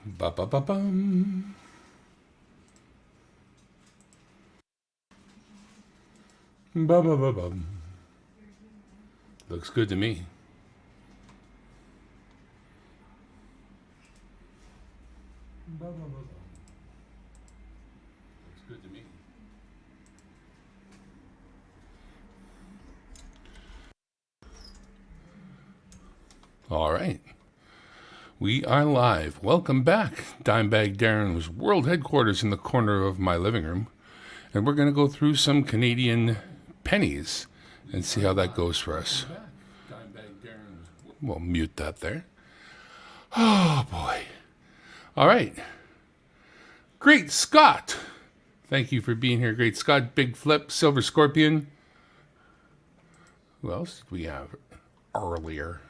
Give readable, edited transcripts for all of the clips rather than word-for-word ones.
Ba ba ba bum. Ba ba ba bum. Looks good to me. Ba ba ba bum. Looks good to me. All right. We are live. Welcome back. Dimebag Darren's world headquarters in the corner of my living room. And we're going to go through some Canadian pennies and see how that goes for us. We'll mute that there. Oh, boy. All right. Great Scott. Thank you for being here, Great Scott. Big Flip, Silver Scorpion. Who else did we have earlier?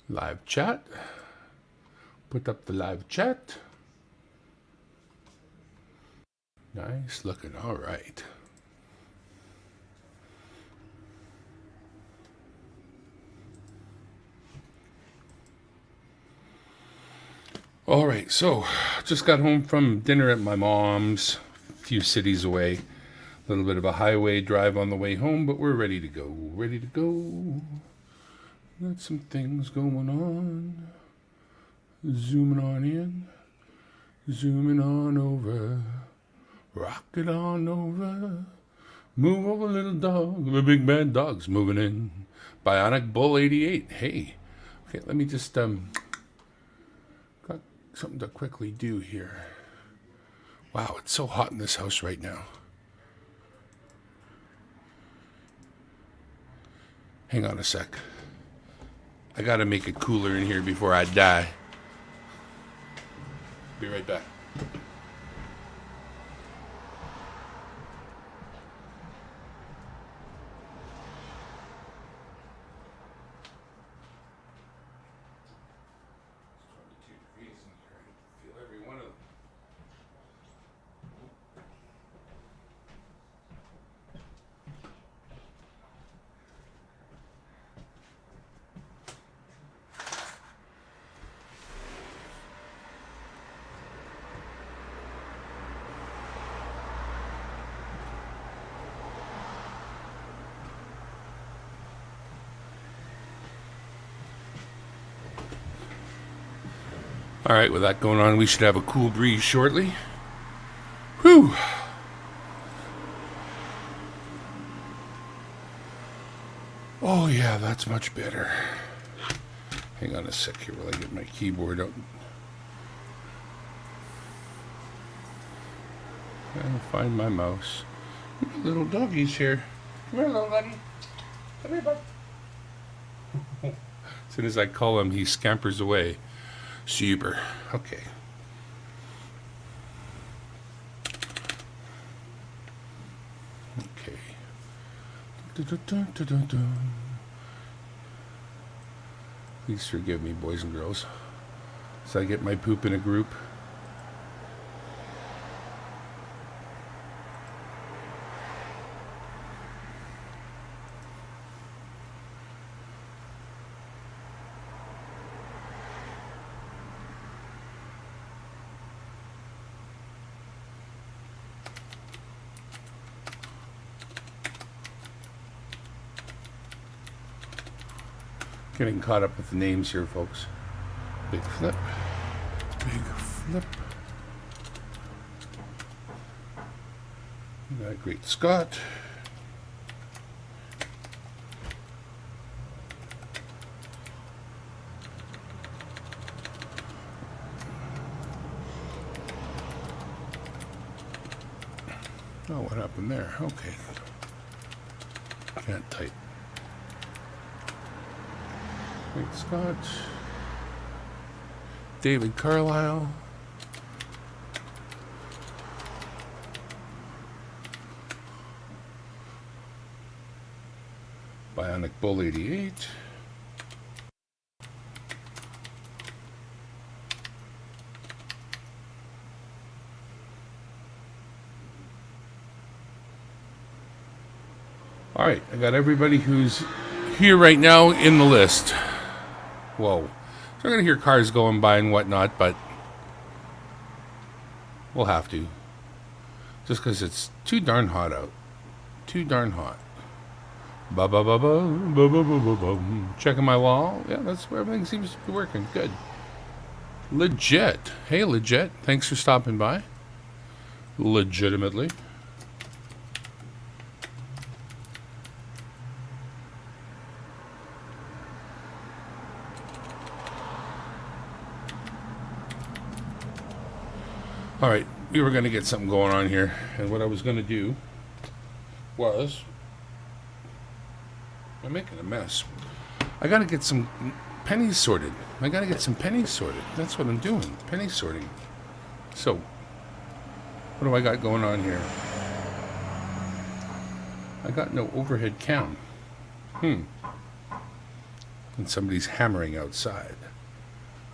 Live chat. Put up the live chat. Nice looking. All right. All right. So, just got home from dinner at my mom's, a few cities away. A little bit of a highway drive on the way home, but we're ready to go. Ready to go. Got some things going on. Zooming on in. Zooming on over. Rock it on over. Move over, little dog. The big bad dog's moving in. Bionic Bull 88. Hey. Okay, let me just, got something to quickly do here. Wow, it's so hot in this house right now. Hang on a sec. I gotta make it cooler in here before I die. Be right back. All right, with that going on, we should have a cool breeze shortly. Whew. Oh, yeah, that's much better. Hang on a sec here while I get my keyboard out. I'll find my mouse. Little doggy's here. Come here, little doggy. Come here, bud. As soon as I call him, he scampers away. Super. Okay. Okay. Please forgive me, boys and girls. So I get my poop in a group. Getting caught up with the names here, folks. Big Flip. Big Flip. We got Great Scott. Oh, what happened there? Okay. Can't type. Great Scott. David Carlisle. Bionic Bull 88. All right, I got everybody who's here right now in the list. Whoa. So we're going to hear cars going by and whatnot, but We'll have to. Just because it's too darn hot out. Too darn hot. Ba ba ba ba ba ba ba ba ba. Checking my wall. Yeah, that's where everything seems to be working. Good. Legit. Hey, Legit. Thanks for stopping by. Legitimately. All right, we were going to get something going on here, and what I was going to do was, I'm making a mess. I got to get some pennies sorted. That's what I'm doing, penny sorting. So, what do I got going on here? I got no overhead cam. And somebody's hammering outside.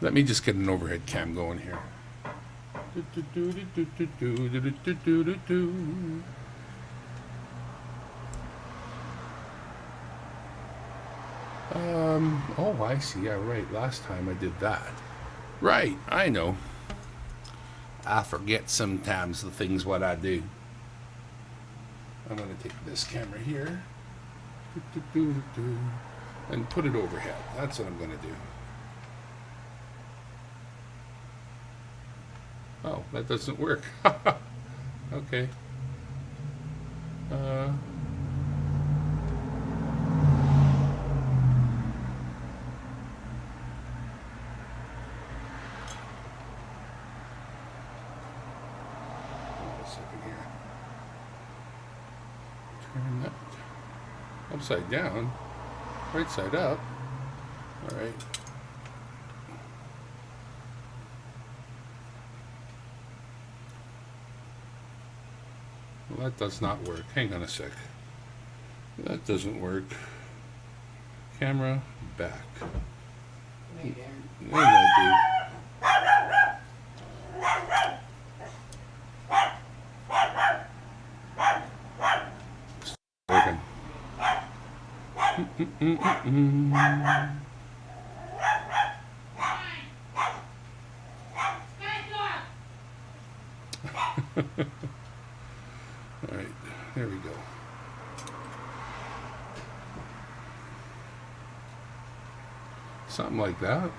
Let me just get an overhead cam going here. Oh, I see. Yeah, right. Last time I did that. Right, I know. I forget sometimes the things what I do. I'm going to take this camera here and put it overhead. That's what I'm going to do. Oh, that doesn't work. Okay. A second here. Turn that upside down, right side up. All right. Well, that does not work. Hang on a sec. That doesn't work. Camera back. There you go, dude. Working. All right, there we go. Something like that.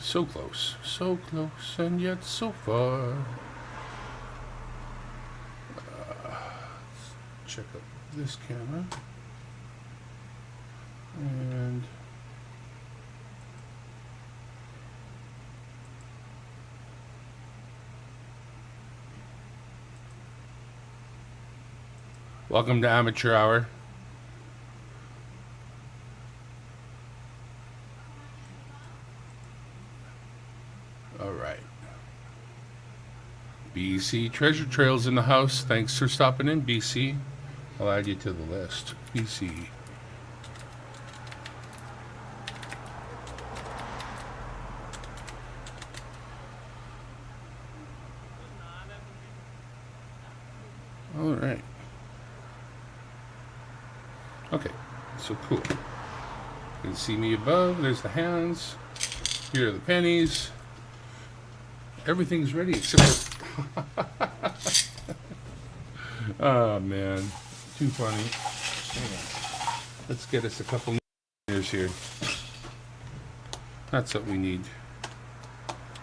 So close, and yet so far. Let's check out this camera. And welcome to Amateur Hour. All right. BC Treasure Trails in the house. Thanks for stopping in, BC. I'll add you to the list. BC. All right. Okay, so cool. You can see me above. There's the hands. Here are the pennies. Everything's ready except for... Oh, man. Too funny. Let's get us a couple years here. That's what we need.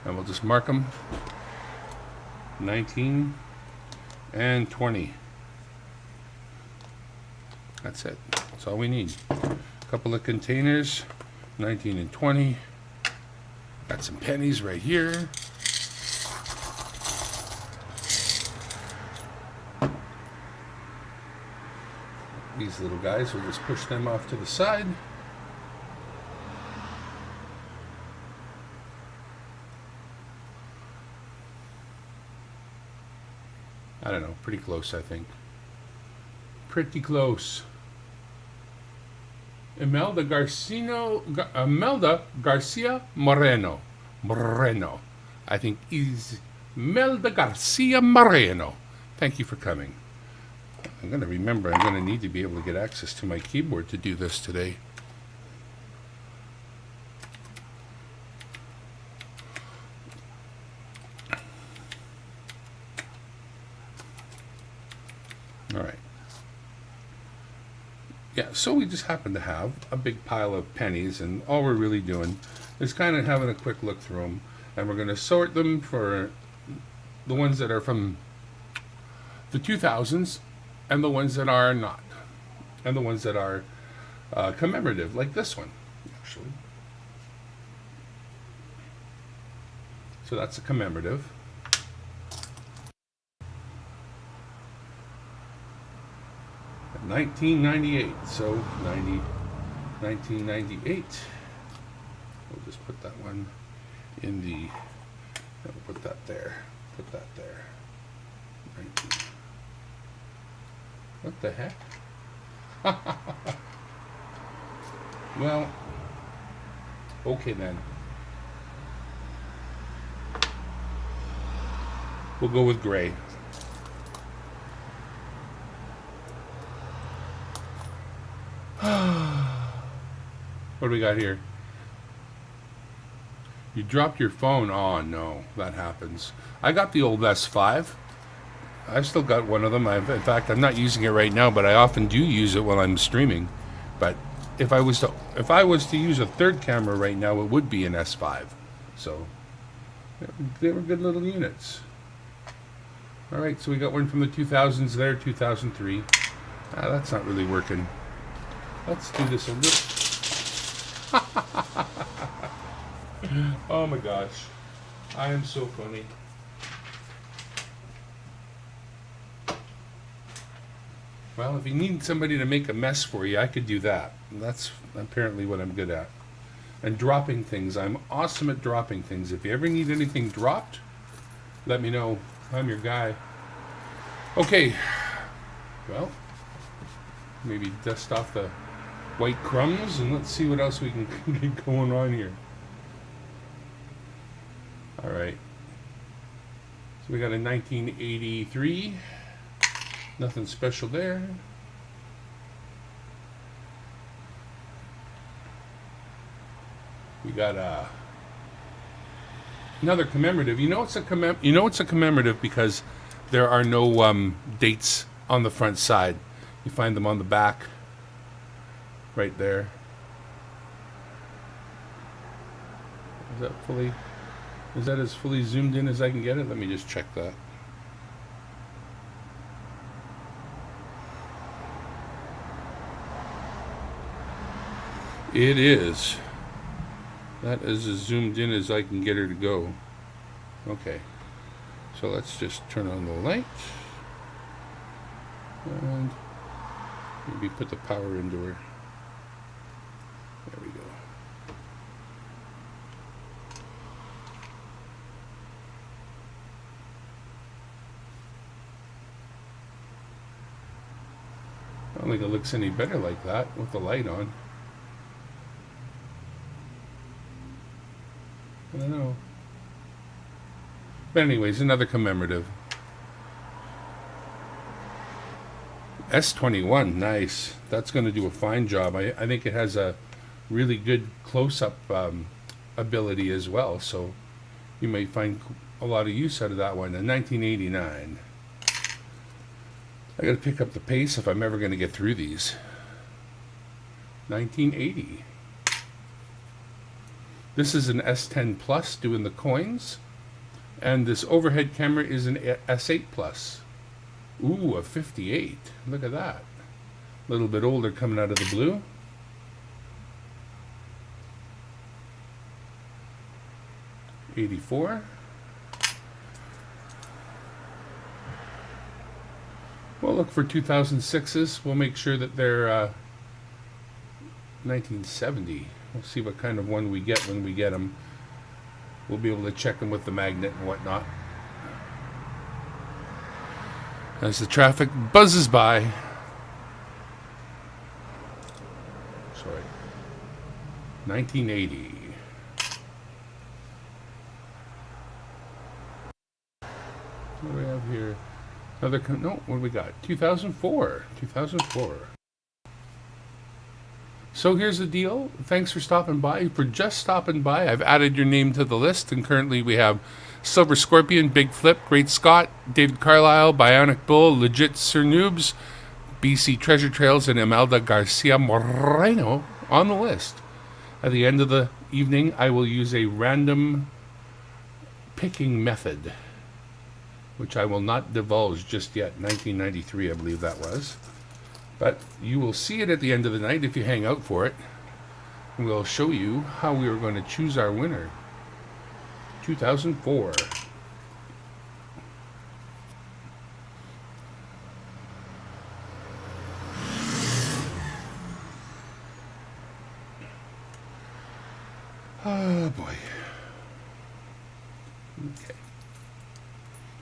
And we'll just mark them. 19 and 20. That's it. That's all we need. A couple of containers. 19 and 20. Got some pennies right here. These little guys, we'll just push them off to the side. I don't know, pretty close, I think. Pretty close. Imelda Garcia Moreno. I think is Imelda Garcia Moreno. Thank you for coming. I'm going to remember I'm going to need to be able to get access to my keyboard to do this today. All right. Yeah, so we just happen to have a big pile of pennies, and all we're really doing is kind of having a quick look through them, and we're going to sort them for the ones that are from the 2000s and the ones that are not, and the ones that are commemorative, like this one, actually. So that's a commemorative. In 1998, so 1998. We'll just put that one in the, we'll put that there, put that there. 19. What the heck? Well, okay then. We'll go with gray. What do we got here? You dropped your phone. Oh no, that happens. I got the old S5. I've still got one of them. In fact, I'm not using it right now, but I often do use it when I'm streaming. But if I was to use a third camera right now, it would be an S5. So they were good little units. All right, so we got one from the 2000s there, 2003. That's not really working. Let's do this a little. Oh my gosh, I am so funny. Well, if you need somebody to make a mess for you, I could do that. That's apparently what I'm good at. And dropping things. I'm awesome at dropping things. If you ever need anything dropped, let me know. I'm your guy. Okay. Well, maybe dust off the white crumbs and let's see what else we can get going on here. All right. So we got a 1983. Nothing special there. We got another commemorative. You know it's a commemorative because there are no dates on the front side. You find them on the back, right there. Is that as fully zoomed in as I can get it? Let me just check that. It is. That is as zoomed in as I can get her to go. Okay. So let's just turn on the light. And maybe put the power into her. There we go. I don't think it looks any better like that with the light on. I don't know. But anyways, another commemorative. S21, nice. That's going to do a fine job. I think it has a really good close-up ability as well, so you may find a lot of use out of that one. In 1989. I got to pick up the pace if I'm ever going to get through these. 1980. This is an S10 Plus doing the coins. And this overhead camera is an S8 Plus. Ooh, a 58. Look at that. A little bit older coming out of the blue. '84. We'll look for 2006s. We'll make sure that they're 1970. We'll see what kind of one we get when we get them. We'll be able to check them with the magnet and whatnot. As the traffic buzzes by. Sorry. 1980. What do we have here? Another, no, what do we got? 2004. 2004. So here's the deal. Thanks for stopping by. For just stopping by, I've added your name to the list, and currently we have Silver Scorpion, Big Flip, Great Scott, David Carlisle, Bionic Bull, Legit Sir Noobs, BC Treasure Trails, and Imelda Garcia Moreno on the list. At the end of the evening, I will use a random picking method, which I will not divulge just yet. 1993, I believe that was. But you will see it at the end of the night if you hang out for it. We'll show you how we are going to choose our winner. 2004. Oh boy. Okay.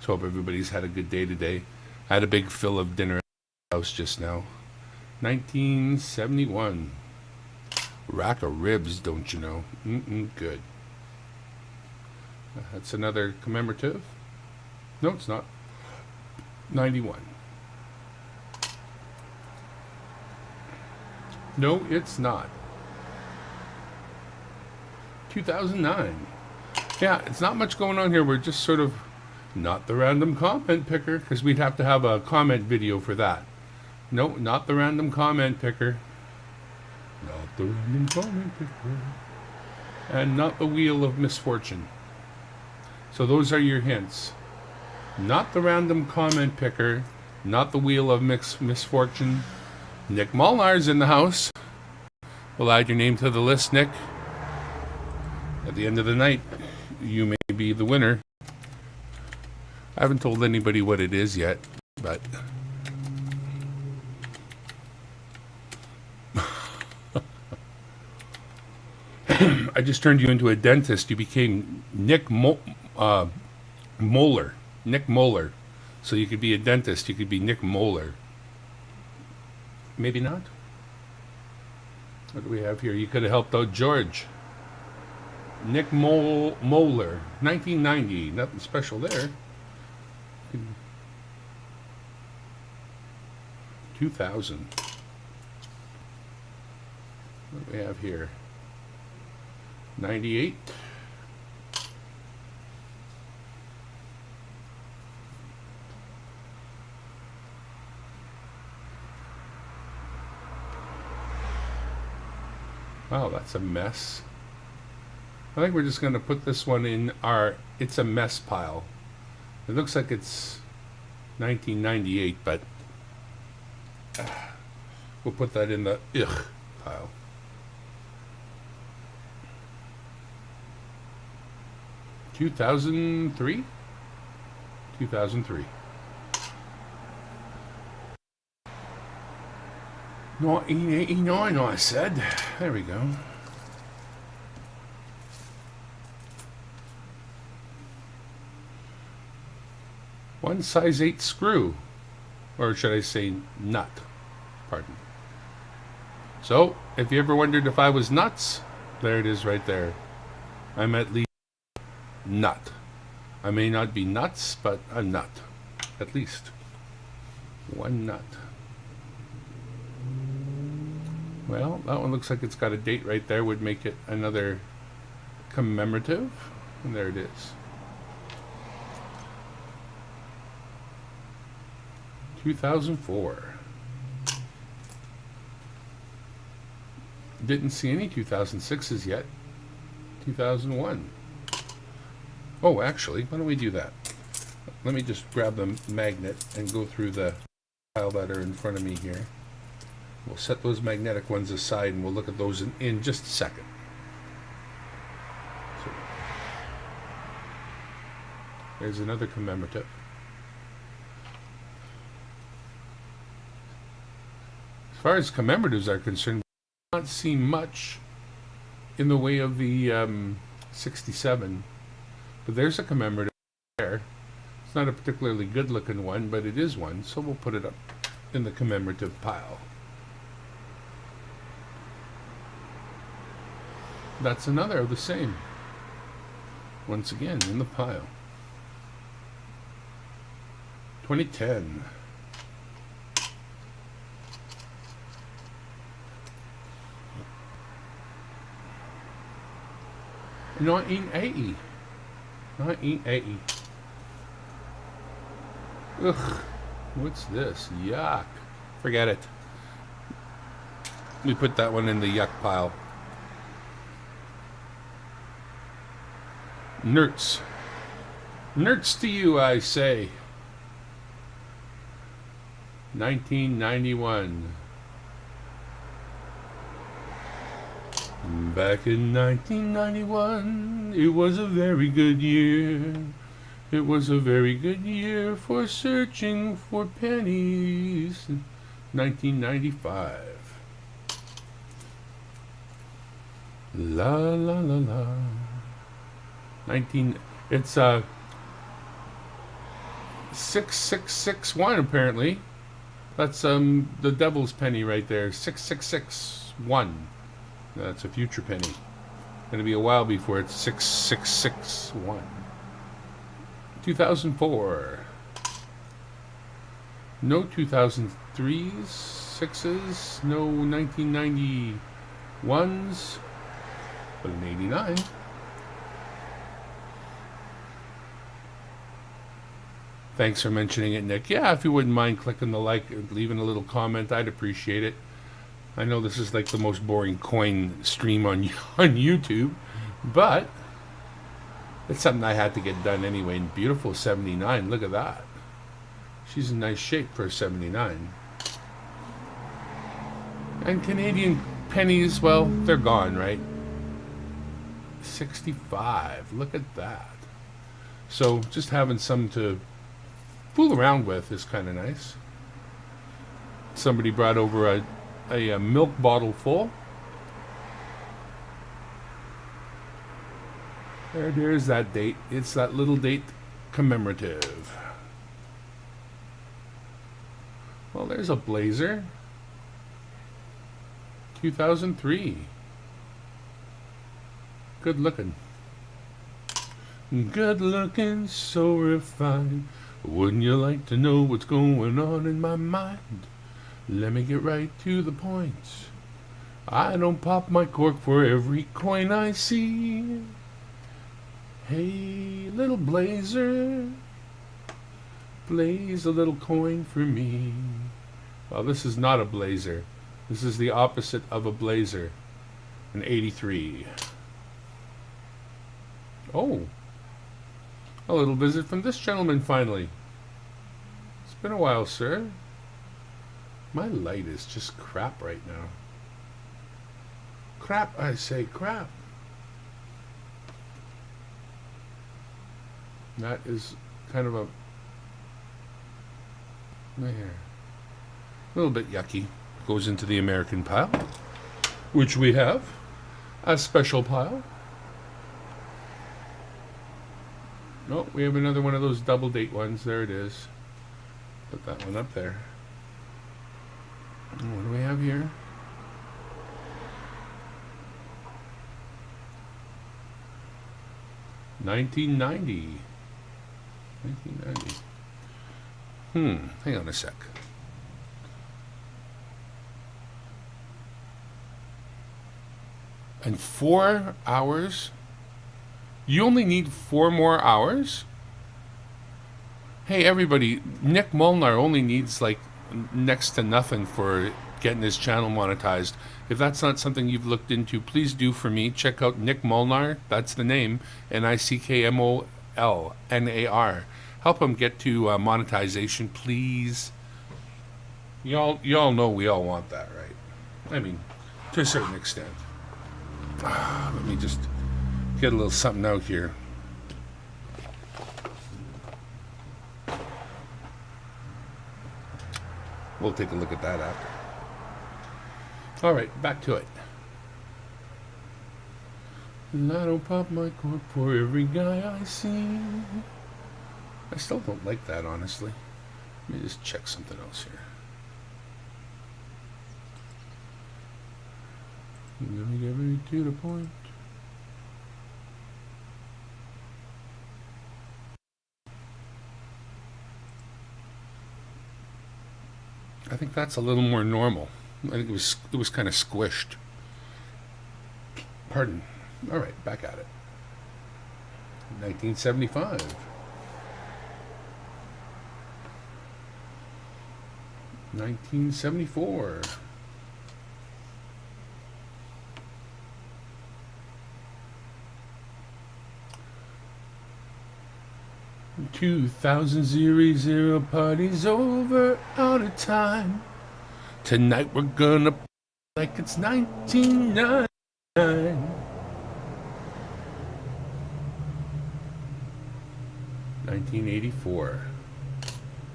So hope everybody's had a good day today. I had a big fill of dinner at the house just now. 1971. Rack of ribs, don't you know? Good. That's another commemorative. No, it's not. 91. No, it's not. 2009. Yeah, it's not much going on here. We're just sort of not the random comment picker, because we'd have to have a comment video for that. No, not the random comment picker. Not the random comment picker. And not the wheel of misfortune. So those are your hints. Not the random comment picker. Not the wheel of misfortune. Nick Molnar's in the house. We'll add your name to the list, Nick. At the end of the night, you may be the winner. I haven't told anybody what it is yet, but... I just turned you into a dentist. You became Nick Molar. Nick Molar. So you could be a dentist. You could be Nick Molar. Maybe not. What do we have here? You could have helped out George. Nick Molar. 1990. Nothing special there. 2000. What do we have here? 98. Wow, that's a mess. I think we're just going to put this one in our it's a mess pile. It looks like it's 1998, but we'll put that in the ugh pile. 2003? 2003. No, 1989, I said. There we go. One size 8 screw. Or should I say nut? Pardon. So, if you ever wondered if I was nuts, there it is right there. I'm at least nut. I may not be nuts, but a nut. At least. One nut. Well, that one looks like it's got a date right there. Would make it another commemorative. And there it is. 2004. Didn't see any 2006s yet. 2001. Oh, actually, why don't we do that? Let me just grab the magnet and go through the pile that are in front of me here. We'll set those magnetic ones aside and we'll look at those in just a second. So, there's another commemorative. As far as commemoratives are concerned, we don't see much in the way of the 67. But there's a commemorative there. It's not a particularly good looking one, but it is one, so we'll put it up in the commemorative pile. That's another of the same. Once again, in the pile. 2010. In 1980. Not E-A-E. Ugh. What's this? Yuck. Forget it. We put that one in the yuck pile. Nerds. Nerds to you, I say. 1991. Back in 1991, it was a very good year. It was a very good year for searching for pennies. 1995. La la la la. 19. It's 6661 apparently. That's the devil's penny right there. 6661. That's a future penny. Gonna be a while before it's 6661. 2004. No 2003s, 6s, no 1991s, but an 89. Thanks for mentioning it, Nick. Yeah, if you wouldn't mind clicking the like and leaving a little comment, I'd appreciate it. I know this is like the most boring coin stream on YouTube, but it's something I had to get done anyway. And beautiful 79. Look at that. She's in nice shape for a 79. And Canadian pennies, well, they're gone, right? 65. Look at that. So just having some to fool around with is kind of nice. Somebody brought over a milk bottle full. There's that date. It's that little date commemorative. Well, there's a blazer. 2003. Good looking. Good looking, so refined. Wouldn't you like to know what's going on in my mind? Let me get right to the point. I don't pop my cork for every coin I see. Hey, little blazer, blaze a little coin for me. Well, this is not a blazer. This is the opposite of a blazer. An 83. Oh, a little visit from this gentleman finally. It's been a while, sir. My light is just crap right now. Crap, I say crap. That is kind of a little bit yucky. Goes into the American pile, which we have a special pile. No, we have another one of those double date ones. There it is. Put that one up there. What do we have here? $1990. Hang on a sec. And 4 hours? You only need 4 more hours? Hey, everybody, Nick Molnar only needs like next to nothing for getting his channel monetized. If that's not something you've looked into, please do for me. Check out Nick Molnar. That's the name. NICKMOLNAR. Help him get to monetization, please. Y'all know we all want that, right? I mean, to a certain extent. Let me just get a little something out here. We'll take a look at that after. All right, back to it. And I don't pop my cork for every guy I see. I still don't like that, honestly. Let me just check something else here. Let me get right to the point. I think that's a little more normal. I think it was kind of squished. Pardon. All right, back at it. 1975. 1974. 2000 party's over, out of time. Tonight we're gonna like it's 1999. 1984.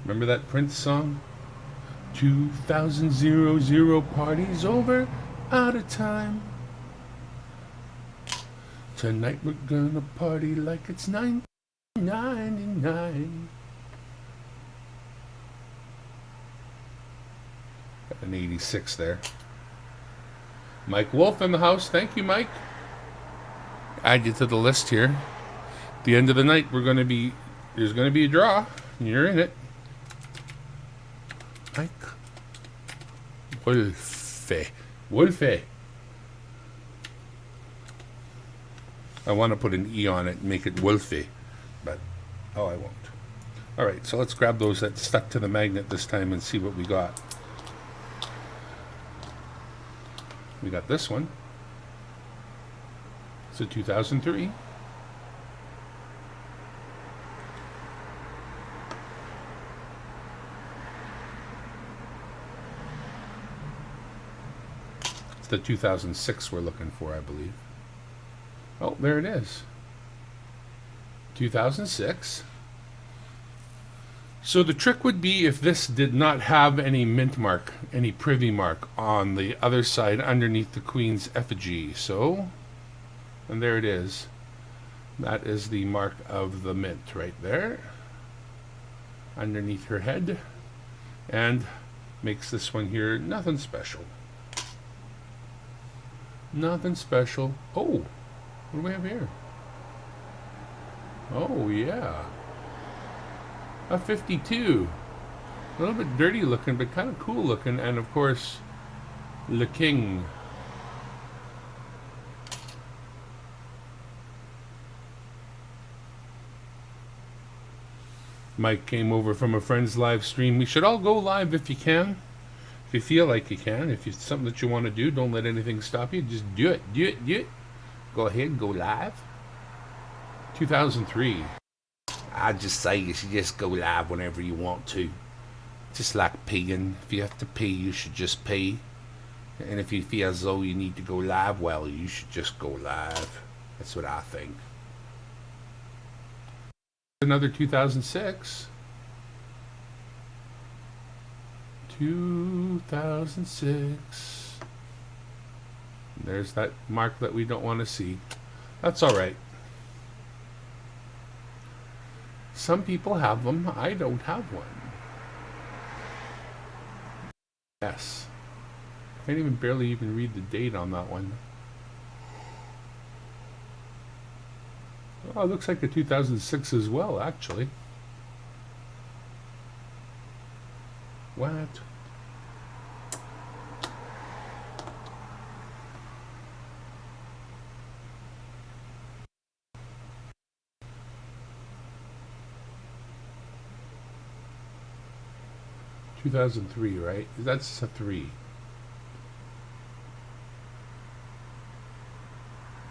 Remember that Prince song? 2000 party's over, out of time. Tonight we're gonna party like it's 1999. Got an 86 there. Mike Wolf in the house. Thank you, Mike. Add you to the list here. At the end of the night, there's going to be a draw. You're in it. Mike Wolfe. I want to put an E on it and make it Wolfe, but I won't. All right, so let's grab those that stuck to the magnet this time and see what we got. We got this one. It's a 2003. It's the 2006 we're looking for, I believe. Oh, there it is. 2006. So the trick would be if this did not have any mint mark, any privy mark on the other side underneath the Queen's effigy. So, and there it is. That is the mark of the mint right there. Underneath her head. And makes this one here nothing special. Nothing special. Oh, what do we have here? Oh, yeah. A 52. A little bit dirty looking, but kind of cool looking. And of course, Le King. Mike came over from a friend's live stream. We should all go live if you can. If you feel like you can. If it's something that you want to do, don't let anything stop you. Just do it. Do it. Do it. Go ahead. Go live. 2003. I just say you should just go live whenever you want to. Just like peeing. If you have to pee, you should just pee. And if you feel as though you need to go live, well, you should just go live. That's what I think. Another 2006. 2006. There's that mark that we don't want to see. That's all right. Some people have them. I don't have one. Yes. I can't even barely even read the date on that one. Oh, it looks like a 2006 as well, actually. What? (2003), right? That's a 3.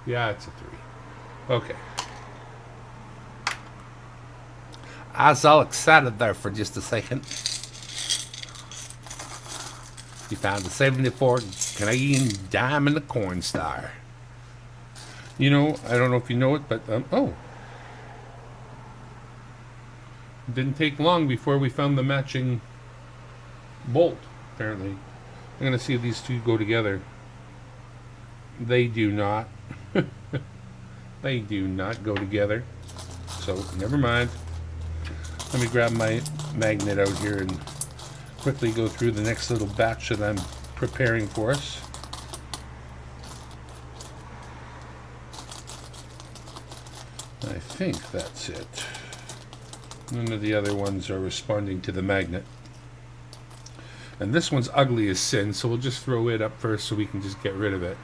Yeah, it's a 3. Okay. I was all excited there for just a second. You found a 74 Canadian dime in the corn star. You know, I don't know if you know it, but oh. It didn't take long before we found the matching bolt, apparently. I'm going to see if these two go together. They do not. They do not go together. So, never mind. Let me grab my magnet out here and quickly go through the next little batch that I'm preparing for us. I think that's it. None of the other ones are responding to the magnet. And this one's ugly as sin, so we'll just throw it up first so we can just get rid of it.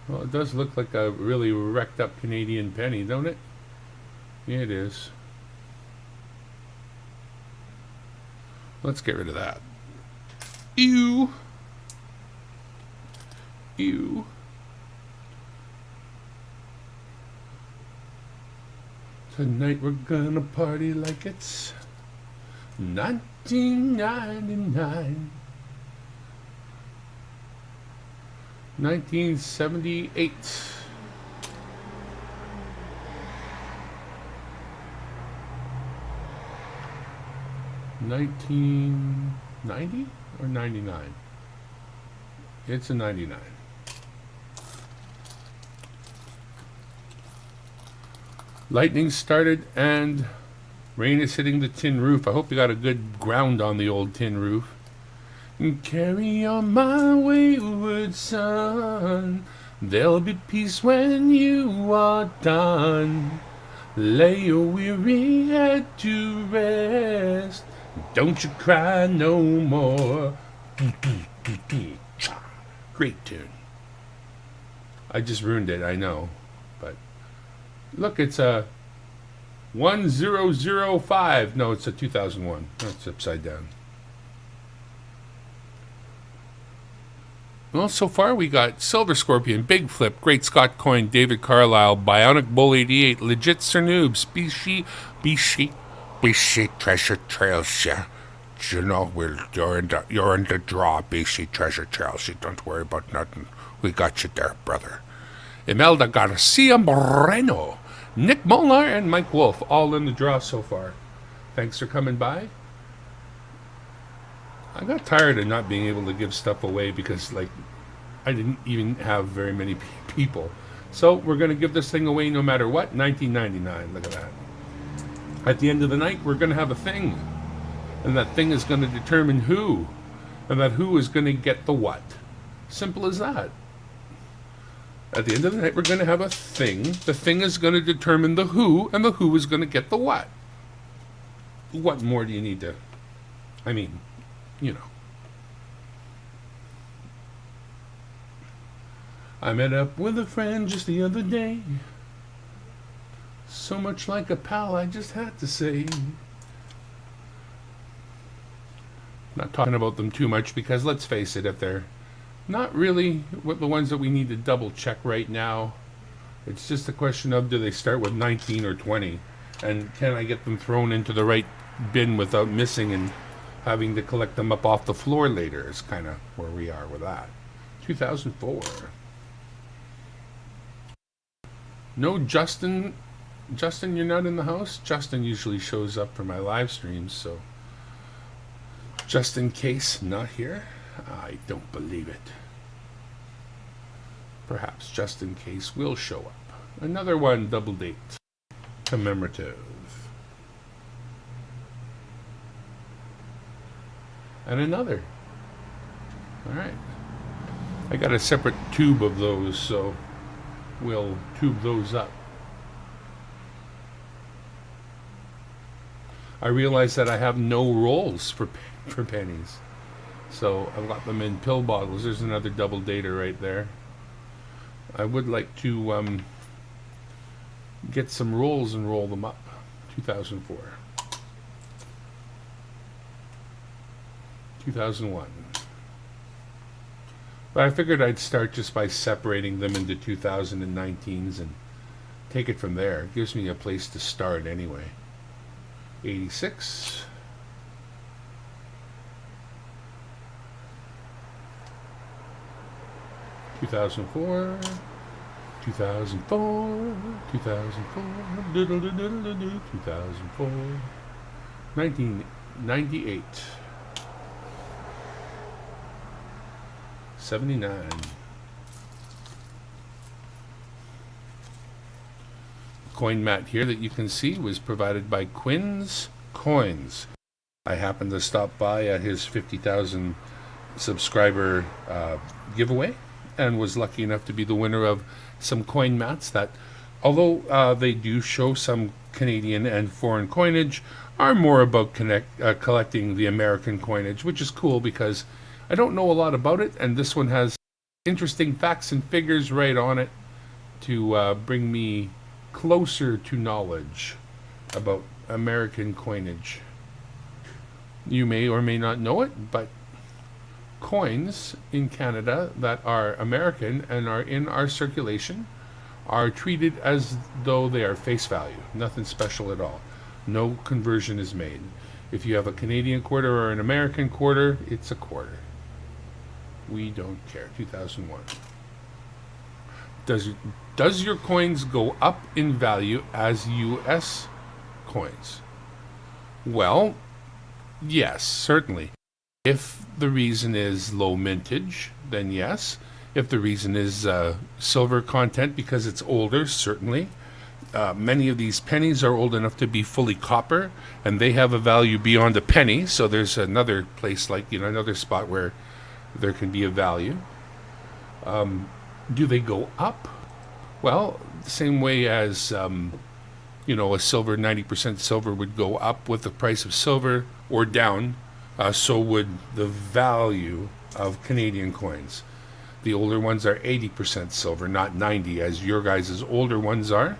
Well, it does look like a really wrecked up Canadian penny, don't it? Yeah, it is. Let's get rid of that. Ew. Ew. Tonight we're gonna party like it's 1999. 1978. 1990 or 99? It's a 99. Lightning started and rain is hitting the tin roof. I hope you got a good ground on the old tin roof. And carry on my wayward son. There'll be peace when you are done. Lay your weary head to rest. Don't you cry no more. Great tune. I just ruined it, I know. But look, it's a 1005. No, it's a 2001. That's upside down. Well, so far we got Silver Scorpion, Big Flip, Great Scott Coin, David Carlisle, Bionic Bull 88, Legit Sir Noob, Bishi Treasure Trails, yeah. You know, you're in the draw, BC Treasure Trails. You don't worry about nothing. We got you there, brother. Imelda Garcia Moreno, Nick Molnar, and Mike Wolf, all in the draw so far. Thanks for coming by. I got tired of not being able to give stuff away because, like, I didn't even have very many people. So we're going to give this thing away no matter what. 1999. Look at that. At the end of the night, we're going to have a thing. And that thing is going to determine who. And that who is going to get the what. Simple as that. At the end of the night, we're going to have a thing. The thing is going to determine the who. And the who is going to get the what. What more do you need to... I mean... You know. I met up with a friend just the other day. So much like a pal, I just had to say. Not talking about them too much because let's face it, if they're not really the ones that we need to double check right now, it's just a question of do they start with 19 or 20? And can I get them thrown into the right bin without missing and having to collect them up off the floor later is kind of where we are with that. 2004. No, Justin. Justin, you're not in the house? Justin usually shows up for my live streams, so just in case not here, I don't believe it. Perhaps just in case will show up. Another one, double date. Commemorative. And another. Alright. I got a separate tube of those, so we'll tube those up. I realize that I have no rolls for pennies. So I've got them in pill bottles. There's another double dater right there. I would like to get some rolls and roll them up. 2004. 2001. But I figured I'd start just by separating them into 2019s and take it from there. It gives me a place to start anyway. 86. 2004. 2004. 2004. 2004. 1998. 79. Coin mat here that you can see was provided by Quinn's Coins. I happened to stop by at his 50,000 subscriber giveaway and was lucky enough to be the winner of some coin mats that, although they do show some Canadian and foreign coinage, are more about collecting the American coinage, which is cool because I don't know a lot about it, and this one has interesting facts and figures right on it to bring me closer to knowledge about American coinage. You may or may not know it, but coins in Canada that are American and are in our circulation are treated as though they are face value. Nothing special at all. No conversion is made. If you have a Canadian quarter or an American quarter, it's a quarter. We don't care. 2001. Does your coins go up in value as US coins? Well, yes, certainly. If the reason is low mintage, then yes. If the reason is silver content because it's older, certainly. Many of these pennies are old enough to be fully copper, and they have a value beyond a penny. So there's another place, like, another spot where there can be a value. Do they go up? Well, the same way as a silver, 90% silver would go up with the price of silver, or down. So would the value of Canadian coins. The older ones are 80% silver, not 90, as your guys' older ones are.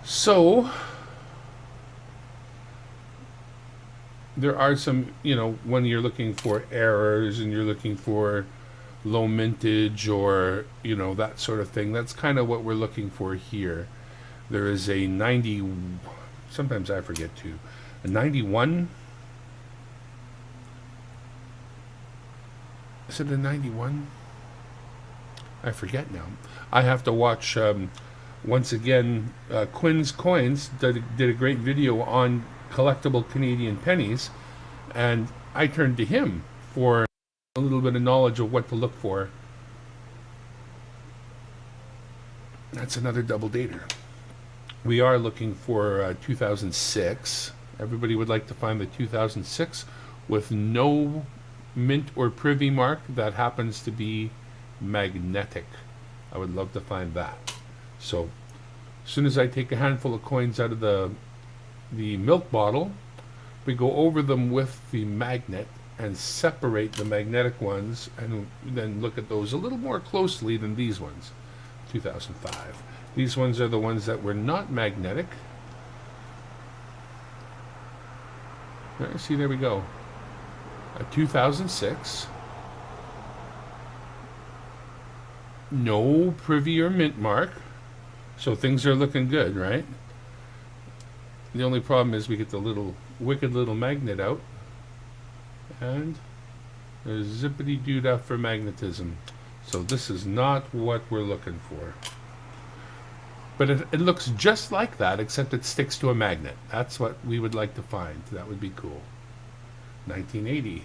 So there are some, when you're looking for errors and you're looking for low mintage or, that sort of thing, that's kind of what we're looking for here. There is a 90, sometimes I forget too, a 91. Is it a 91? I forget now. I have to watch, once again, Quinn's Coins did a great video on collectible Canadian pennies, and I turned to him for a little bit of knowledge of what to look for. That's another double dater. We are looking for 2006. Everybody would like to find the 2006 with no mint or privy mark that happens to be magnetic. I would love to find that. So as soon as I take a handful of coins out of the milk bottle, we go over them with the magnet and separate the magnetic ones, and then look at those a little more closely than these ones. 2005. These ones are the ones that were not magnetic. See, there we go. A 2006. No privy or mint mark. So things are looking good, right? The only problem is we get the wicked little magnet out. And there's zippity-doo-dah for magnetism. So this is not what we're looking for. But it looks just like that, except it sticks to a magnet. That's what we would like to find. That would be cool. 1980.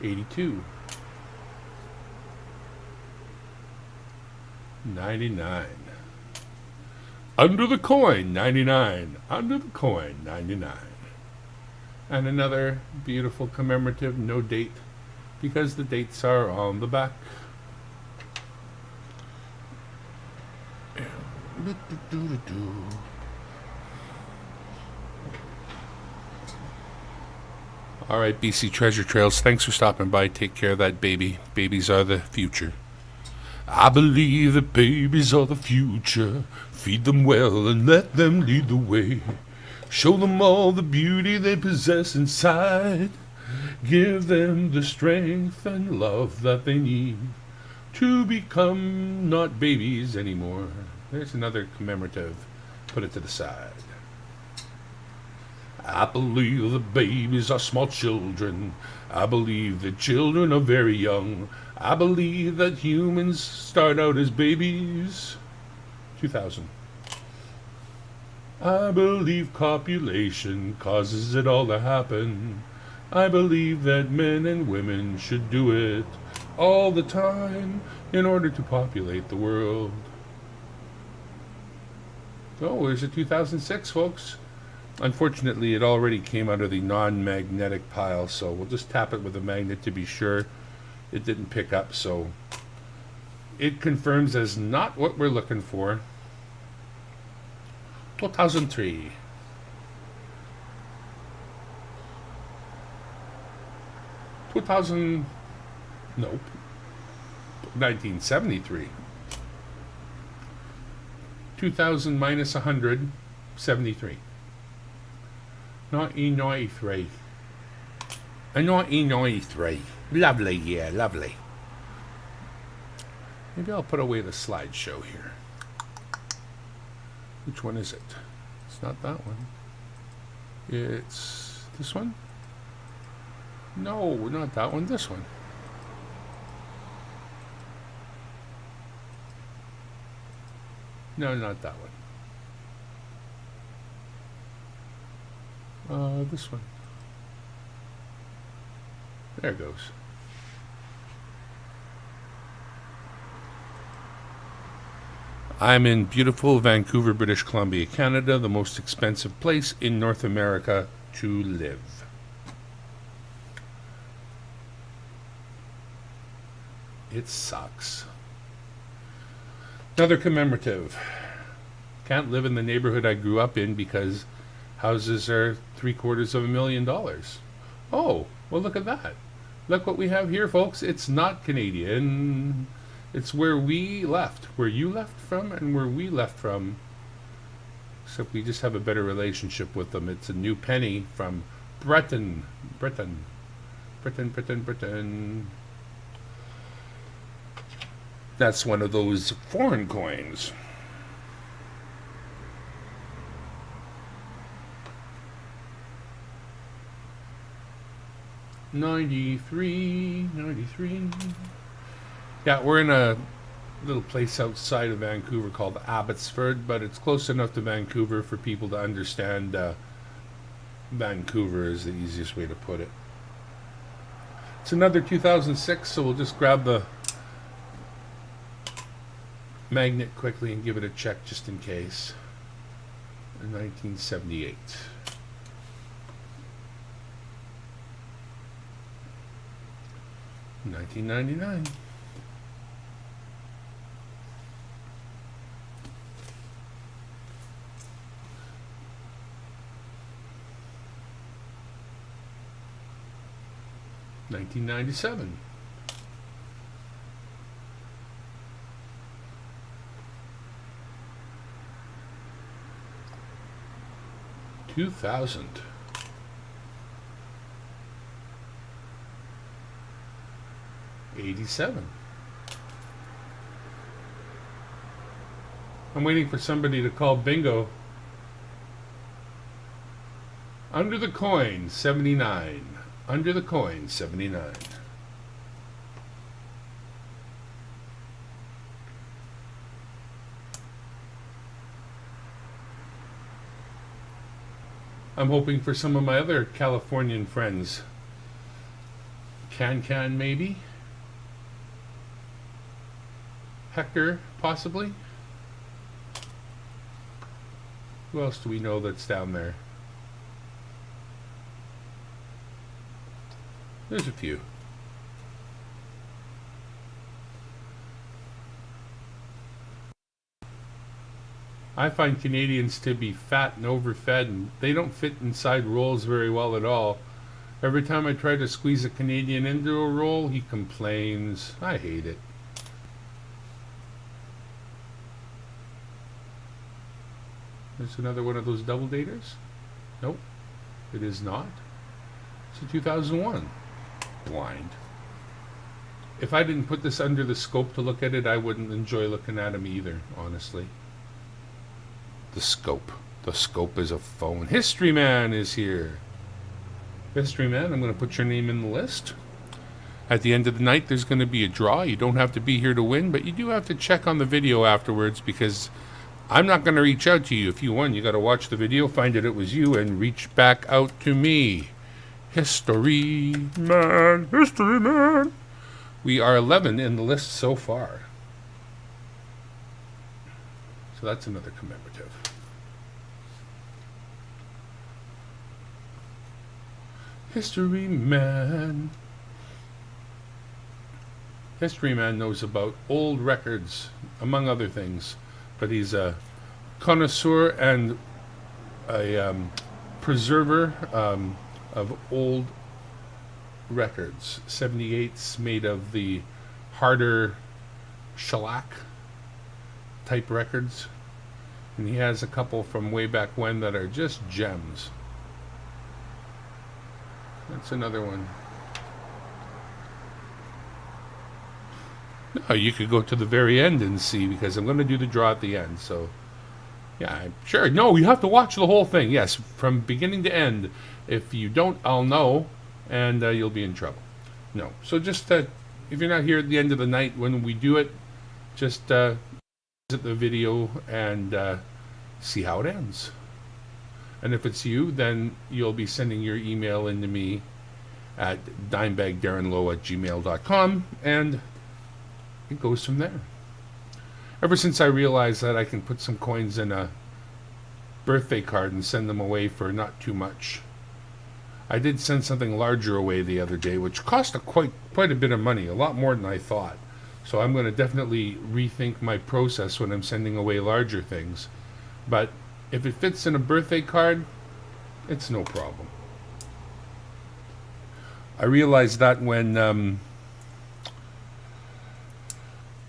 82. 99. Under the coin, 99. Under the coin, 99. And another beautiful commemorative, no date, because the dates are on the back. All right, BC Treasure Trails, thanks for stopping by. Take care of that baby. Babies are the future. I believe that babies are the future. Feed them well and let them lead the way. Show them all the beauty they possess inside. Give them the strength and love that they need to become not babies anymore. There's another commemorative. Put it to the side. I believe that babies are small children. I believe that children are very young. I believe that humans start out as babies. 2000. I believe copulation causes it all to happen. I believe that men and women should do it all the time in order to populate the world. Oh, there's a 2006, folks. Unfortunately, it already came out of the non-magnetic pile, so we'll just tap it with a magnet to be sure it didn't pick up. So it confirms as not what we're looking for. 2003. 2000, nope, 1973. 2000 minus 100, 73. Not E93. Not E93. Lovely, yeah, lovely. Maybe I'll put away the slideshow here. Which one is it? It's not that one. It's this one? No, not that one, this one. No, not that one. This one. There it goes. I'm in beautiful Vancouver, British Columbia, Canada, the most expensive place in North America to live. It sucks. Another commemorative. Can't live in the neighborhood I grew up in because houses are $750,000. Oh, well, look at that. Look what we have here, folks. It's not Canadian. It's where we left. Where you left from and where we left from. Except we just have a better relationship with them. It's a new penny from Britain. Britain. That's one of those foreign coins. '93. Yeah, we're in a little place outside of Vancouver called Abbotsford, but it's close enough to Vancouver for people to understand. Vancouver is the easiest way to put it. It's another 2006, so we'll just grab the magnet quickly and give it a check just in case. 1978. $19.99. $19.97. $2,000. $87. I'm waiting for somebody to call bingo. Under the coin, 79. Under the coin, 79. I'm hoping for some of my other Californian friends. Can maybe? Hector, possibly? Who else do we know that's down there? There's a few. I find Canadians to be fat and overfed, and they don't fit inside rolls very well at all. Every time I try to squeeze a Canadian into a roll, he complains. I hate it. There's another one of those double daters. Nope, it is not. It's a 2001. Blind. If I didn't put this under the scope to look at it, I wouldn't enjoy looking at him either, honestly. The scope. The scope is a phone. History Man is here. History Man, I'm going to put your name in the list. At the end of the night, there's going to be a draw. You don't have to be here to win, but you do have to check on the video afterwards because I'm not going to reach out to you. If you won, you got to watch the video, find it was you, and reach back out to me. History Man. History Man. We are 11 in the list so far. So that's another commemorative. History Man. History Man knows about old records, among other things. But he's a connoisseur and a preserver of old records, 78s made of the harder shellac type records. And he has a couple from way back when that are just gems. That's another one. No, you could go to the very end and see, because I'm going to do the draw at the end. So, yeah, sure. No, you have to watch the whole thing. Yes, from beginning to end. If you don't, I'll know, and you'll be in trouble. No. So just if you're not here at the end of the night when we do it, just visit the video and see how it ends. And if it's you, then you'll be sending your email in to me at dimebagdarrenlow@gmail.com, and it goes from there. Ever since I realized that I can put some coins in a birthday card and send them away for not too much. I did send something larger away the other day, which cost quite a bit of money, a lot more than I thought. So I'm going to definitely rethink my process when I'm sending away larger things. But if it fits in a birthday card, it's no problem. I realized that when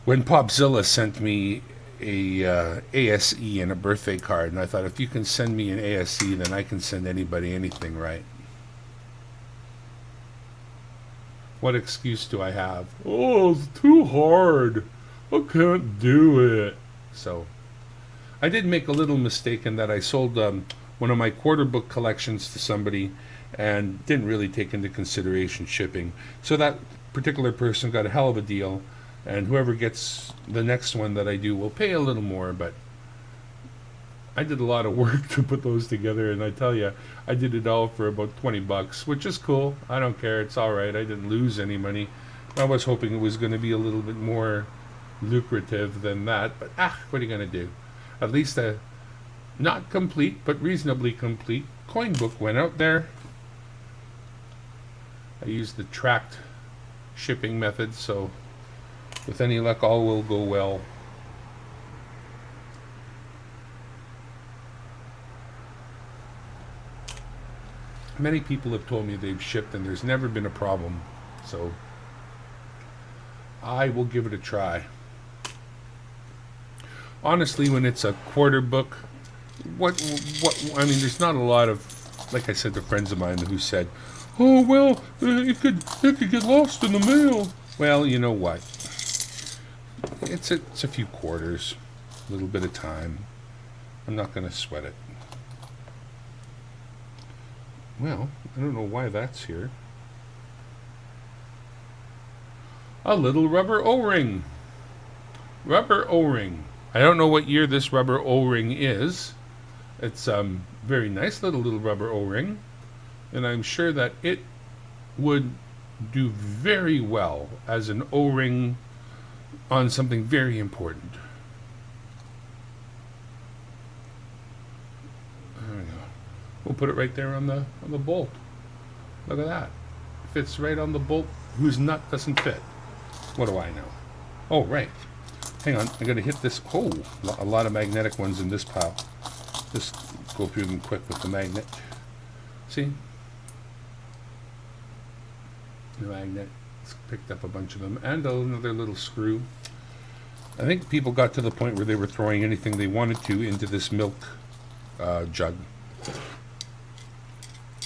Popzilla sent me a ASE and a birthday card, and I thought, if you can send me an ASE, then I can send anybody anything, right? What excuse do I have? Oh, it's too hard. I can't do it. So, I did make a little mistake in that I sold one of my quarter book collections to somebody and didn't really take into consideration shipping. So that particular person got a hell of a deal, and whoever gets the next one that I do will pay a little more, but I did a lot of work to put those together, and I tell you, I did it all for about $20, which is cool. I don't care. It's all right. I didn't lose any money. I was hoping it was going to be a little bit more lucrative than that, but what are you going to do? At least a not complete, but reasonably complete coin book went out there. I used the tracked shipping method, so with any luck, all will go well. Many people have told me they've shipped and there's never been a problem, so I will give it a try. Honestly, when it's a quarter book, what I mean, there's not a lot of, like I said to friends of mine who said, "Oh well, it could get lost in the mail." Well, you know what? It's a few quarters, a little bit of time. I'm not going to sweat it. Well, I don't know why that's here. A little rubber O-ring. Rubber O-ring. I don't know what year this rubber O-ring is. It's very nice little rubber O-ring, and I'm sure that it would do very well as an O-ring on something very important. There we go. We'll put it right there on the bolt. Look at that. Fits right on the bolt whose nut doesn't fit. What do I know? Oh, right. Hang on. I got to hit this. Oh, a lot of magnetic ones in this pile. Just go through them quick with the magnet. See? The magnet. It's picked up a bunch of them. And another little screw. I think people got to the point where they were throwing anything they wanted to into this milk jug.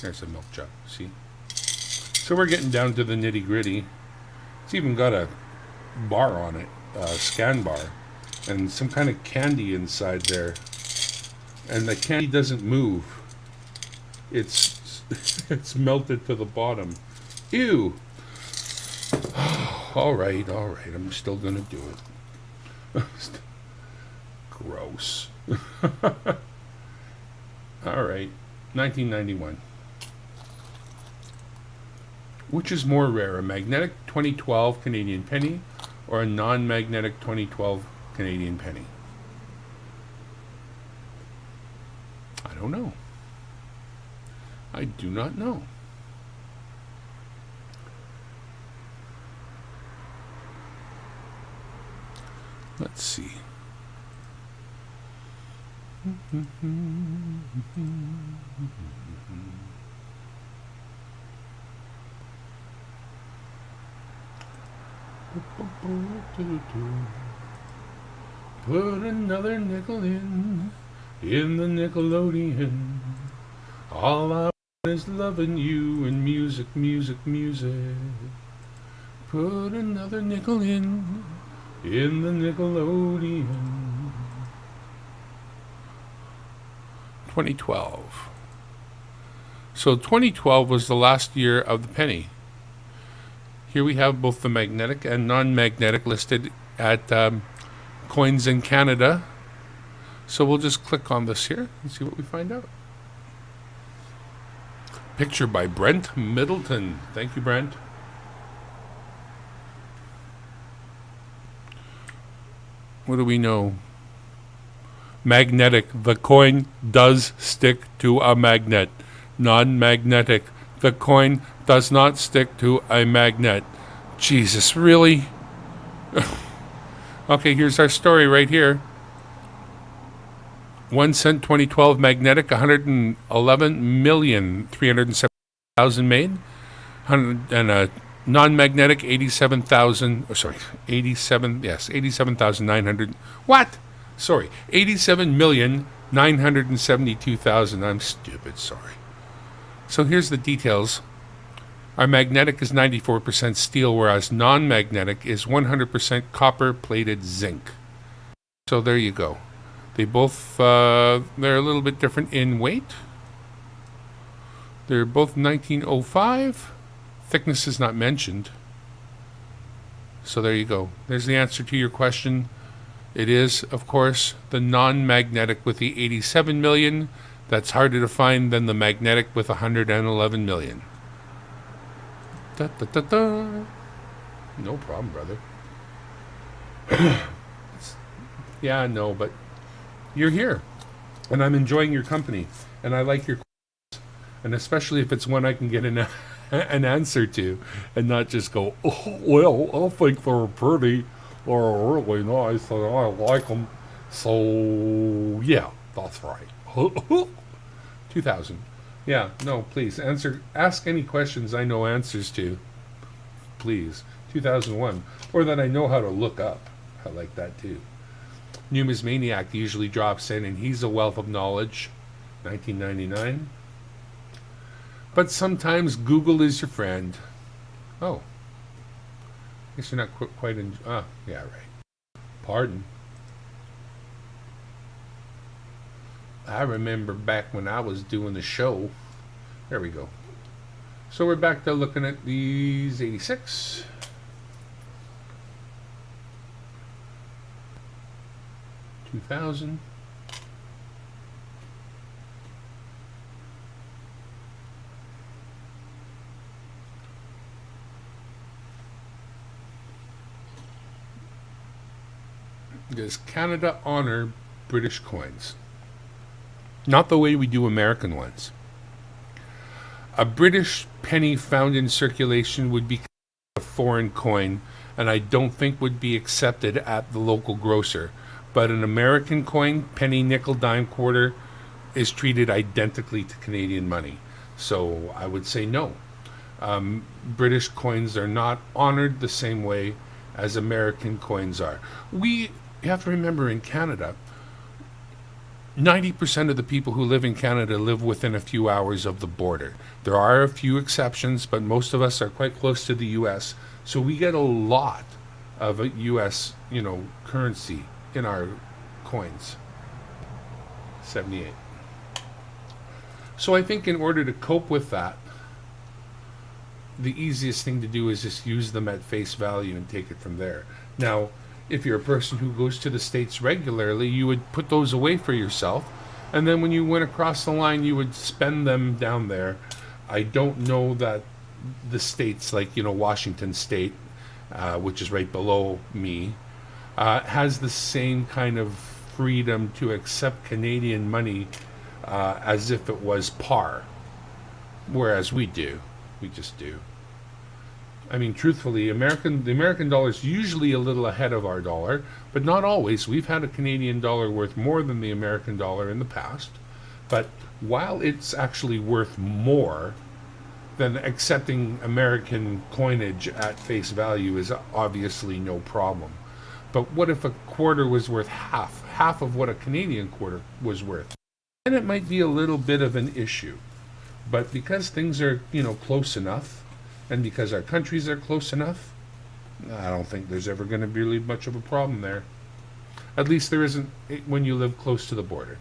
There's a milk jug. See? So we're getting down to the nitty gritty. It's even got a bar on it, scan bar, and some kind of candy inside there. And the candy doesn't move. It's it's melted to the bottom. Ew. All right. I'm still gonna do it. Gross. All right. 1991. Which is more rare, a magnetic 2012 Canadian penny or a non-magnetic 2012 Canadian penny? I don't know. I do not know. Let's see. Put another nickel in the Nickelodeon. All I want is loving you and music, music, music. Put another nickel in the Nickelodeon. 2012. So 2012 was the last year of the penny. Here we have both the magnetic and non-magnetic listed at Coins in Canada. So we'll just click on this here and see what we find out. Picture by Brent Middleton. Thank you, Brent. What do we know? Magnetic. The coin does stick to a magnet. Non-magnetic. The coin does not stick to a magnet. Jesus, really? Okay, here's our story right here. 1 cent 2012 magnetic, 111,307,000 made. And a non-magnetic, 87,900. What? Sorry, 87,972,000. I'm stupid, sorry. So here's the details. Our magnetic is 94% steel, whereas non-magnetic is 100% copper-plated zinc. So there you go. They both, they're a little bit different in weight. They're both 1905. Thickness is not mentioned. So there you go. There's the answer to your question. It is, of course, the non-magnetic with the 87 million. That's harder to find than the magnetic with 111 million. Da, da, da, da. No problem, brother. Yeah, I know, but you're here, and I'm enjoying your company, and I like your questions, and especially if it's one I can get an answer to, and not just go, oh, well, I think they're pretty, or really nice, and I like them, so yeah, that's right. 2000. Yeah, no, please, ask any questions I know answers to, please. 2001, or that I know how to look up. I like that too. Numismaniac usually drops in, and he's a wealth of knowledge. 1999. But sometimes Google is your friend. Oh. I guess you're not quite in... Ah, yeah, right. Pardon. I remember back when I was doing the show. There we go. So we're back to looking at these 86. 2000. Does Canada honor British coins? Not the way we do American ones. A British penny found in circulation would be a foreign coin, and I don't think would be accepted at the local grocer. But an American coin, penny, nickel, dime, quarter, is treated identically to Canadian money. So I would say no. British coins are not honored the same way as American coins are. We have to remember, in Canada, 90% of the people who live in Canada live within a few hours of the border. There are a few exceptions, but most of us are quite close to the U.S., so we get a lot of U.S., currency in our coins. 78. So I think in order to cope with that, the easiest thing to do is just use them at face value and take it from there. Now, if you're a person who goes to the States regularly, you would put those away for yourself, and then when you went across the line, you would spend them down there. I don't know that the states, like, Washington State, which is right below me, has the same kind of freedom to accept Canadian money as if it was par, whereas we do. We just do. I mean, truthfully, the American dollar is usually a little ahead of our dollar, but not always. We've had a Canadian dollar worth more than the American dollar in the past. But while it's actually worth more, then accepting American coinage at face value is obviously no problem. But what if a quarter was worth half of what a Canadian quarter was worth? Then it might be a little bit of an issue. But because things are, close enough, and because our countries are close enough, I don't think there's ever going to be really much of a problem there. At least there isn't when you live close to the border.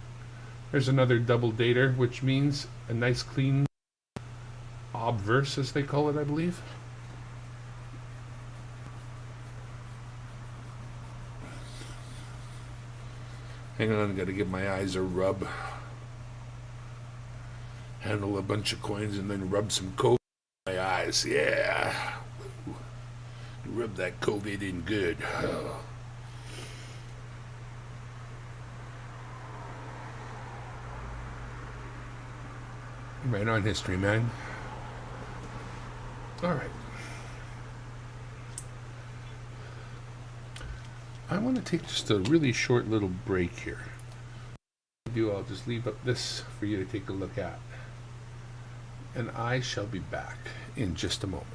There's another double dater, which means a nice clean obverse, as they call it, I believe. Hang on, I gotta give my eyes a rub. Handle a bunch of coins and then rub some COVID in my eyes. Yeah. Rub that COVID in good. Oh. Right on, history, man. All right. I want to take just a really short little break here. I'll just leave up this for you to take a look at. And I shall be back in just a moment.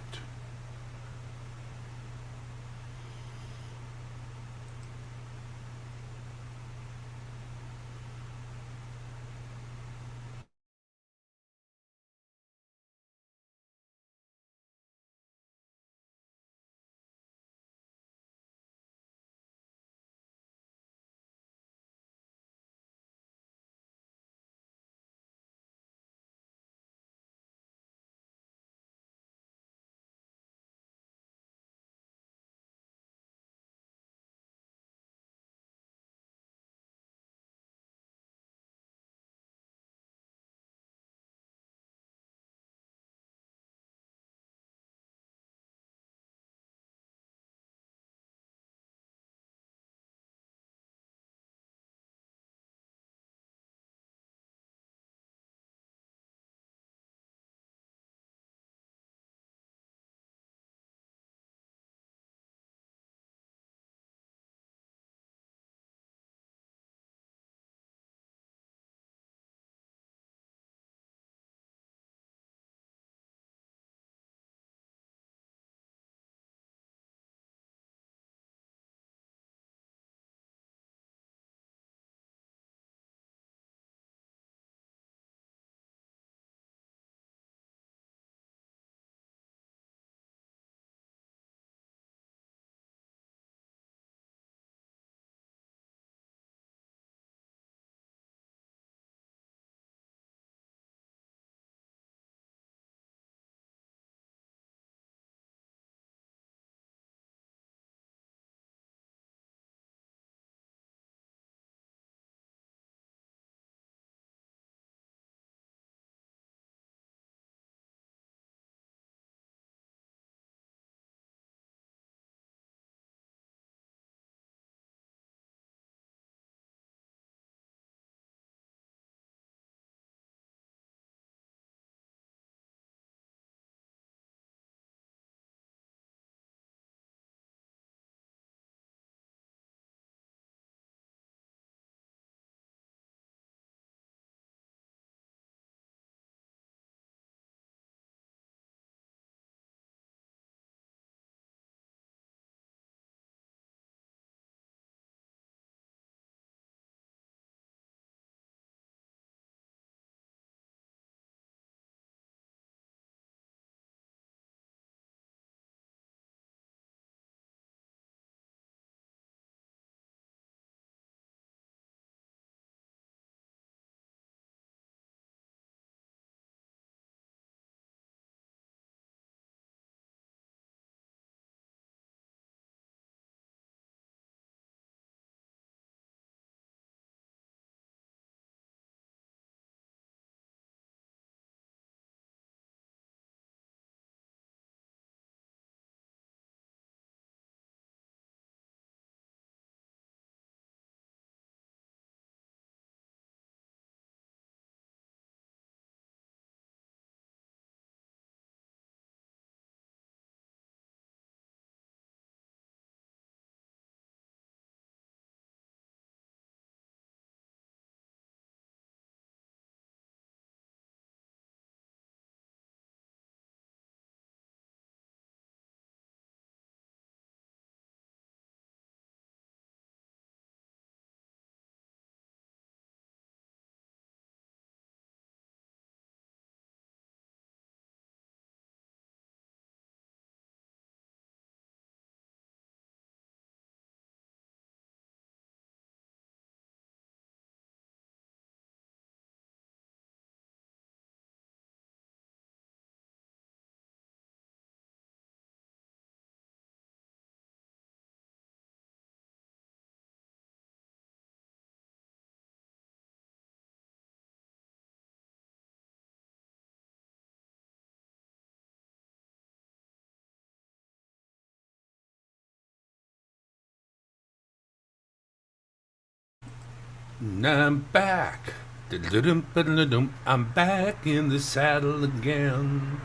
I'm back. I'm back in the saddle again.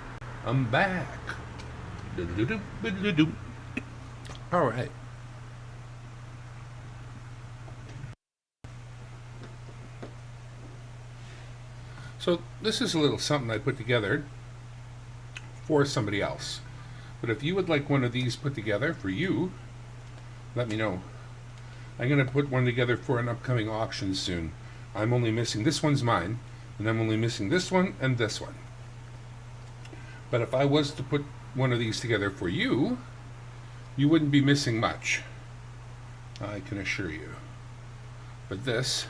I'm back. All right. So this is a little something I put together for somebody else. But if you would like one of these put together for you, let me know. I'm going to put one together for an upcoming auction soon. I'm only missing, this one's mine, and I'm only missing this one and this one. But if I was to put one of these together for you, you wouldn't be missing much, I can assure you. But this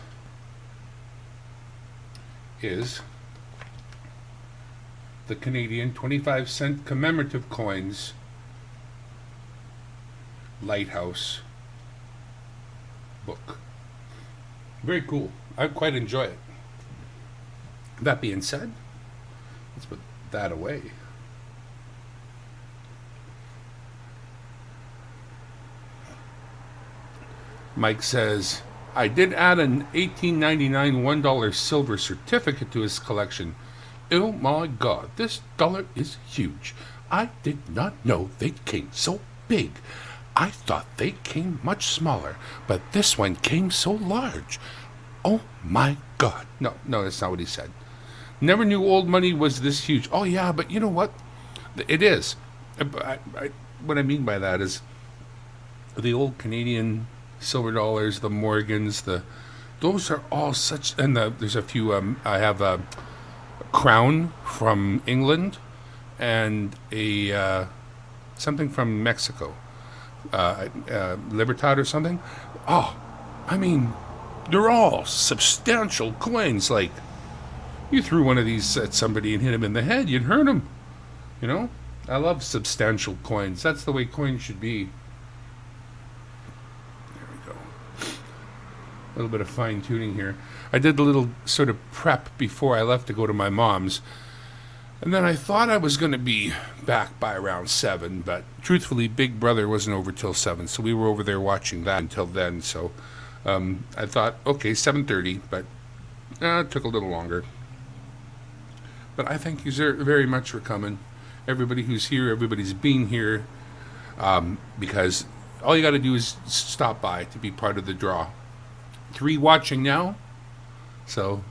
is the Canadian 25-cent commemorative coins lighthouse book. Very cool. I quite enjoy it. That being said, let's put that away. Mike says, I did add an $18.99 $1 silver certificate to his collection. Oh my God, this dollar is huge. I did not know they came so big. I thought they came much smaller, but this one came so large. Oh my God. No, that's not what he said. Never knew old money was this huge. Oh yeah, but you know what? It is. What I mean by that is the old Canadian silver dollars, the Morgans, those are all such. And there's a few. I have a crown from England, and a something from Mexico, Libertad or something. Oh, I mean, they're all substantial coins. Like, you threw one of these at somebody and hit him in the head, you'd hurt him. You know, I love substantial coins. That's the way coins should be. A little bit of fine tuning here. I did a little sort of prep before I left to go to my mom's. And then I thought I was going to be back by around 7, but truthfully, Big Brother wasn't over till 7, so we were over there watching that until then. So I thought, okay, 7:30, but it took a little longer. But I thank you very much for coming. Everybody who's here, everybody's been here, because all you got to do is stop by to be part of the draw. 3 watching now, so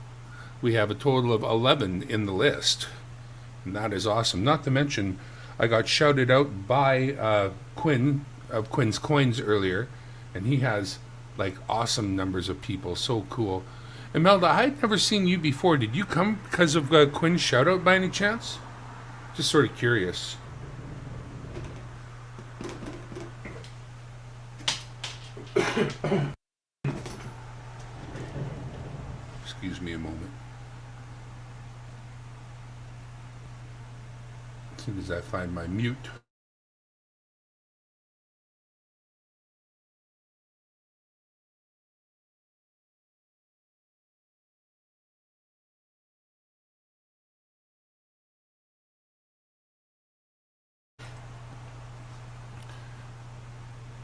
we have a total of 11 in the list, and that is awesome. Not to mention, I got shouted out by Quinn of Quinn's Coins earlier, and he has like awesome numbers of people. So cool. Imelda, I had never seen you before. Did you come because of Quinn's shout out by any chance? Just sort of curious. Excuse me a moment. As soon as I find my mute.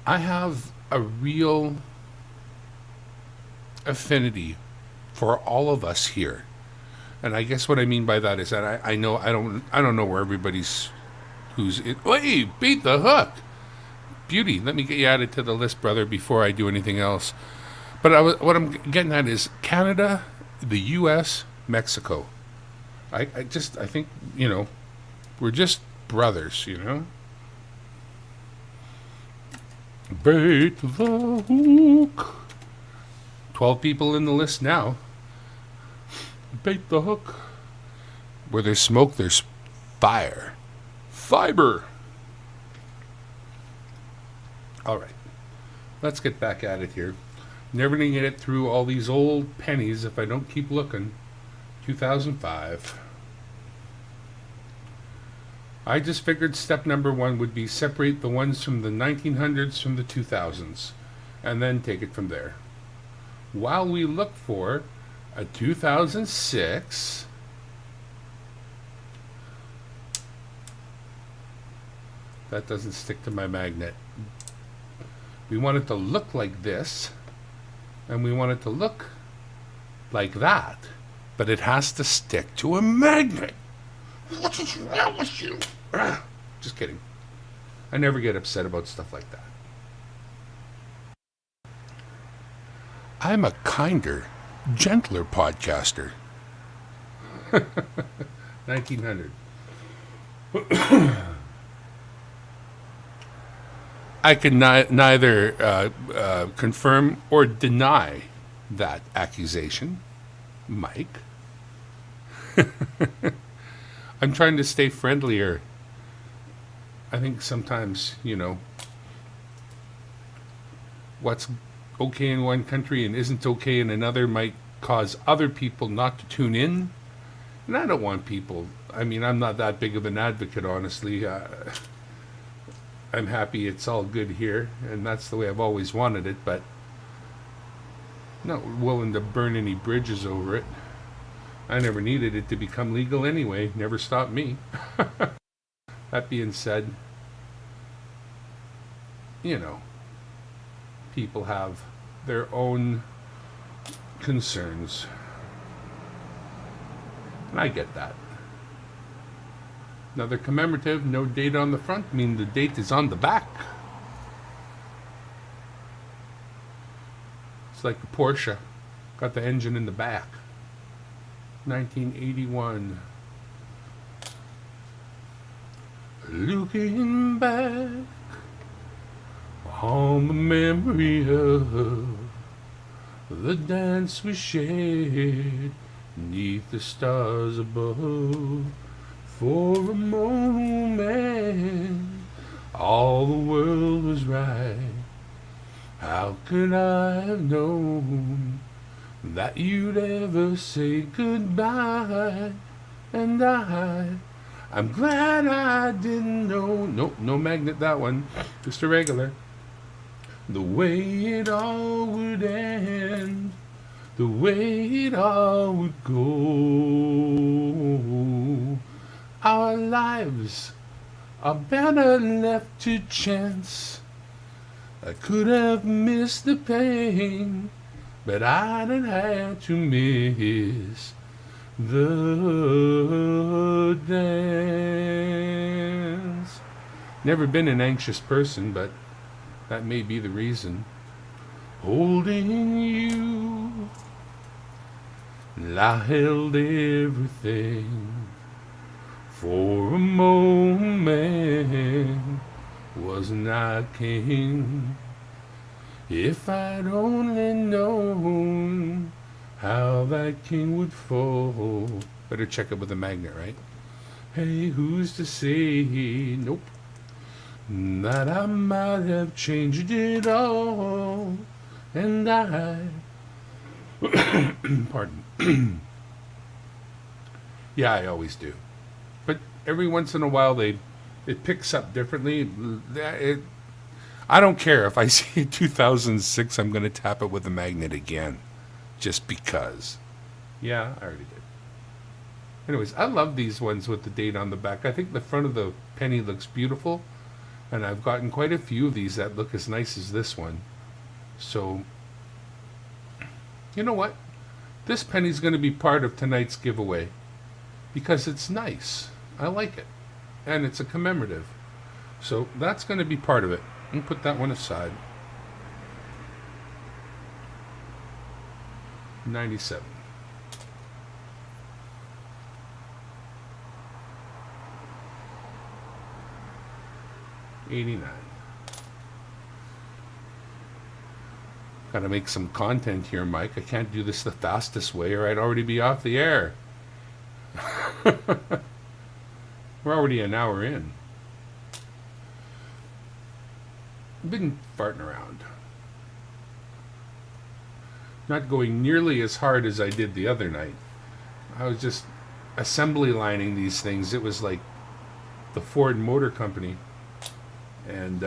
I have a real affinity for all of us here. And I guess what I mean by that is that I know I don't know where everybody's who's in. Hey, beat the hook. Beauty. Let me get you added to the list, brother, before I do anything else. But what I'm getting at is Canada, the U.S., Mexico. I think, we're just brothers, Bait the hook. 12 people in the list now. Bait the hook. Where there's smoke, there's fire. Fiber. All right. Let's get back at it here. Never gonna get it through all these old pennies if I don't keep looking. 2005. I just figured step number 1 would be separate the ones from the 1900s from the 2000s, and then take it from there. While we look for a 2006, that doesn't stick to my magnet. We want it to look like this, and we want it to look like that, but it has to stick to a magnet. What is wrong with you? Just kidding. I never get upset about stuff like that. I'm a kinder, gentler podcaster. 1900. I can neither confirm or deny that accusation, Mike. I'm trying to stay friendlier. I think sometimes, what's okay in one country and isn't okay in another might cause other people not to tune in. And I don't want people, I'm not that big of an advocate, honestly. I'm happy it's all good here, and that's the way I've always wanted it, but not willing to burn any bridges over it. I never needed it to become legal anyway. Never stopped me. That being said, people have their own concerns. And I get that. Another commemorative, no date on the front, meaning the date is on the back. It's like a Porsche. Got the engine in the back. 1981. Looking back on the memory of the dance we shared 'neath the stars above. For a moment, all the world was right. How could I have known that you'd ever say goodbye? And I'm glad I didn't know. Nope, no magnet, that one. Just a regular. The way it all would end, the way it all would go. Our lives are better left to chance. I could have missed the pain, but I didn't have to miss the dance. Never been an anxious person, but that may be the reason. Holding you, I held everything. For a moment, wasn't I king? If I'd only known how that king would fall. Better check it with a magnet, right? Hey, who's to say, nope, that I might have changed it all. And pardon. Yeah, I always do. But every once in a while, it picks up differently. I don't care if I see 2006. I'm going to tap it with a magnet again, just because. Yeah, I already did. Anyways, I love these ones with the date on the back. I think the front of the penny looks beautiful, and I've gotten quite a few of these that look as nice as this one. So, you know what? This penny's going to be part of tonight's giveaway because it's nice. I like it. And it's a commemorative. So that's going to be part of it. And put that one aside. 97. '89. Gotta make some content here, Mike. I can't do this the fastest way or I'd already be off the air. We're already an hour in. I've been farting around. Not going nearly as hard as I did the other night. I was just assembly lining these things. It was like the Ford Motor Company. And,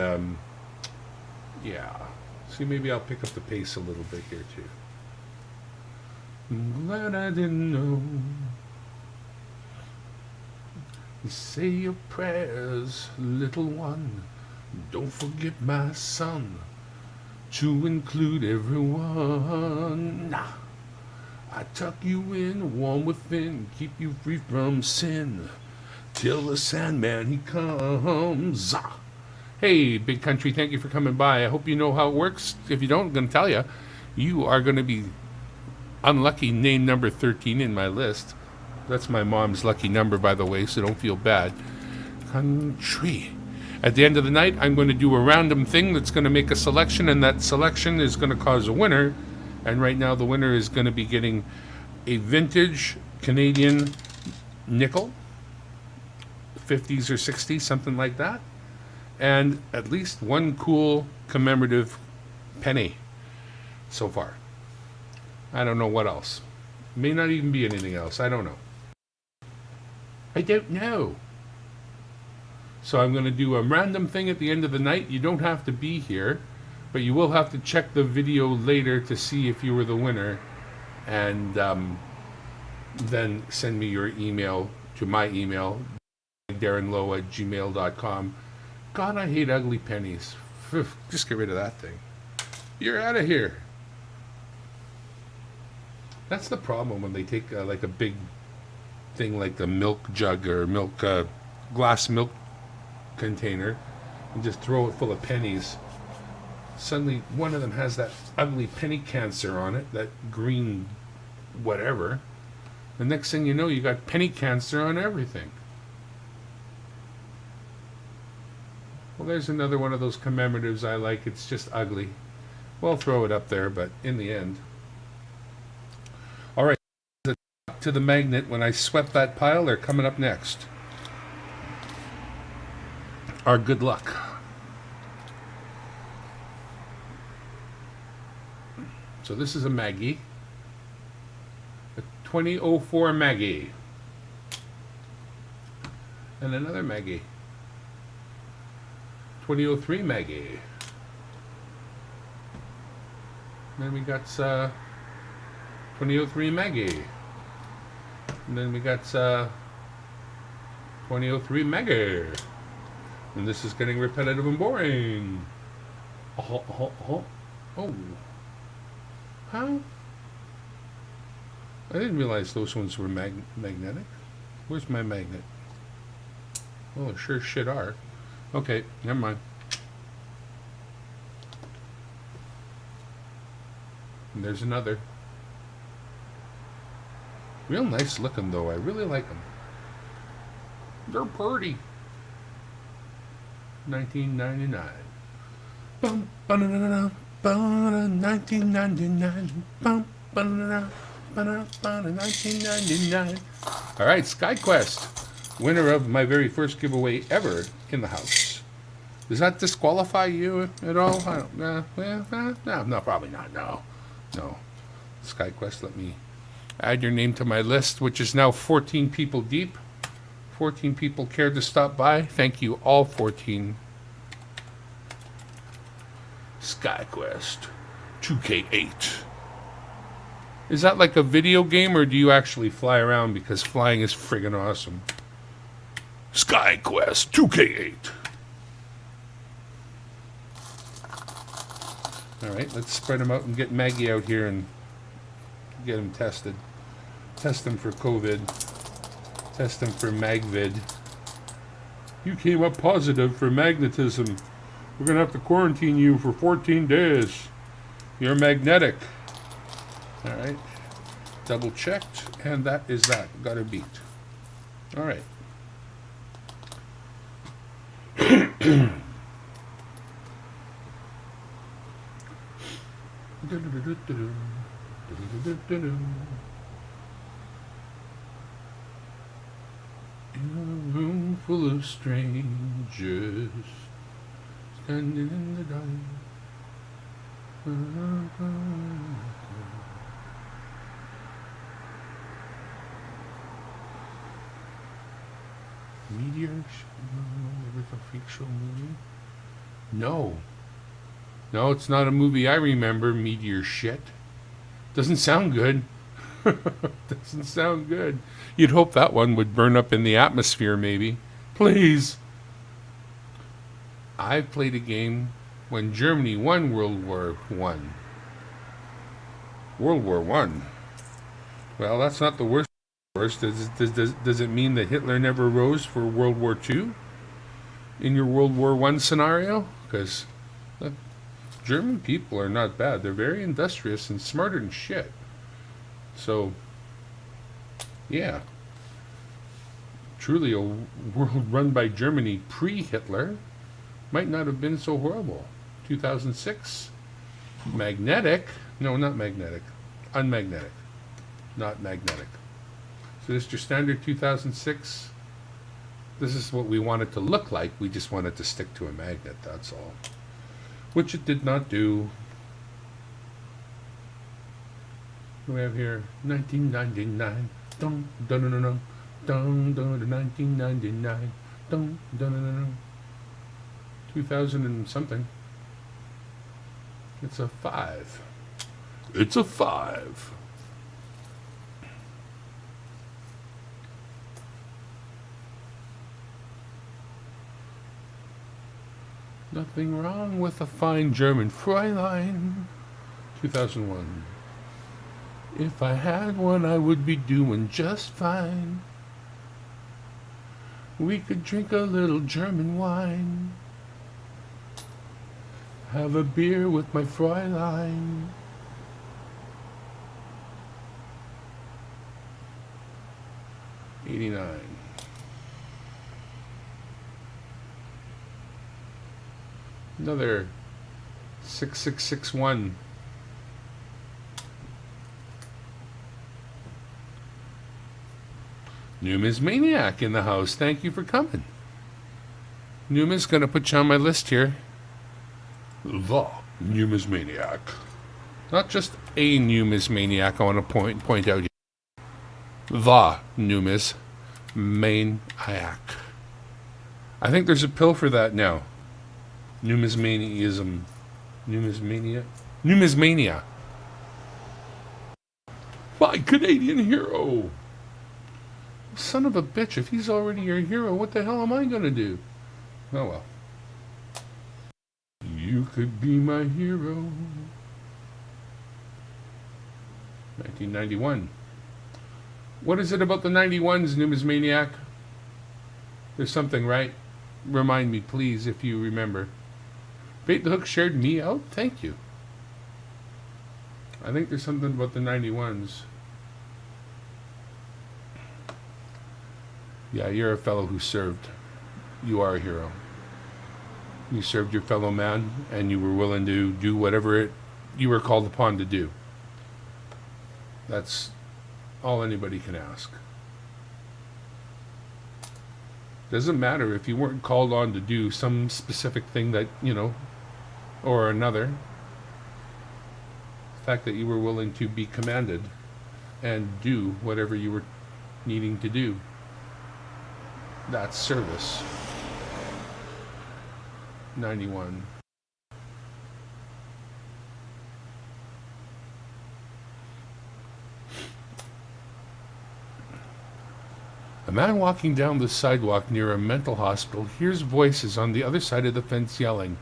yeah. See, maybe I'll pick up the pace a little bit here, too. I'm glad I didn't know. Say your prayers, little one. Don't forget, my son, to include everyone. I tuck you in, warm within, keep you free from sin, till the Sandman he comes. Hey, Big Country, thank you for coming by. I hope you know how it works. If you don't, I'm going to tell you. You are going to be unlucky name number 13 in my list. That's my mom's lucky number, by the way, so don't feel bad. Country. At the end of the night, I'm going to do a random thing that's going to make a selection, and that selection is going to cause a winner. And right now, the winner is going to be getting a vintage Canadian nickel, 50s or 60s, something like that, and at least one cool commemorative penny so far. I don't know what else. May not even be anything else. I don't know. I don't know. So I'm going to do a random thing at the end of the night. You don't have to be here, but you will have to check the video later to see if you were the winner, and then send me your email to my email, darrenlowe@gmail.com. God, I hate ugly pennies. Just get rid of that thing. You're out of here. That's the problem when they take like a big thing like the milk jug or glass milk container and just throw it full of pennies. Suddenly one of them has that ugly penny cancer on it, that green whatever. The next thing you know, you got penny cancer on everything. Well, there's another one of those commemoratives I like. It's just ugly. We'll throw it up there, but in the end. All right, to the magnet. When I swept that pile, they're coming up next. Our good luck. So this is a Maggie. A 2004 Maggie. And another Maggie. 2003 Maggie. Then we got 2003 Maggie. And then we got 2003 Maggie. And this is getting repetitive and boring. Oh. How? I didn't realize those ones were magnetic. Where's my magnet? Oh, sure shit are. Okay, never mind. And there's another. Real nice looking though. I really like them. They're pretty. 1999. Bum, ba-da-da-da, ba-da, 1999. Bum, ba-da-da-da, ba-da, ba-da, 1999. All right, SkyQuest, winner of my very first giveaway ever in the house. Does that disqualify you at all? I don't. No, probably not. No. SkyQuest, let me add your name to my list, which is now 14 people deep. 14 people cared to stop by. Thank you, all 14. SkyQuest 2K8. Is that like a video game, or do you actually fly around? Because flying is friggin' awesome. SkyQuest 2K8. All right, let's spread them out and get Maggie out here and get him tested. Test him for COVID. Test him for Magvid. You came up positive for magnetism. We're going to have to quarantine you for 14 days. You're magnetic. All right. Double checked. And that is that. Got a beat. All right. In a room full of strangers, standing in the dark. Meteor with a freak show movie? No, it's not a movie I remember. Meteor shit. Doesn't sound good. Doesn't sound good. You'd hope that one would burn up in the atmosphere, maybe. Please. I've played a game when Germany won World War I. World War I. Well, that's not the worst. Worst does it mean that Hitler never rose for World War II in your World War I scenario? Because the German people are not bad. They're very industrious and smarter than shit. So, yeah, truly a world run by Germany pre-Hitler might not have been so horrible. 2006, magnetic. No, not magnetic. Unmagnetic. Not magnetic. So this is your standard 2006. This is what we want it to look like. We just want it to stick to a magnet, that's all. Which it did not do. We have here 1999. Dun, dun, dun, dun, dun, dun, dun, 1999. Dun, dun, dun, dun, 2000 and something. It's a 5. It's a 5. Nothing wrong with a fine German Fräulein. 2001. If I had one, I would be doing just fine. We could drink a little German wine. Have a beer with my Fräulein. '89. Another 6661. Numismaniac in the house. Thank you for coming. Numa's going to put you on my list here. The Numismaniac. Not just a numismaniac, I want to point out here. The Numismaniac. I think there's a pill for that now. Numismaniaism. Numismania. My Canadian hero. Son of a bitch, if he's already your hero, what the hell am I gonna do? Oh well. You could be my hero. 1991. What is it about the 91s, Numismaniac? There's something, right? Remind me, please, if you remember. Bait the Hook shared me out? Thank you. I think there's something about the 91s. Yeah, you're a fellow who served. You are a hero. You served your fellow man, and you were willing to do whatever you were called upon to do. That's all anybody can ask. Doesn't matter if you weren't called on to do some specific thing that, or another. The fact that you were willing to be commanded and do whatever you were needing to do. That's service. 91. A man walking down the sidewalk near a mental hospital hears voices on the other side of the fence yelling,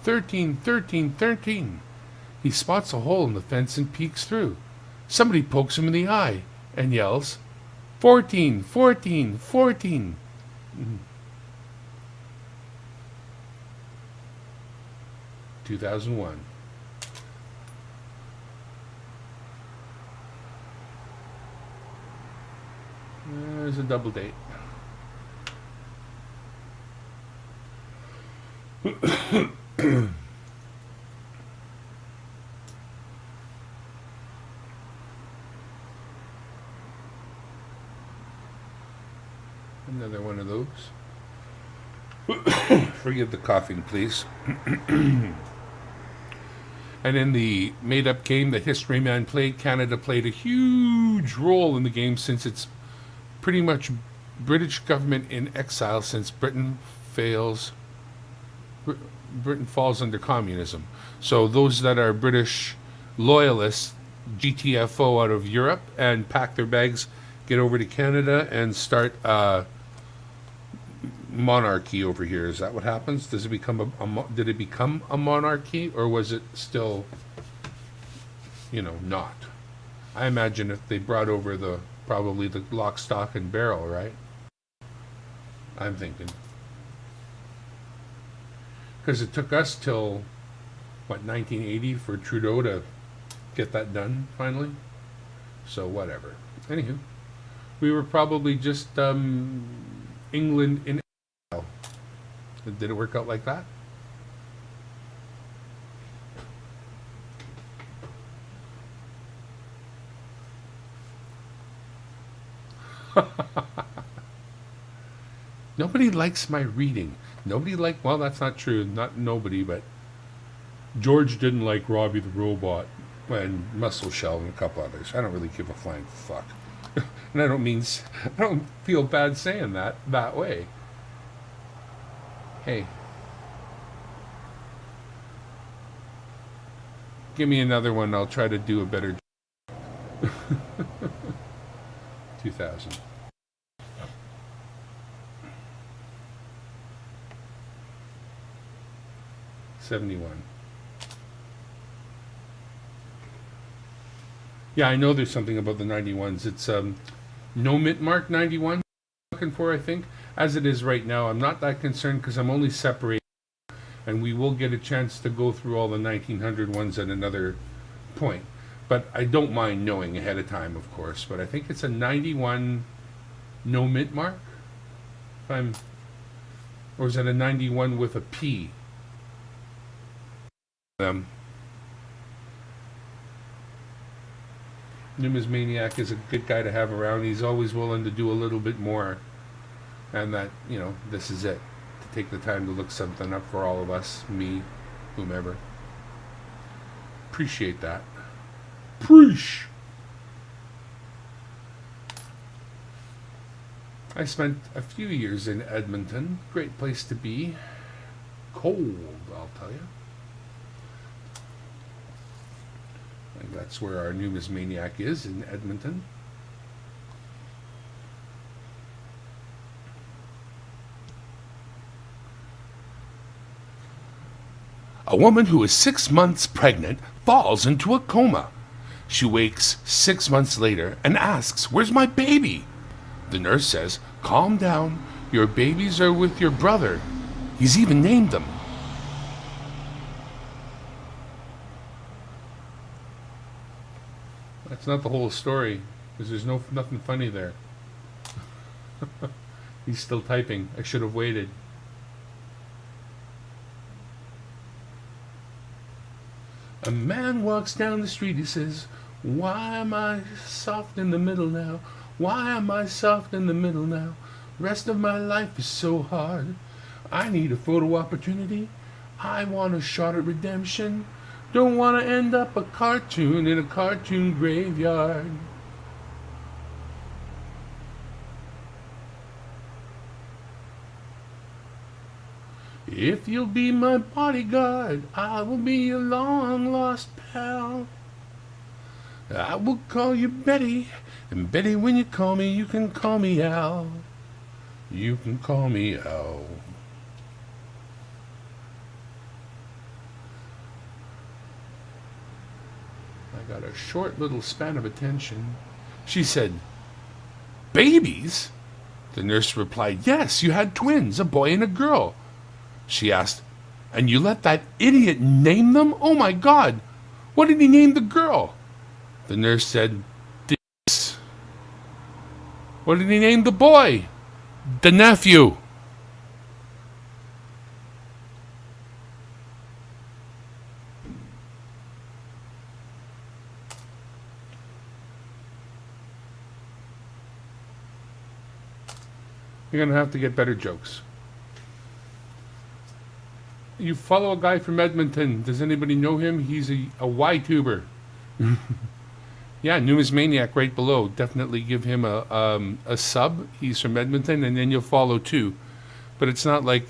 13, 13, 13. He spots a hole in the fence and peeks through. Somebody pokes him in the eye and yells, 14, 14, 14. 2001. There's a double date. Another one of those. Forgive the coughing, please. And in the made-up game that History Man played, Canada played a huge role in the game since it's pretty much British government in exile since Britain falls under communism. So those that are British loyalists, GTFO out of Europe and pack their bags, get over to Canada and start monarchy over here. Is that what happens? Does it become did it become a monarchy, or was it still, not? I imagine if they brought over probably the lock, stock, and barrel, right? I'm thinking. Because it took us till, what, 1980 for Trudeau to get that done finally? So, whatever. Anywho, we were probably just England in. Did it work out like that? Nobody likes my reading. Well, that's not true. Not nobody, but George didn't like Robbie the Robot and Muscle Shell and a couple others. I don't really give a flying fuck. And I don't feel bad saying that way. Hey, give me another one. I'll try to do a better job. 2000. '71. Yeah, I know there's something about the 91s. It's no mint mark 91 looking for, I think. As it is right now, I'm not that concerned because I'm only separating, and we will get a chance to go through all the 1900 ones at another point. But I don't mind knowing ahead of time, of course. But I think it's a 91 no mint mark. Or is it a 91 with a P? Numismaniac is a good guy to have around. He's always willing to do a little bit more. And that, this is it. To take the time to look something up for all of us, me, whomever. Appreciate that. Preach! I spent a few years in Edmonton. Great place to be. Cold, I'll tell you. And that's where our numismaniac is, in Edmonton. A woman who is 6 months pregnant falls into a coma. She wakes 6 months later and asks, "Where's my baby?" The nurse says, "Calm down. Your babies are with your brother. He's even named them." That's not the whole story, because there's nothing funny there. He's still typing. I should have waited. A man walks down the street, he says, "Why am I soft in the middle now? Why am I soft in the middle now? Rest of my life is so hard. I need a photo opportunity. I want a shot at redemption. Don't want to end up a cartoon in a cartoon graveyard." If you'll be my bodyguard, I will be your long-lost pal. I will call you Betty, and Betty, when you call me, you can call me Al. You can call me Al. I got a short little span of attention. She said, "Babies?" The nurse replied, "Yes, you had twins, a boy and a girl." She asked, "And you let that idiot name them? Oh my God! What did he name the girl?" The nurse said, "This." "What did he name the boy?" "The nephew." You're going to have to get better jokes. You follow a guy from Edmonton. Does anybody know him? He's a YTuber. Yeah, Numismaniac right below. Definitely give him a sub. He's from Edmonton, and then you'll follow too. But it's not like,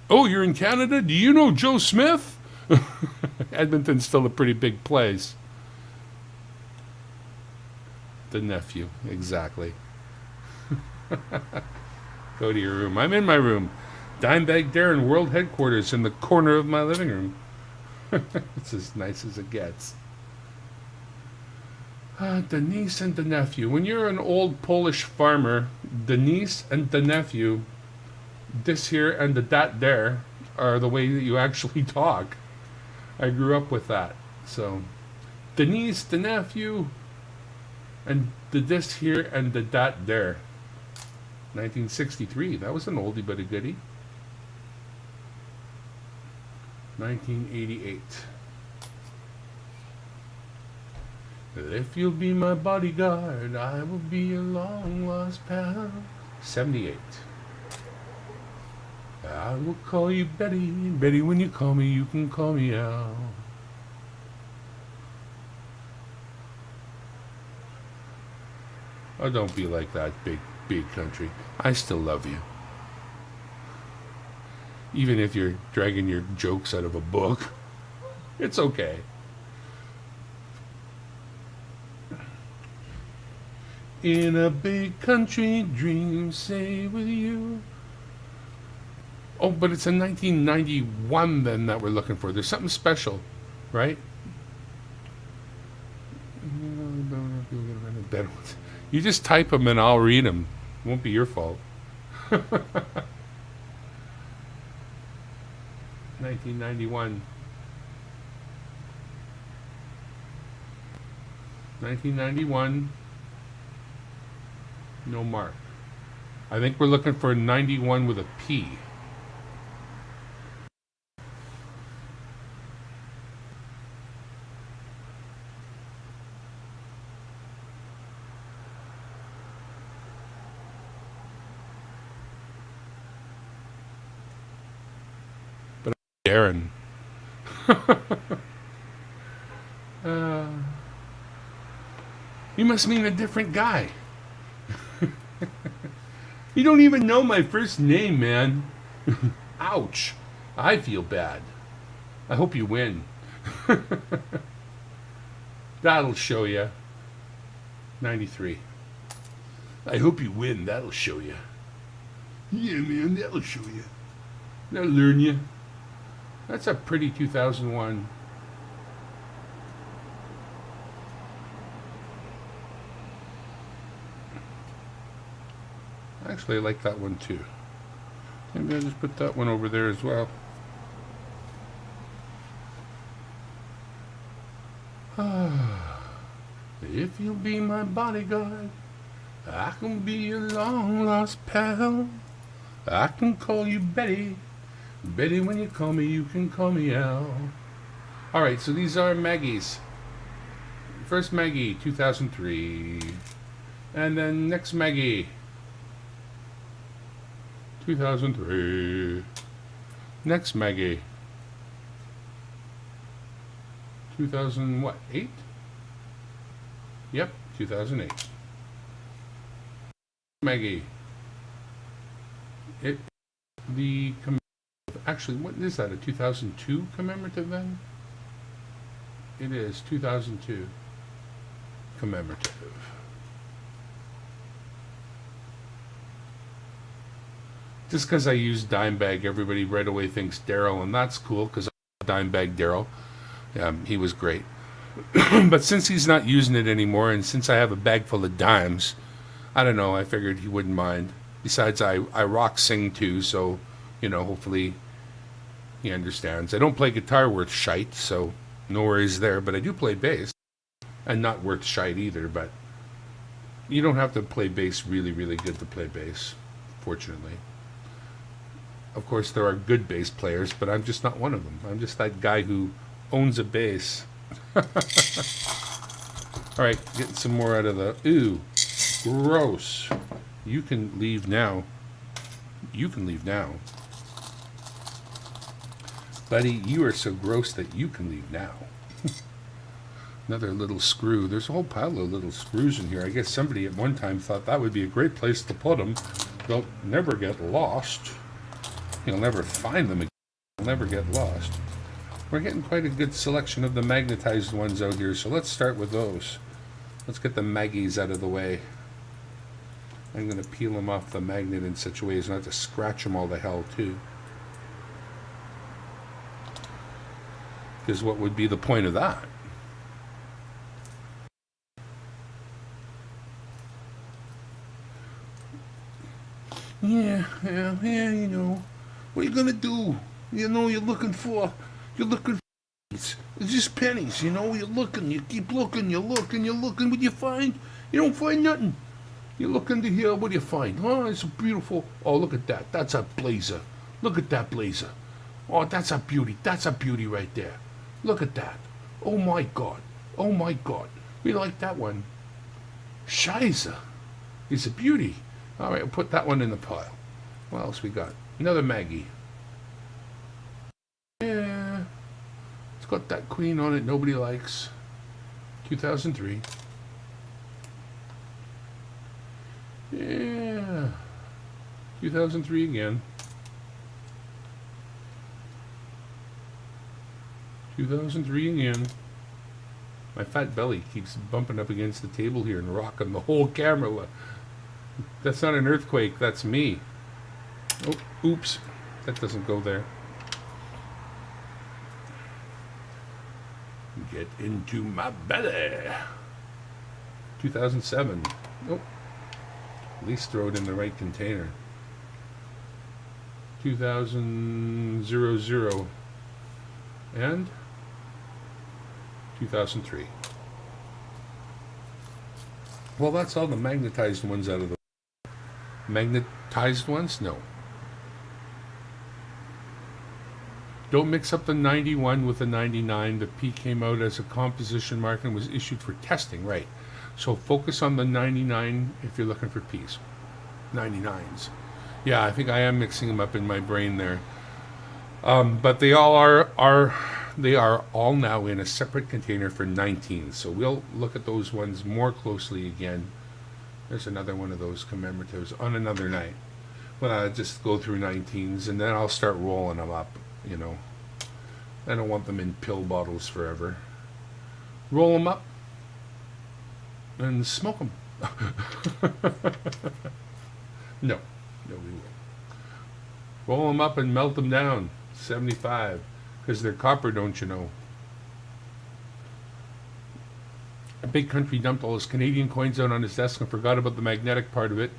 "Oh, you're in Canada? Do you know Joe Smith?" Edmonton's still a pretty big place. The nephew, exactly. Go to your room. I'm in my room. Dimebag Darren World Headquarters in the corner of my living room. It's as nice as it gets. The niece and the nephew. When you're an old Polish farmer, the niece and the nephew, this here and the that there, are the way that you actually talk. I grew up with that. So, the niece, the nephew, and the this here and the that there. 1963. That was an oldie but a goodie. 1988. If you'll be my bodyguard, I will be your long lost pal. 78. I will call you Betty. Betty, when you call me, you can call me out. Oh, don't be like that, big country. I still love you. Even if you're dragging your jokes out of a book, it's okay. In a big country, dreams stay with you. Oh, but it's a 1991 then that we're looking for. There's something special, right? You just type them and I'll read them. Won't be your fault. 1991. 1991. No mark. I think we're looking for 91 with a P. But Darren. You must mean a different guy. You don't even know my first name, man. Ouch. I feel bad. I hope you win. That'll show you. 93. I hope you win. That'll show you. Yeah, man, that'll show you. That'll learn you. That's a pretty 2001. Actually, I like that one too. Maybe I'll just put that one over there as well. If you'll be my bodyguard, I can be your long lost pal. I can call you Betty. Betty, when you call me, you can call me Al. Alright, so these are Maggie's. First Maggie, 2003. And then next Maggie, 2003. Next Maggie, 2000 what? 8? Yep, 2008. Maggie. Actually, what is that? A 2002 commemorative then? It is 2002 commemorative. Just because I use Dimebag, everybody right away thinks Daryl, and that's cool because Dimebag Daryl. He was great. But since he's not using it anymore, and since I have a bag full of dimes, I don't know, I figured he wouldn't mind. Besides, I rock sing too, so, hopefully he understands. I don't play guitar worth shite, so no worries there, but I do play bass. And not worth shite either, but you don't have to play bass really, really good to play bass, fortunately. Of course, there are good bass players, but I'm just not one of them. I'm just that guy who owns a bass. Alright, getting some more out of the... Ooh, gross. You can leave now. You can leave now. Buddy, you are so gross that you can leave now. Another little screw. There's a whole pile of little screws in here. I guess somebody at one time thought that would be a great place to put them. They'll never get lost. You'll never find them again. They'll never get lost. We're getting quite a good selection of the magnetized ones out here, so let's start with those. Let's get the Maggies out of the way. I'm going to peel them off the magnet in such a way as not to scratch them all to hell, too. Because what would be the point of that? Yeah, you know. What are you gonna do? You know, you're looking for pennies. It's just pennies, you know. You're looking, you keep looking, you're looking, you're looking. What do you find? You don't find nothing. You look into here, what do you find? Oh, it's a beautiful. Oh, look at that. That's a blazer. Look at that blazer. Oh, that's a beauty. That's a beauty right there. Look at that. Oh my God. Oh my God. We like that one. Scheiße. It's a beauty. All right, I'll put that one in the pile. What else we got? Another Maggie. Yeah, it's got that queen on it nobody likes. 2003. Yeah, 2003 again. 2003 again. My fat belly keeps bumping up against the table here and rocking the whole camera. That's not an earthquake, that's me. Oh, oops. That doesn't go there. Get into my belly. 2007. Oh, at least throw it in the right container. 2000 and 2003. Well, that's all the magnetized ones out of the magnetized ones. No, don't mix up the 91 with the 99. The P came out as a composition mark and was issued for testing, right? So focus on the 99 if you're looking for P's. 99s. Yeah, I think I am mixing them up in my brain there. But they all they are all now in a separate container for 19. So we'll look at those ones more closely again. There's another one of those commemoratives on another night. When I just go through 19s and then I'll start rolling them up, you know. I don't want them in pill bottles forever. Roll them up and smoke them. No, we won't. Roll them up and melt them down. 75. Because they're copper, don't you know? A big country dumped all his Canadian coins out on his desk and forgot about the magnetic part of it.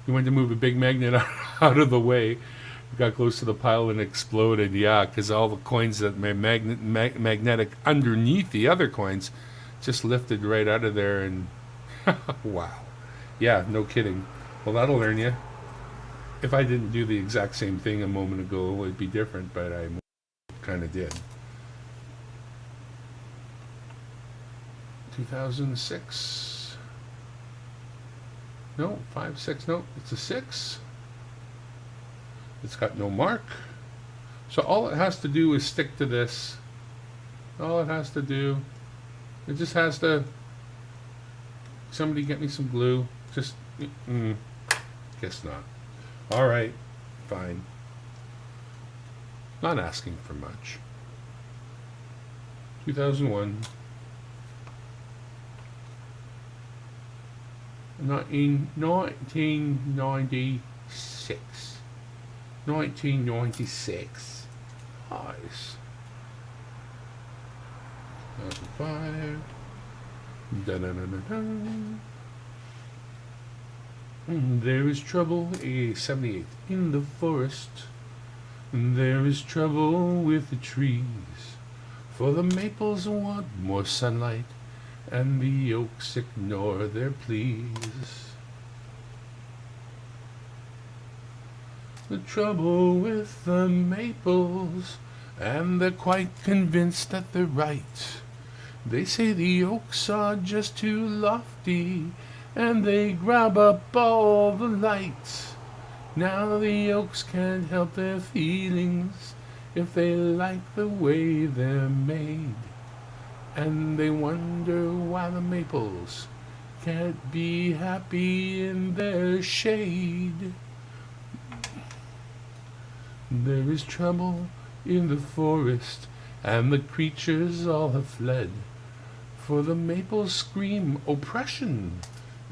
He went to move a big magnet out of the way. He got close to the pile and exploded. Yeah, because all the coins that were magnetic underneath the other coins just lifted right out of there. And wow. Yeah, no kidding. Well, that'll learn you. If I didn't do the exact same thing a moment ago, it would be different, but I kind of did. 2006. No, 5, 6. No, it's a 6. It's got no mark. So all it has to do is stick to this. All it has to do, it just has to. Somebody get me some glue. Just, guess not. All right, fine. Not asking for much. 2001. 1996. 1996. Nice. 2005. Dun-dun-dun-dun-dun. There is trouble, 78, in the forest. There is trouble with the trees, for the maples want more sunlight, and the oaks ignore their pleas. The trouble with the maples, and they're quite convinced that they're right. They say the oaks are just too lofty, and they grab up all the light. Now the oaks can't help their feelings if they like the way they're made. And they wonder why the maples can't be happy in their shade. There is trouble in the forest, and the creatures all have fled. For the maples scream oppression,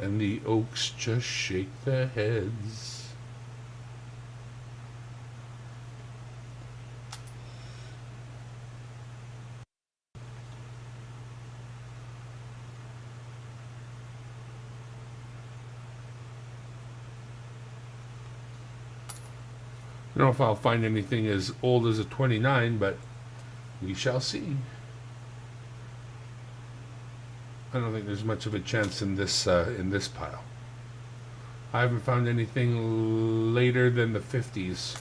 and the oaks just shake their heads. don't know if I'll find anything as old as a 29, but we shall see. I don't think there's much of a chance in this pile. I haven't found anything later than the 50s.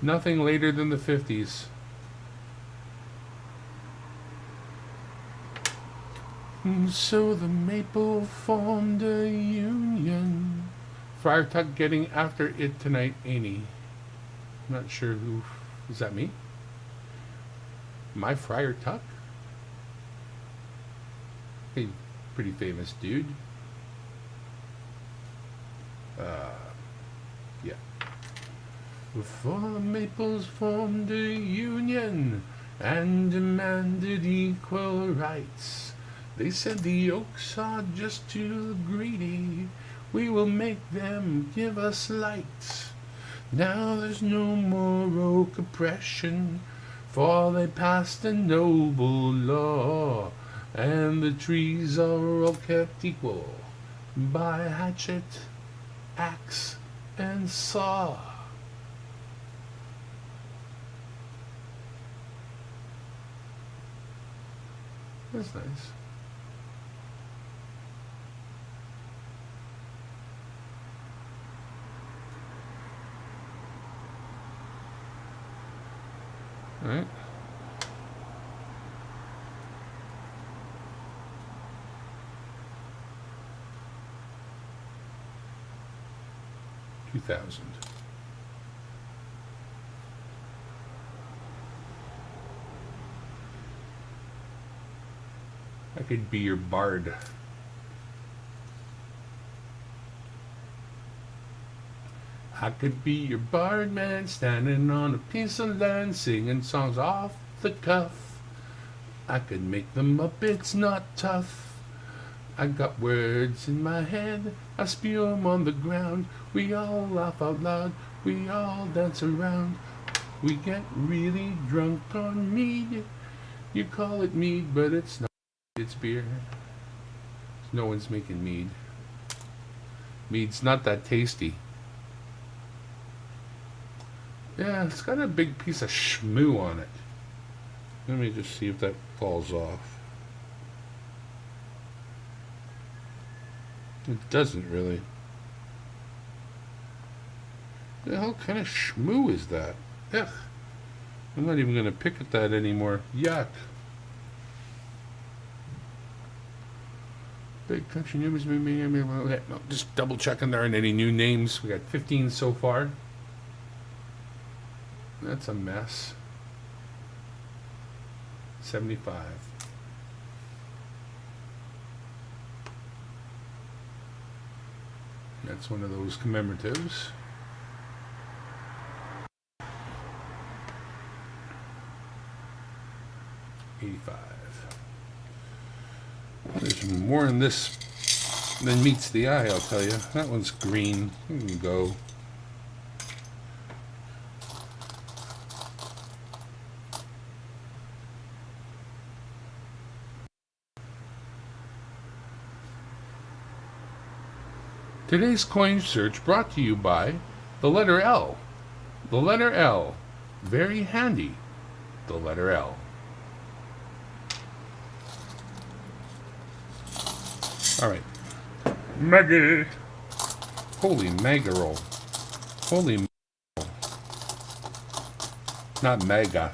Nothing later than the 50s. So the maple formed a union. Friar Tuck getting after it tonight, ain't he? I'm not sure who. Is that me? My Friar Tuck? Hey, pretty famous dude. Yeah. Before the maples formed a union and demanded equal rights, they said the oaks are just too greedy. We will make them give us light. Now there's no more oak oppression, for they passed a noble law, and the trees are all kept equal by hatchet, axe, and saw. That's nice. All right. $2,000. I could be your bard. I could be your bard man, standing on a piece of land, singing songs off the cuff. I could make them up, it's not tough. I got words in my head, I spew 'em on the ground. We all laugh out loud, we all dance around. We get really drunk on mead. You call it mead, but it's not. It's beer. No one's making mead. Mead's not that tasty. Yeah, it's got a big piece of schmoo on it. Let me just see if that falls off. It doesn't really. The hell kind of schmoo is that? Ugh. I'm not even going to pick at that anymore. Yuck. Big country news. Okay, no, just double checking there aren't any new names. We got 15 so far. That's a mess. 75. That's one of those commemoratives. $85. There's more in this than meets the eye, I'll tell you. That one's green. You can go. Today's coin search brought to you by the letter L. The letter L. Very handy. The letter L. All right. Mega. Holy mackerel. Holy mackerel. Not mega.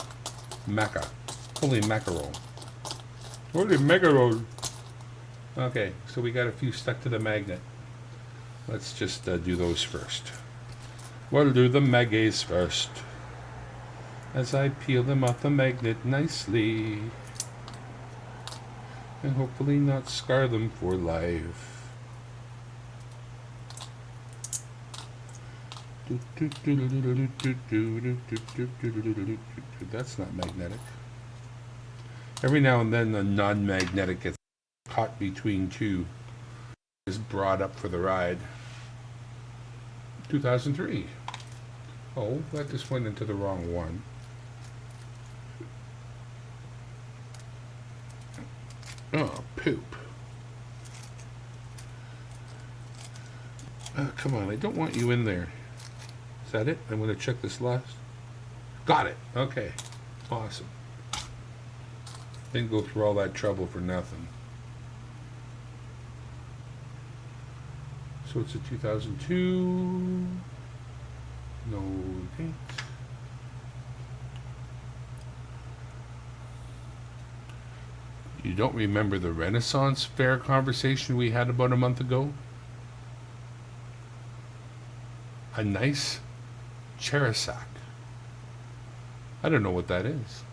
Maca. Holy mackerel. Holy mackerel. Okay, so we got a few stuck to the magnet. Let's just do those first. We'll do the maggies first. As I peel them off the magnet nicely. And hopefully not scar them for life. That's not magnetic. Every now and then a non-magnetic gets caught between two. Is brought up for the ride. 2003. Oh, that just went into the wrong one. Oh, poop. Come on, I don't want you in there. Is that it? I'm going to check this last. Got it. Okay. Awesome. Didn't go through all that trouble for nothing. So it's a 2002. No date. You don't remember the Renaissance Fair conversation we had about a month ago? A nice Cherisac. I don't know what that is.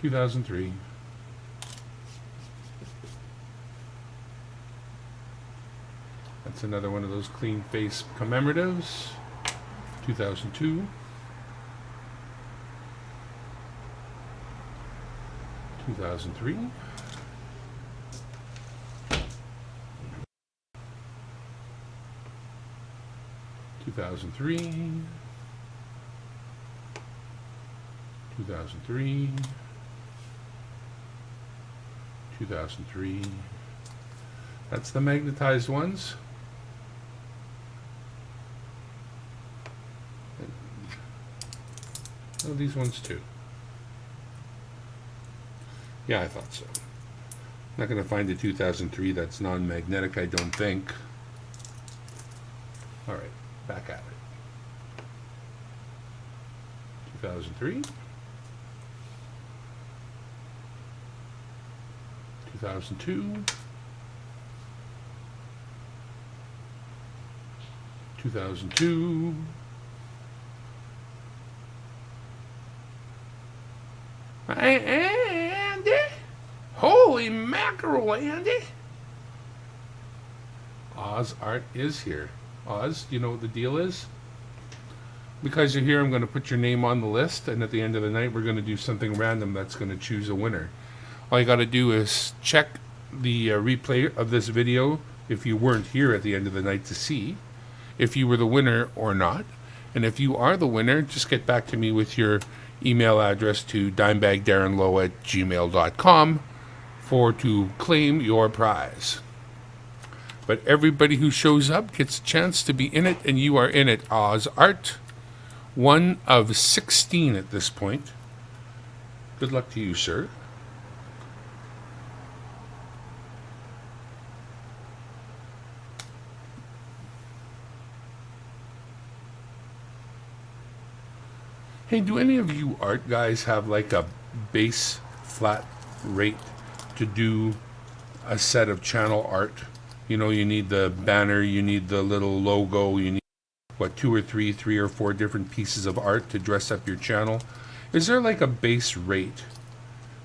2003. That's another one of those clean face commemoratives. 2002. 2003. 2003. 2003. 2003. That's the magnetized ones. Oh, these ones too. Yeah, I thought so. Not going to find a 2003 that's non-magnetic, I don't think. All right, back at it. 2003. 2002. 2002. Andy? Holy mackerel, Andy! Oz Art is here. Oz, do you know what the deal is? Because you're here, I'm going to put your name on the list, and at the end of the night, we're going to do something random that's going to choose a winner. All you got to do is check the replay of this video if you weren't here at the end of the night to see if you were the winner or not. And if you are the winner, just get back to me with your email address to dimebagdarrenlow@gmail.com to claim your prize. But everybody who shows up gets a chance to be in it, and you are in it. Oz Art, one of 16 at this point. Good luck to you, sir. Hey, do any of you art guys have like a base flat rate to do a set of channel art? You know, you need the banner, you need the little logo, you need, what, three or four different pieces of art to dress up your channel. Is there like a base rate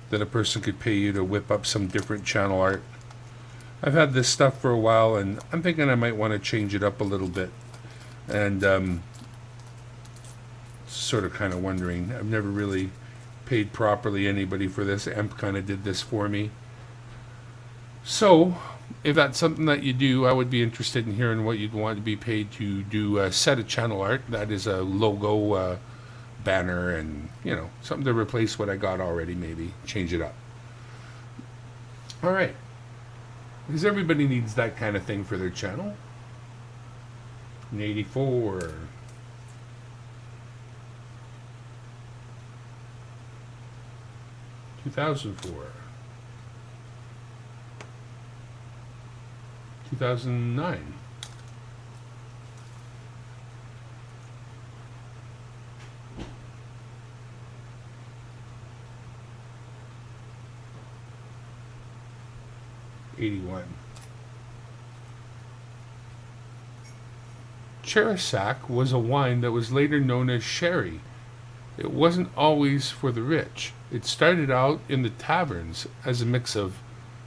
that a person could pay you to whip up some different channel art? I've had this stuff for a while, and I'm thinking I might want to change it up a little bit. And sort of kind of wondering. I've never really paid properly anybody for this. Emp kind of did this for me. So, if that's something that you do, I would be interested in hearing what you'd want to be paid to do a set of channel art. That is a logo, banner, and, you know, something to replace what I got already, maybe. Change it up. All right. Because everybody needs that kind of thing for their channel. In 84. 2004. 2009. 81. Cherisac was a wine that was later known as sherry. It wasn't always for the rich. It started out in the taverns as a mix of,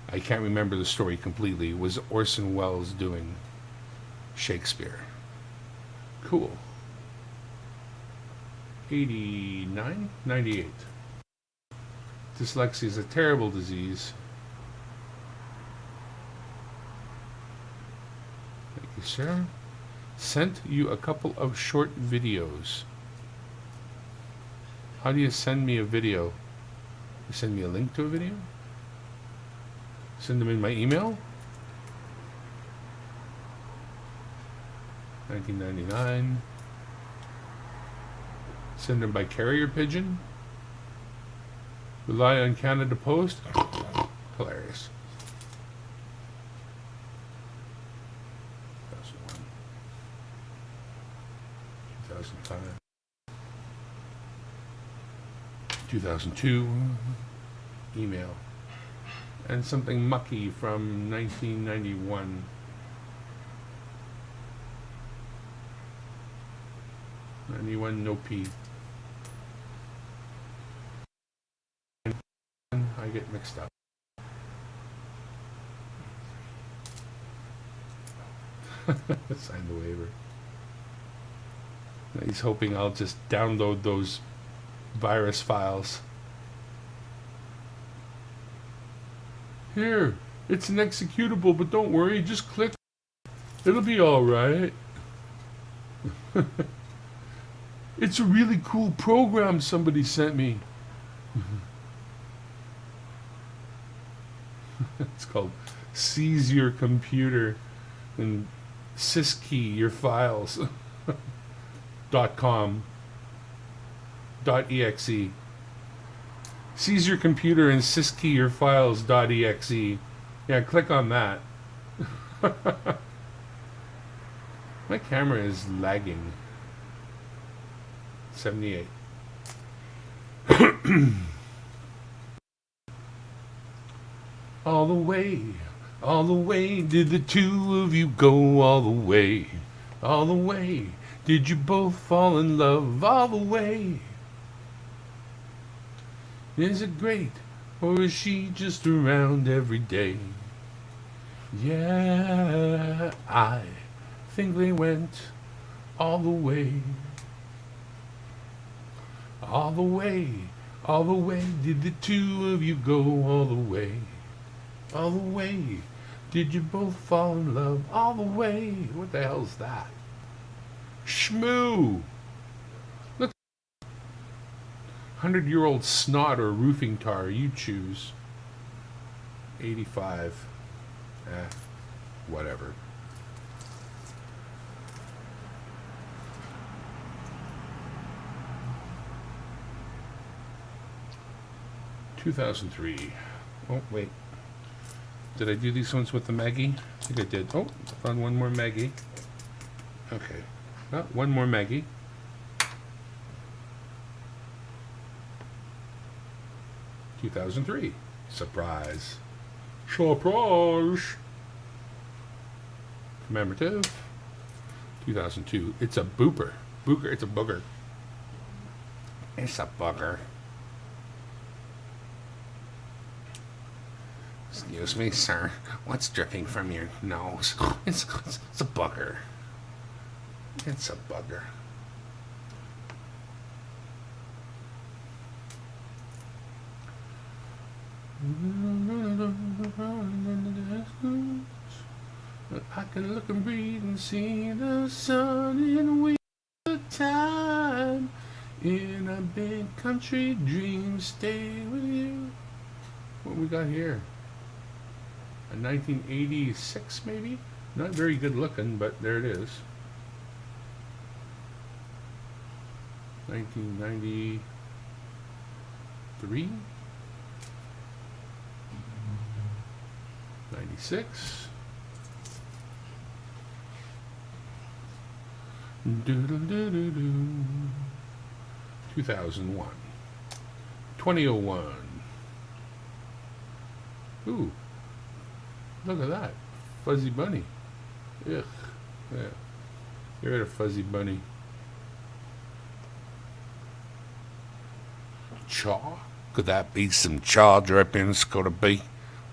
I can't remember the story completely, was Orson Welles doing Shakespeare. Cool. 89? 98. Dyslexia is a terrible disease. Thank you, sir. Sent you a couple of short videos. How do you send me a video? You send me a link to a video? Send them in my email? 1999. Send them by carrier pigeon. Rely on Canada Post. Hilarious. 2001. 2005. 2002. Email. And something mucky from 1991. 91, no P. I get mixed up. Sign the waiver. He's hoping I'll just download those virus files. Here, it's an executable, but don't worry, just click. It'll be alright. It's a really cool program somebody sent me. It's called Seize Your Computer and syskey your files. .com .exe. Seize your computer and syskey your files .exe. Yeah, click on that. My camera is lagging. 78. All the way did the two of you go, all the way did you both fall in love, all the way. Is it great, or is she just around every day? Yeah, I think they went all the way. All the way did the two of you go, all the way did you both fall in love, all the way. What the hell's that? Shmoo! Look, 100-year-old snot or roofing tar, you choose. 85. Whatever. $2003. Oh, wait. Did I do these ones with the Maggie? I think I did. Oh, I found one more Maggie. Okay. Oh, one more Maggie. $2003. Surprise. Surprise. Commemorative. 2002. It's a booper. Booker. It's a booger. It's a booger. Excuse me, sir. What's dripping from your nose? It's a bugger. It's a bugger. I can look and breathe and see the sun in winter time. In a big country, dreams stay with you. What we got here? A 1986 maybe? Not very good looking, but there it is. 1993? 96? Doodle-doo-doo-doo. 2001. 2001. Ooh. Look at that. Fuzzy bunny. Ugh. Yeah. Get rid of fuzzy bunny. Chaw? Could that be some chaw drippings? Could it be?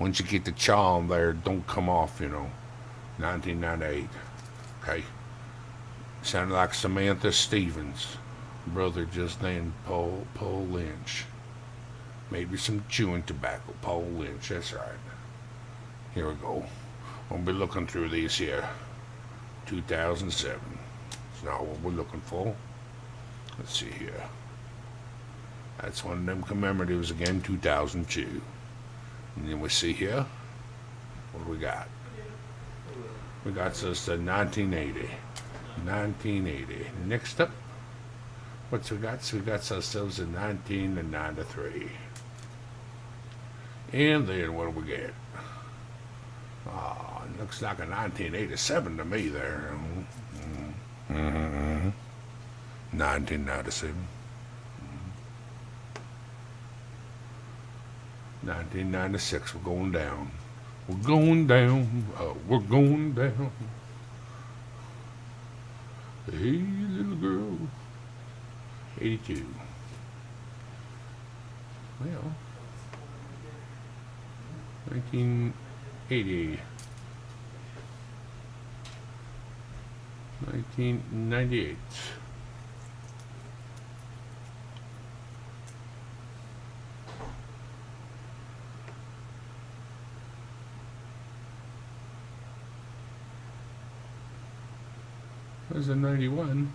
Once you get the chaw on there, don't come off, 1998. Okay. Sounded like Samantha Stevens. Brother just named Paul Lynch. Maybe some chewing tobacco. Paul Lynch, that's right. Here we go. We'll be looking through these here. 2007. That's not what we're looking for. Let's see here. That's one of them commemoratives again, 2002. And then we see here. What do we got? We got just a 1980. 1980. Next up, what's we got? So we got ourselves a 1993. And then what do we get? Looks like a 1987 to me there. 1997. 1996. We're going down. We're going down. We're going down. Hey, little girl. 82. Well, 1980. 1998. There's a 91.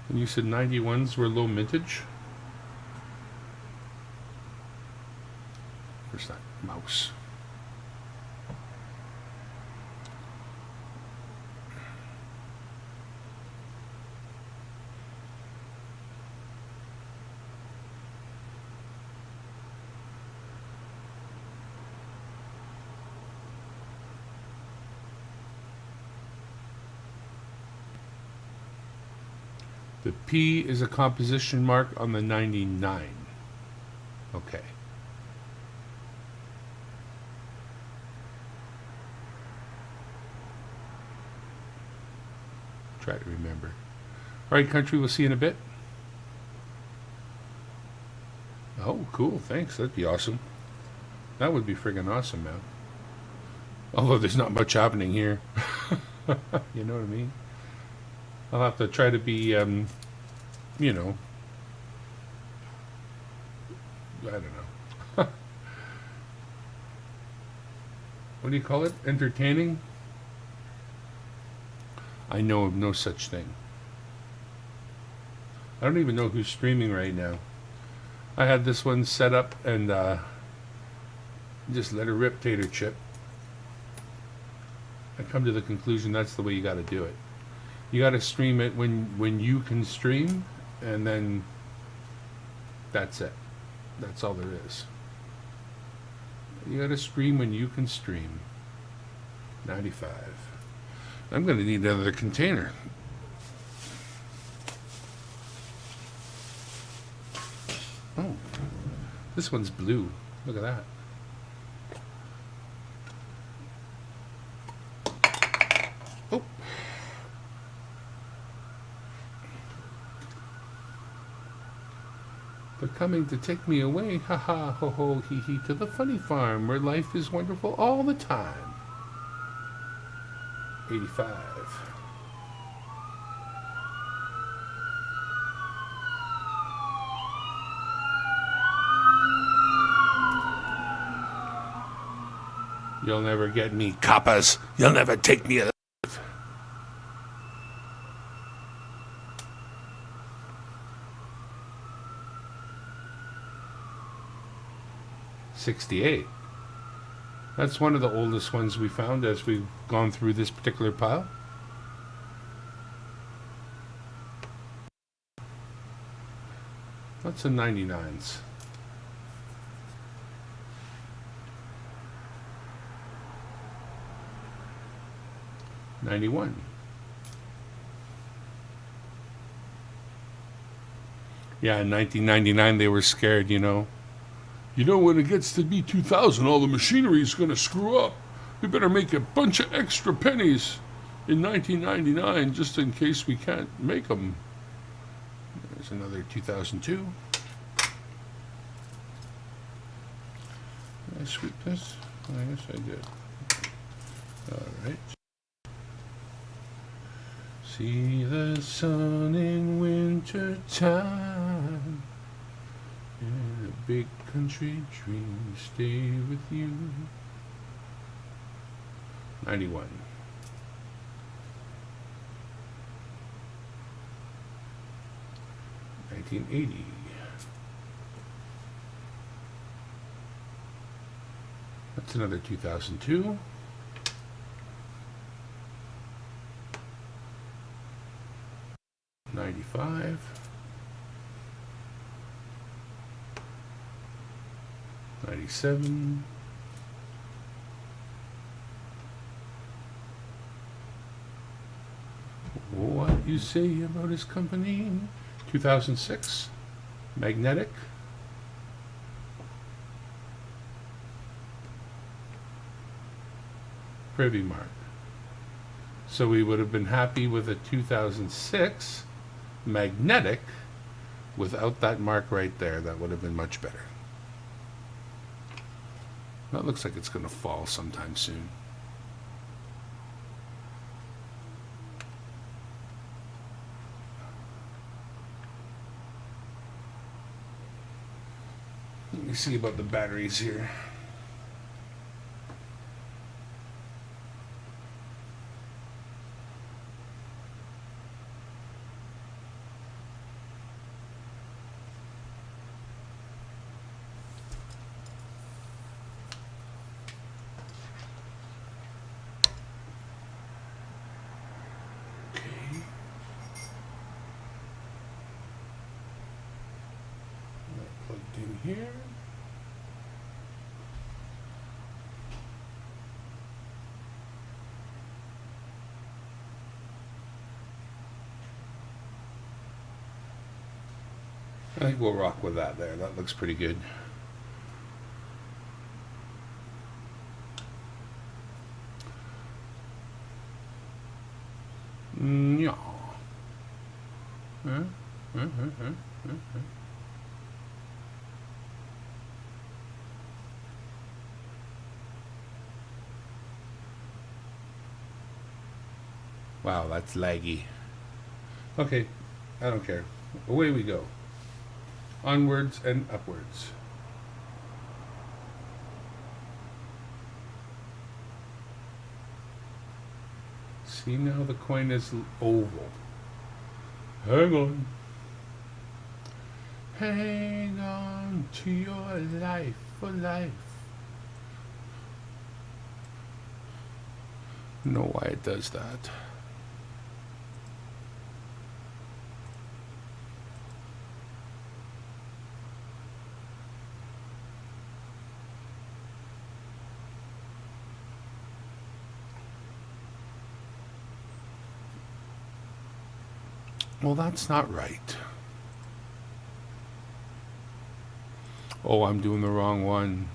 And you said 91s were low mintage? Where's that mouse? The P is a composition mark on the 99. Okay. Try to remember. All right, country, we'll see you in a bit. Oh, cool. Thanks. That'd be awesome. That would be friggin' awesome, man. Although there's not much happening here. You know what I mean? I'll have to try to be, I don't know. What do you call it? Entertaining? I know of no such thing. I don't even know who's streaming right now. I had this one set up and just let her rip, tater chip. I come to the conclusion that's the way you got to do it. You got to stream it when you can stream, and then that's it. That's all there is. You got to stream when you can stream. 95. I'm going to need another container. Oh, this one's blue. Look at that. Oh. They're coming to take me away, ha ha, ho ho, hee hee, to the funny farm where life is wonderful all the time. 85. You'll never get me, coppers. You'll never take me alive. 68. That's one of the oldest ones we found as we've gone through this particular pile. That's a 99s. '91. Yeah, in 1999 they were scared, you know. You know, when it gets to be 2000, all the machinery is going to screw up. We better make a bunch of extra pennies in 1999 just in case we can't make them. There's another 2002. Did I sweep this? I guess I did. All right. See the sun in winter time, and a big country dream stay with you. 91. '80. That's another 2002. '95. '97. What you say about his company? 2006. Magnetic. Privy mark. So we would have been happy with a 2006 magnetic without that mark right there. That would have been much better. That looks like it's going to fall sometime soon. Let me see about the batteries here. Plugged in here. I think we'll rock with that there. That looks pretty good. Yeah. Wow, that's laggy. Okay, I don't care. Away we go. Onwards and upwards. See, now the coin is oval. Hang on. Hang on to your life for life. Know why it does that. Well, that's not right. Oh, I'm doing the wrong one.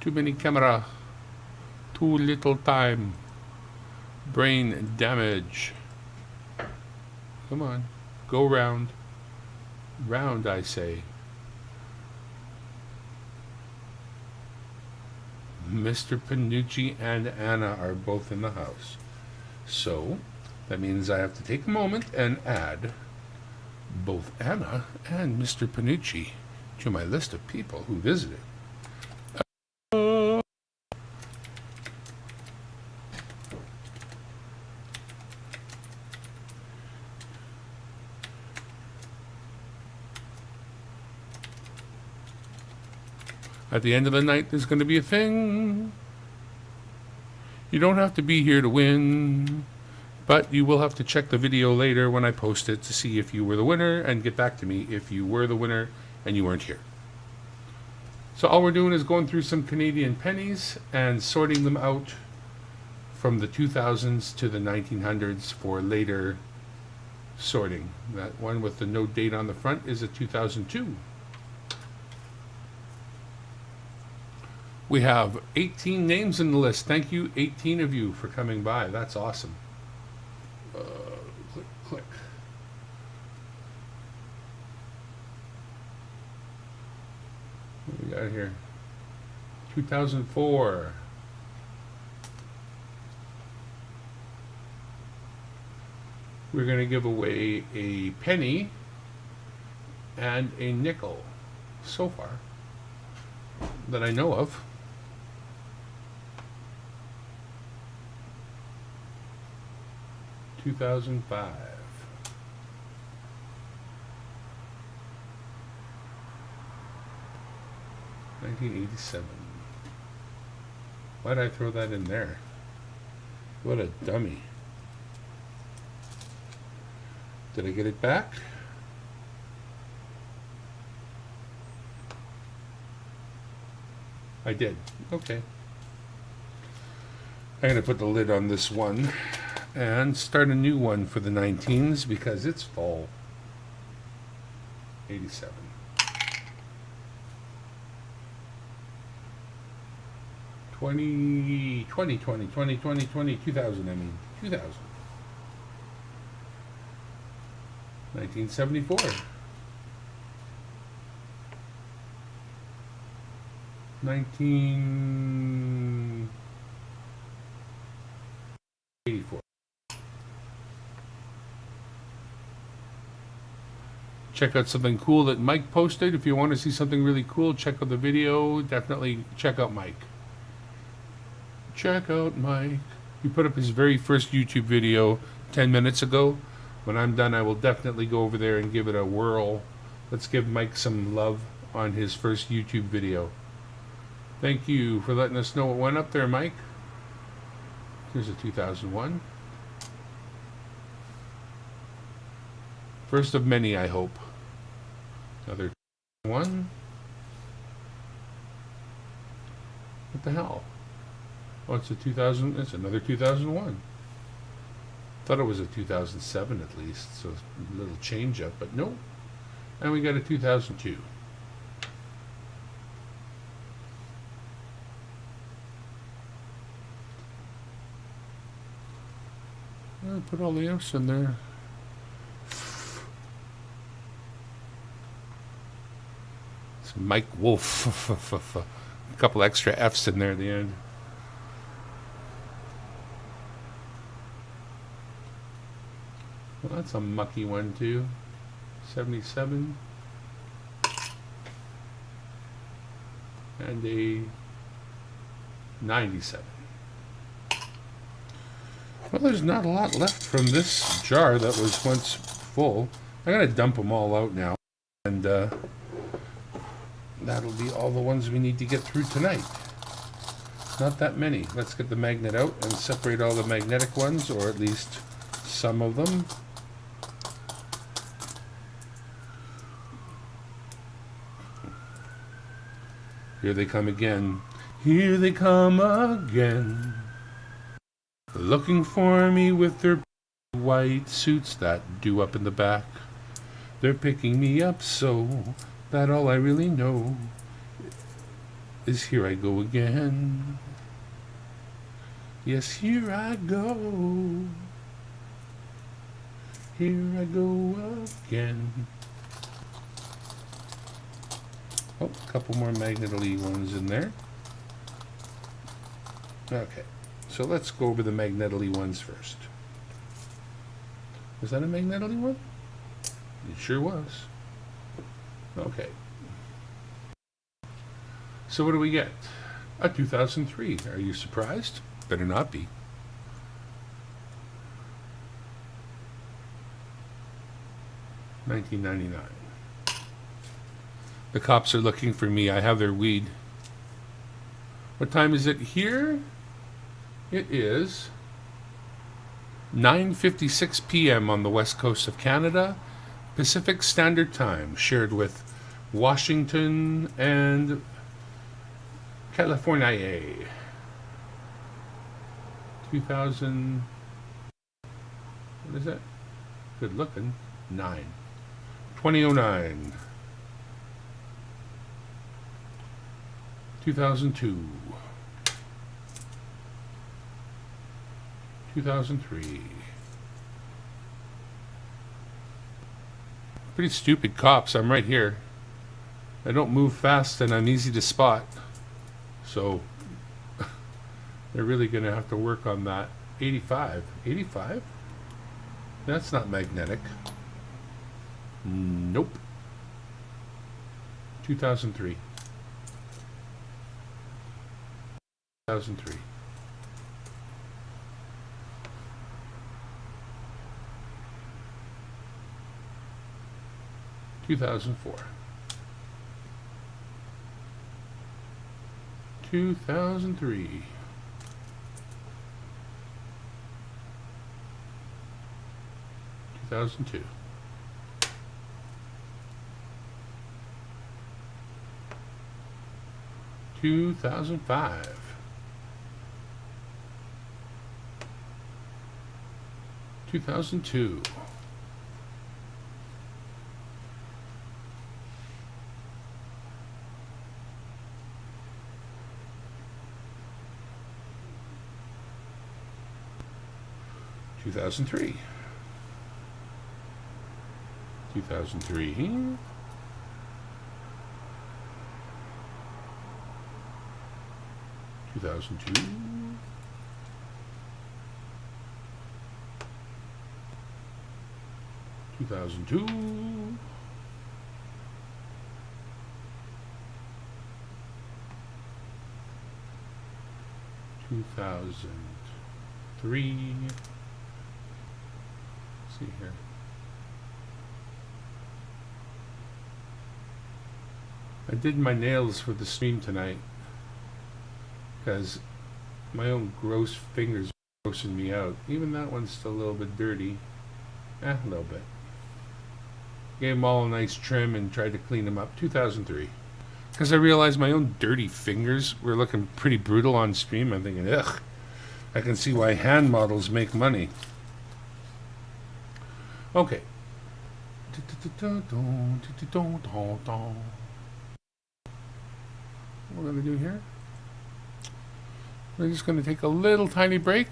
Too many camera. Too little time. Brain damage. Come on. Go round. Round, I say. Mr. Panucci and Anna are both in the house. So, that means I have to take a moment and add both Anna and Mr. Panucci to my list of people who visited. At the end of the night, there's going to be a thing. You don't have to be here to win. But you will have to check the video later when I post it to see if you were the winner and get back to me if you were the winner and you weren't here. So all we're doing is going through some Canadian pennies and sorting them out from the 2000s to the 1900s for later sorting. That one with the no date on the front is a 2002. We have 18 names in the list. Thank you, 18 of you, for coming by. That's awesome. Click, click. What do we got here? 2004. We're going to give away a penny and a nickel so far that I know of. $2005. 1987. Why'd I throw that in there? What a dummy. Did I get it back? I did. Okay. I'm going to put the lid on this one and start a new one for the 19s because it's fall. 87. 20, 20, 20, 20, 20, 20, 2000, I mean. 2000. 1974. 1984. Check out something cool that Mike posted. If you want to see something really cool, check out the video. Definitely check out Mike. Check out Mike. He put up his very first YouTube video 10 minutes ago. When I'm done, I will definitely go over there and give it a whirl. Let's give Mike some love on his first YouTube video. Thank you for letting us know what went up there, Mike. Here's a 2001. First of many, I hope. Another one. What the hell? Oh, it's a 2000. It's another 2001. Thought it was a 2007 at least, so a little change up, but no. And we got a 2002. I'll put all the F's in there. It's Mike Wolf. A couple extra F's in there at the end. Well, that's a mucky one too. 77. And a 97. Well, there's not a lot left from this jar that was once full. I'm going to dump them all out now. And that'll be all the ones we need to get through tonight. Not that many. Let's get the magnet out and separate all the magnetic ones, or at least some of them. Here they come again. Here they come again. Looking for me with their white suits that do up in the back. They're picking me up so that all I really know is here I go again. Yes, here I go. Here I go again. Oh, a couple more magnetally ones in there. Okay, so let's go over the magnetally ones first. Was that a magnetally one? It sure was. Okay. So what do we get? A 2003. Are you surprised? Better not be. $19.99. The cops are looking for me. I have their weed. What time is it here? It is 9:56 p.m. on the west coast of Canada, Pacific Standard Time, shared with Washington and California. 2000. What is that? Good looking. 9. 2009. 2002. 2003. Pretty stupid cops. I'm right here. I don't move fast and I'm easy to spot. So they're really going to have to work on that. 85. 85? That's not magnetic. Nope. 2003. 2003. 2004. 2003. 2002. 2005. 2002. 2003. 2003. 2002. 2002. 2003. Let's see here. I did my nails for the stream tonight because my own gross fingers are grossing me out. Even that one's still a little bit dirty. A little bit. Gave them all a nice trim and tried to clean them up. 2003. Because I realized my own dirty fingers were looking pretty brutal on stream. I'm thinking, ugh, I can see why hand models make money. Okay. What we're going to do here, we're just going to take a little tiny break.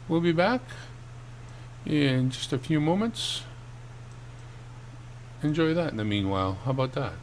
We'll be back in just a few moments. Enjoy that in the meanwhile. How about that?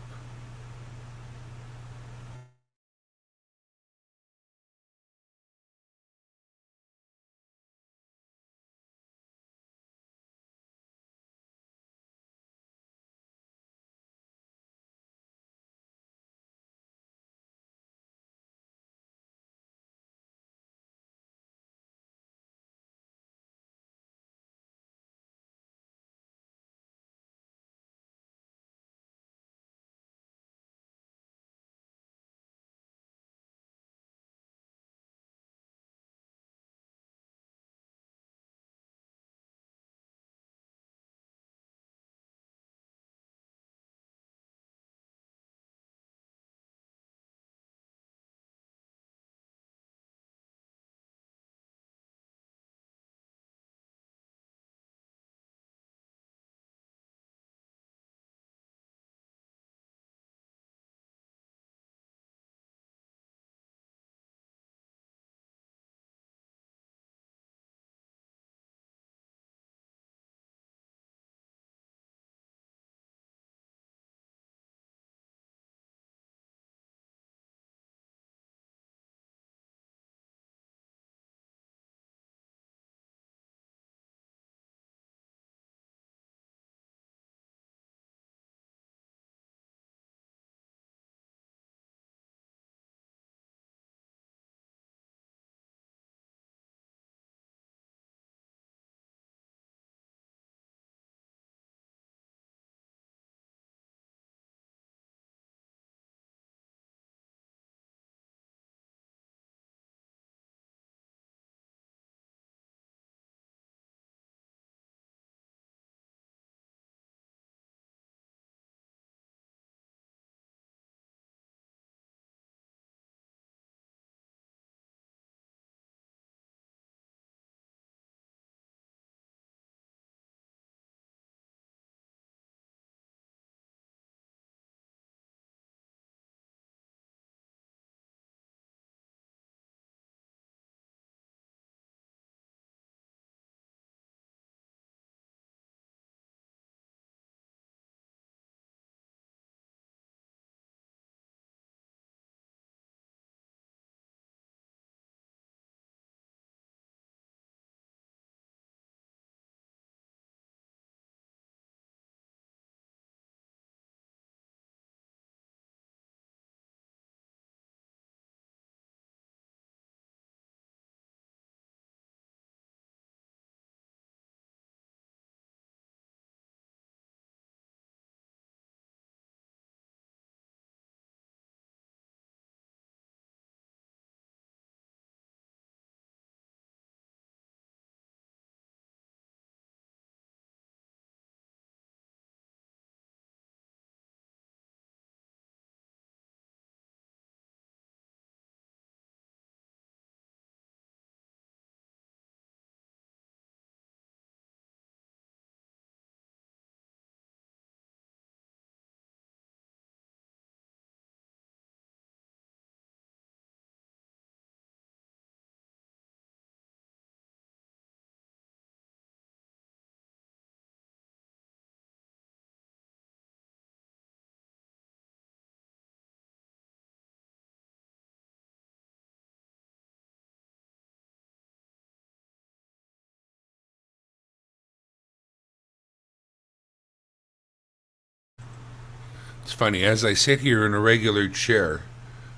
It's funny, as I sit here in a regular chair,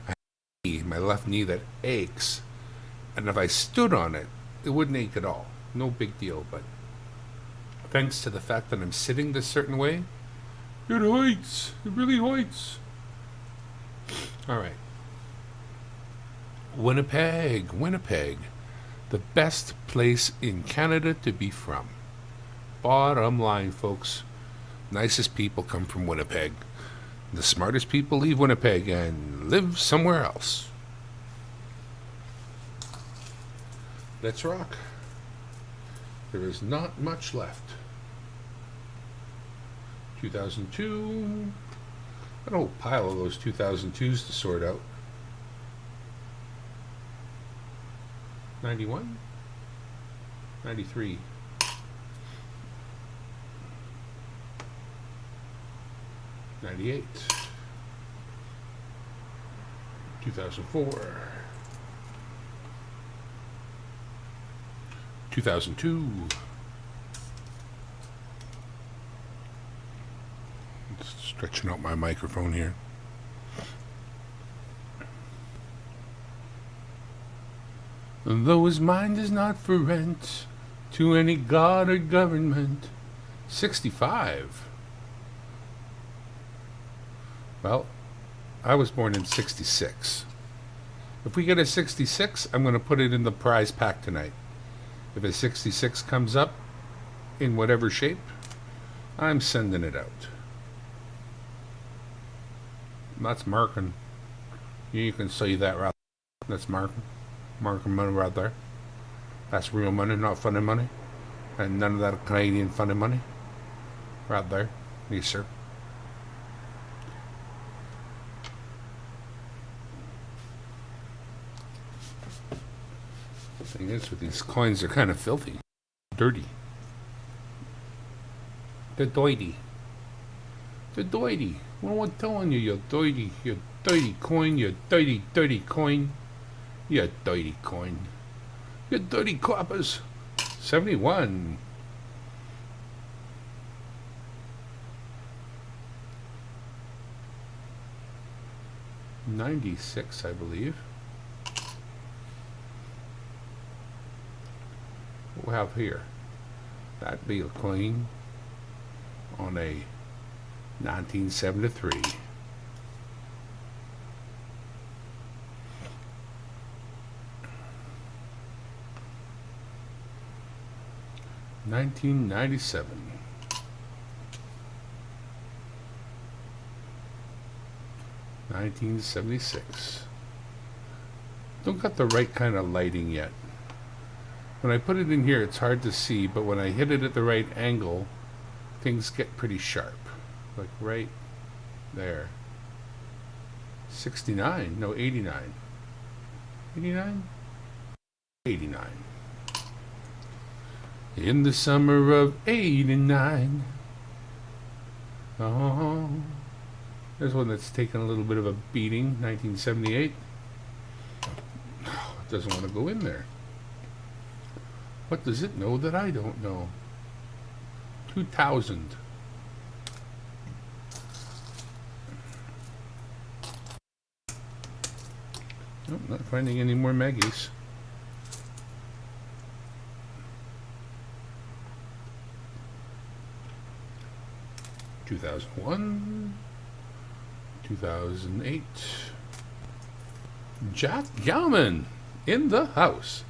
I have my left knee that aches, and if I stood on it, it wouldn't ache at all. No big deal, but thanks to the fact that I'm sitting this certain way, it hurts. It really hurts. All right. Winnipeg, Winnipeg. The best place in Canada to be from. Bottom line, folks. Nicest people come from Winnipeg. The smartest people leave Winnipeg and live somewhere else. Let's rock. There is not much left. 2002. Got a whole pile of those 2002s to sort out. 91, 93, 98, 2004, 2002. Just stretching out my microphone here. Though his mind is not for rent to any god or government. 65. Well, I was born in 66. If we get a 66, I'm going to put it in the prize pack tonight. If a 66 comes up in whatever shape, I'm sending it out. That's marking. You can say that right. That's marking. Marking money right there. That's real money, not funny money. And none of that Canadian funny money. Right there. Yes, sir. The thing is, with these coins, they're kind of filthy. Dirty. They're dirty. They're dirty. What am I telling you? You're dirty. You're dirty coin. You're dirty, dirty coin. You dirty coin. You dirty coppers. 71. $96, I believe. What we have here? That'd be a coin on a 1973. $1997. $1976. Don't got the right kind of lighting yet. When I put it in here, it's hard to see, but when I hit it at the right angle, things get pretty sharp. Like right there. 69? No, 89. 89? 89. In the summer of 89. Oh, there's one that's taken a little bit of a beating. 1978. Oh, it doesn't want to go in there. What does it know that I don't know? 2000. Nope, not finding any more Maggies. $2001, 2008. G.G.A.W. in the house.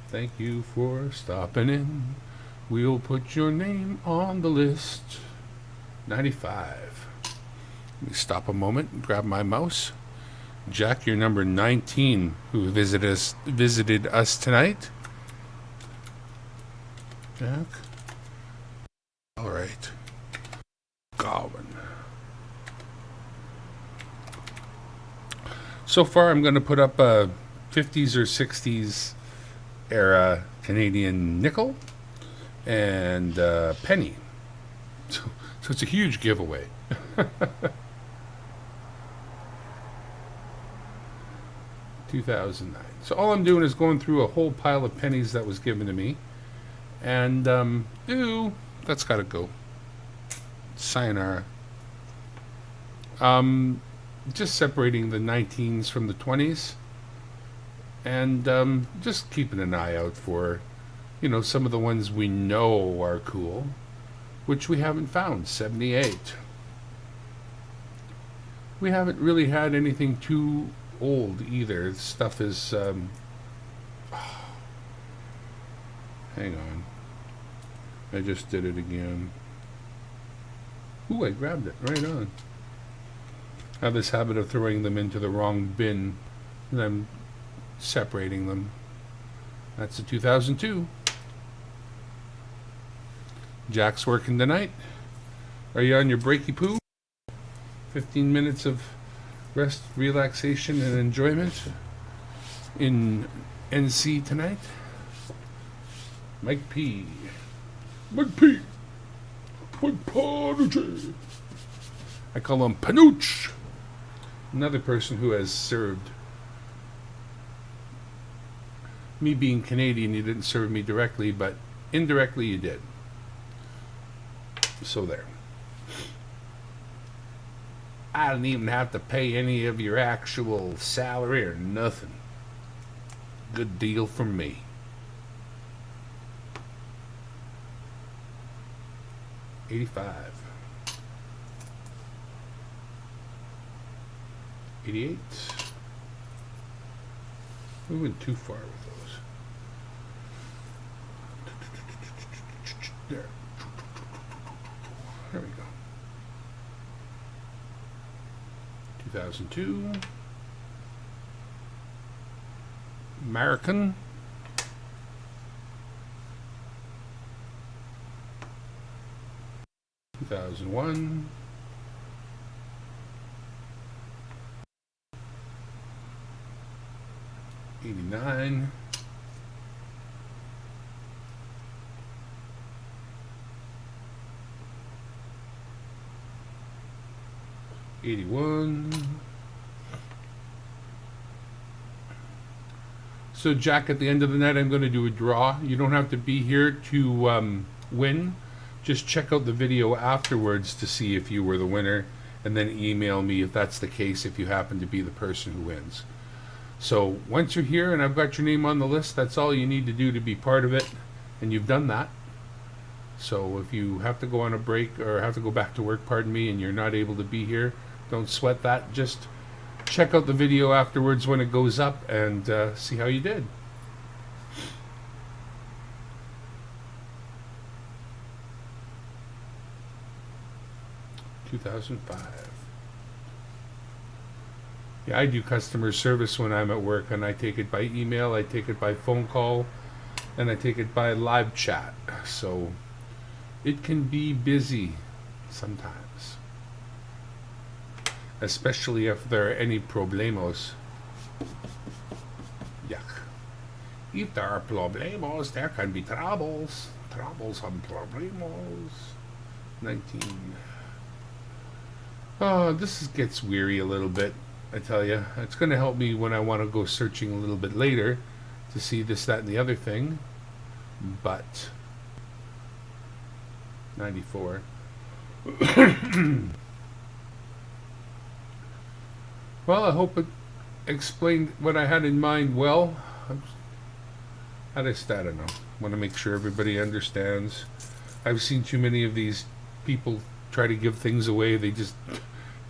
Thank you for stopping in. We'll put your name on the list. 95. Let me stop a moment and grab my mouse. Jack, you're number 19 who visited us tonight. Jack. All right. Goblin. So far, I'm going to put up a 50s or 60s era Canadian nickel and penny. So it's a huge giveaway. 2009. So all I'm doing is going through a whole pile of pennies that was given to me. And, ooh, that's got to go. Sayonara. Just separating the 19s from the 20s, and just keeping an eye out for, some of the ones we know are cool, which we haven't found. 78. We haven't really had anything too old either. Stuff is. Hang on. I just did it again. Ooh, I grabbed it. Right on. I have this habit of throwing them into the wrong bin, and I'm separating them. That's a 2002. Jack's working tonight. Are you on your breaky poo? 15 minutes of rest, relaxation, and enjoyment in NC tonight. Mike P. Mike P. Mike Panucci. I call him Panooch. Another person who has served. Me being Canadian, you didn't serve me directly, but indirectly you did. So there. I didn't even have to pay any of your actual salary or nothing. Good deal from me. $85. 88. We went too far with those. There. There we go. 2002. American. 2001. 89. 81. So Jack, at the end of the night, I'm going to do a draw. You don't have to be here to win. Just check out the video afterwards to see if you were the winner, and then email me if that's the case, if you happen to be the person who wins. So once you're here and I've got your name on the list, that's all you need to do to be part of it, and you've done that. So if you have to go on a break or have to go back to work, pardon me, and you're not able to be here, don't sweat that. Just check out the video afterwards when it goes up and see how you did. $2005. Yeah, I do customer service when I'm at work, and I take it by email, I take it by phone call, and I take it by live chat. So it can be busy sometimes, especially if there are any problemos. Yuck. If there are problemos, there can be troubles. Troubles and problemos. 19. Oh, gets weary a little bit, I tell you. It's going to help me when I want to go searching a little bit later to see this, that, and the other thing. But 94. Well, I hope it explained what I had in mind well. I don't know. Want to make sure everybody understands. I've seen too many of these people try to give things away. They just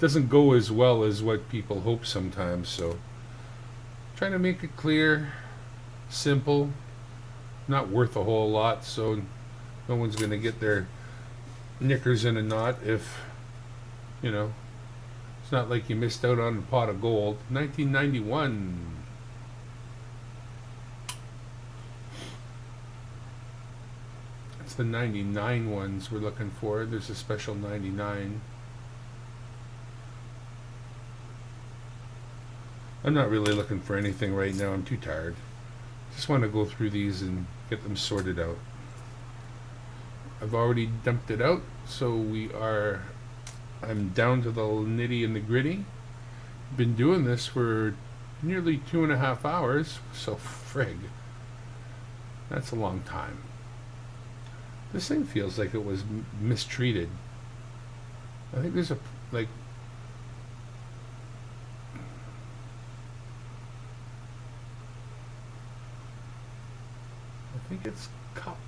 doesn't go as well as what people hope sometimes. So trying to make it clear, simple, not worth a whole lot, so no one's going to get their knickers in a knot if, it's not like you missed out on a pot of gold. 1991. It's the 99 ones we're looking for. There's a special 99. I'm not really looking for anything right now. I'm too tired. Just want to go through these and get them sorted out. I've already dumped it out, so I'm down to the nitty and the gritty. Been doing this for nearly 2.5 hours, so frig. That's a long time. This thing feels like it was mistreated. I think there's think it's cupped.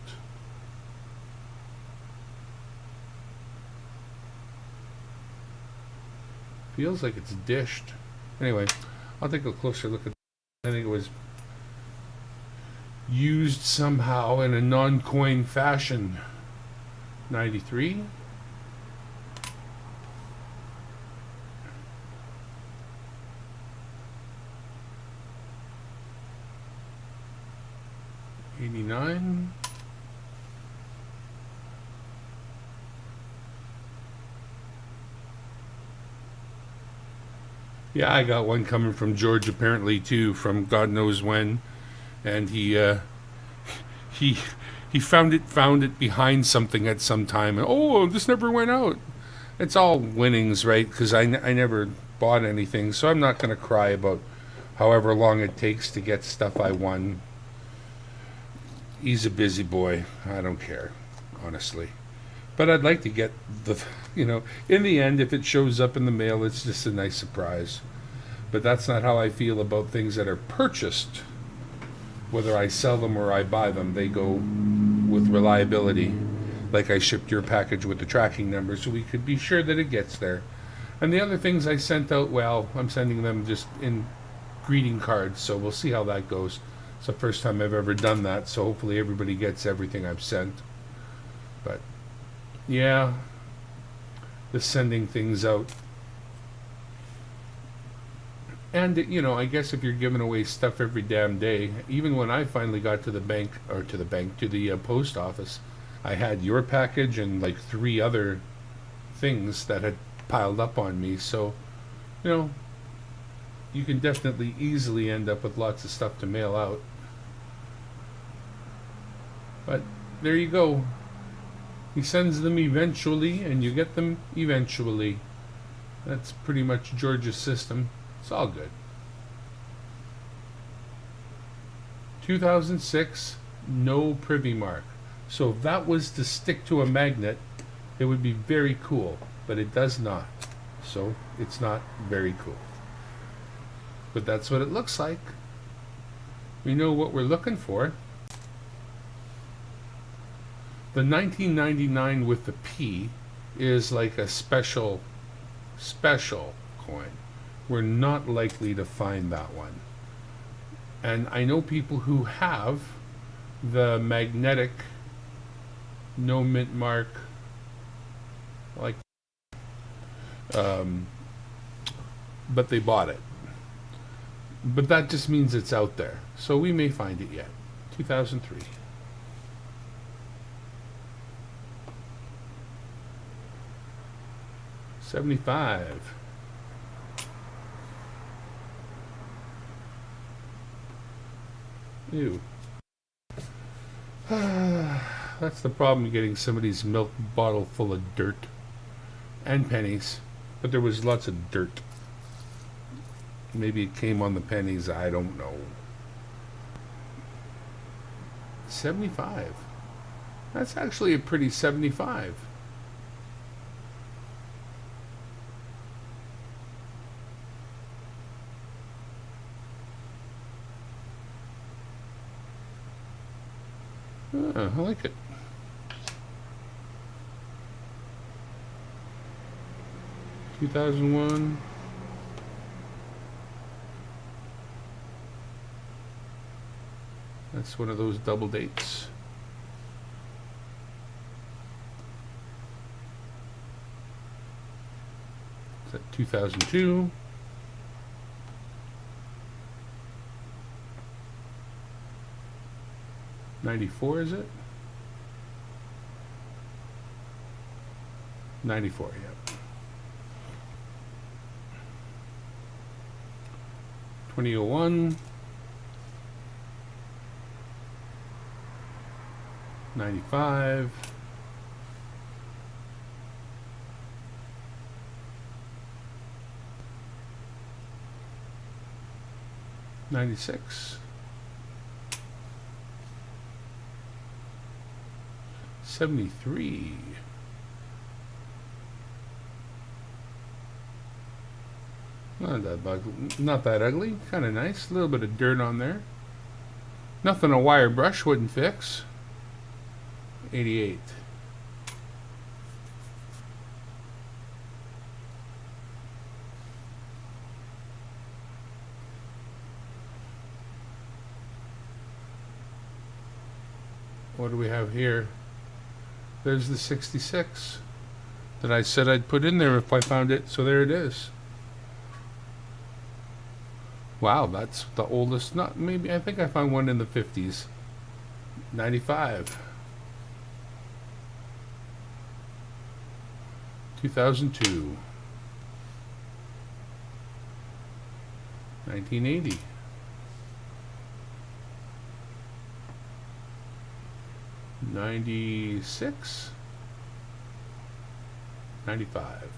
Feels like it's dished. Anyway, I'll take a closer look at that. I think it was used somehow in a non-coin fashion. 93. $89. Yeah, I got one coming from George apparently too, from God knows when, and he he found it behind something at some time, and oh, this never went out. It's all winnings, right? Because I never bought anything, so I'm not gonna cry about however long it takes to get stuff I won. He's a busy boy. I don't care, honestly. But I'd like to get in the end, if it shows up in the mail, it's just a nice surprise. But that's not how I feel about things that are purchased. Whether I sell them or I buy them, they go with reliability. Like I shipped your package with the tracking number so we could be sure that it gets there. And the other things I sent out, well, I'm sending them just in greeting cards, so we'll see how that goes. It's the first time I've ever done that, so hopefully everybody gets everything I've sent. But yeah, the sending things out. And, I guess if you're giving away stuff every damn day, even when I finally got to the bank, to the post office, I had your package and like 3 other things that had piled up on me. So, you can definitely easily end up with lots of stuff to mail out. But there you go. He sends them eventually, and you get them eventually. That's pretty much George's system. It's all good. 2006, no privy mark. So if that was to stick to a magnet, it would be very cool, but it does not. So it's not very cool. But that's what it looks like. We know what we're looking for. The 1999 with the P is like a special coin. We're not likely to find that one. And I know people who have the magnetic no mint mark, like, but they bought it. But that just means it's out there. So we may find it yet. 2003. $75. Ew. That's the problem, getting somebody's milk bottle full of dirt. And pennies. But there was lots of dirt. Maybe it came on the pennies, I don't know. 75. That's actually a pretty 75. I like it. $2001. That's one of those double dates. Is that 2002? '94, is it? 94, yeah. 2001. 95. 96. 73. Not that ugly. Kind of nice. A little bit of dirt on there. Nothing a wire brush wouldn't fix. 88. What do we have here? There's the 66 that I said I'd put in there if I found it. So there it is. Wow, that's the oldest. Not maybe. I think I found one in the 50s. 95. 2002. 1980. 96. 95.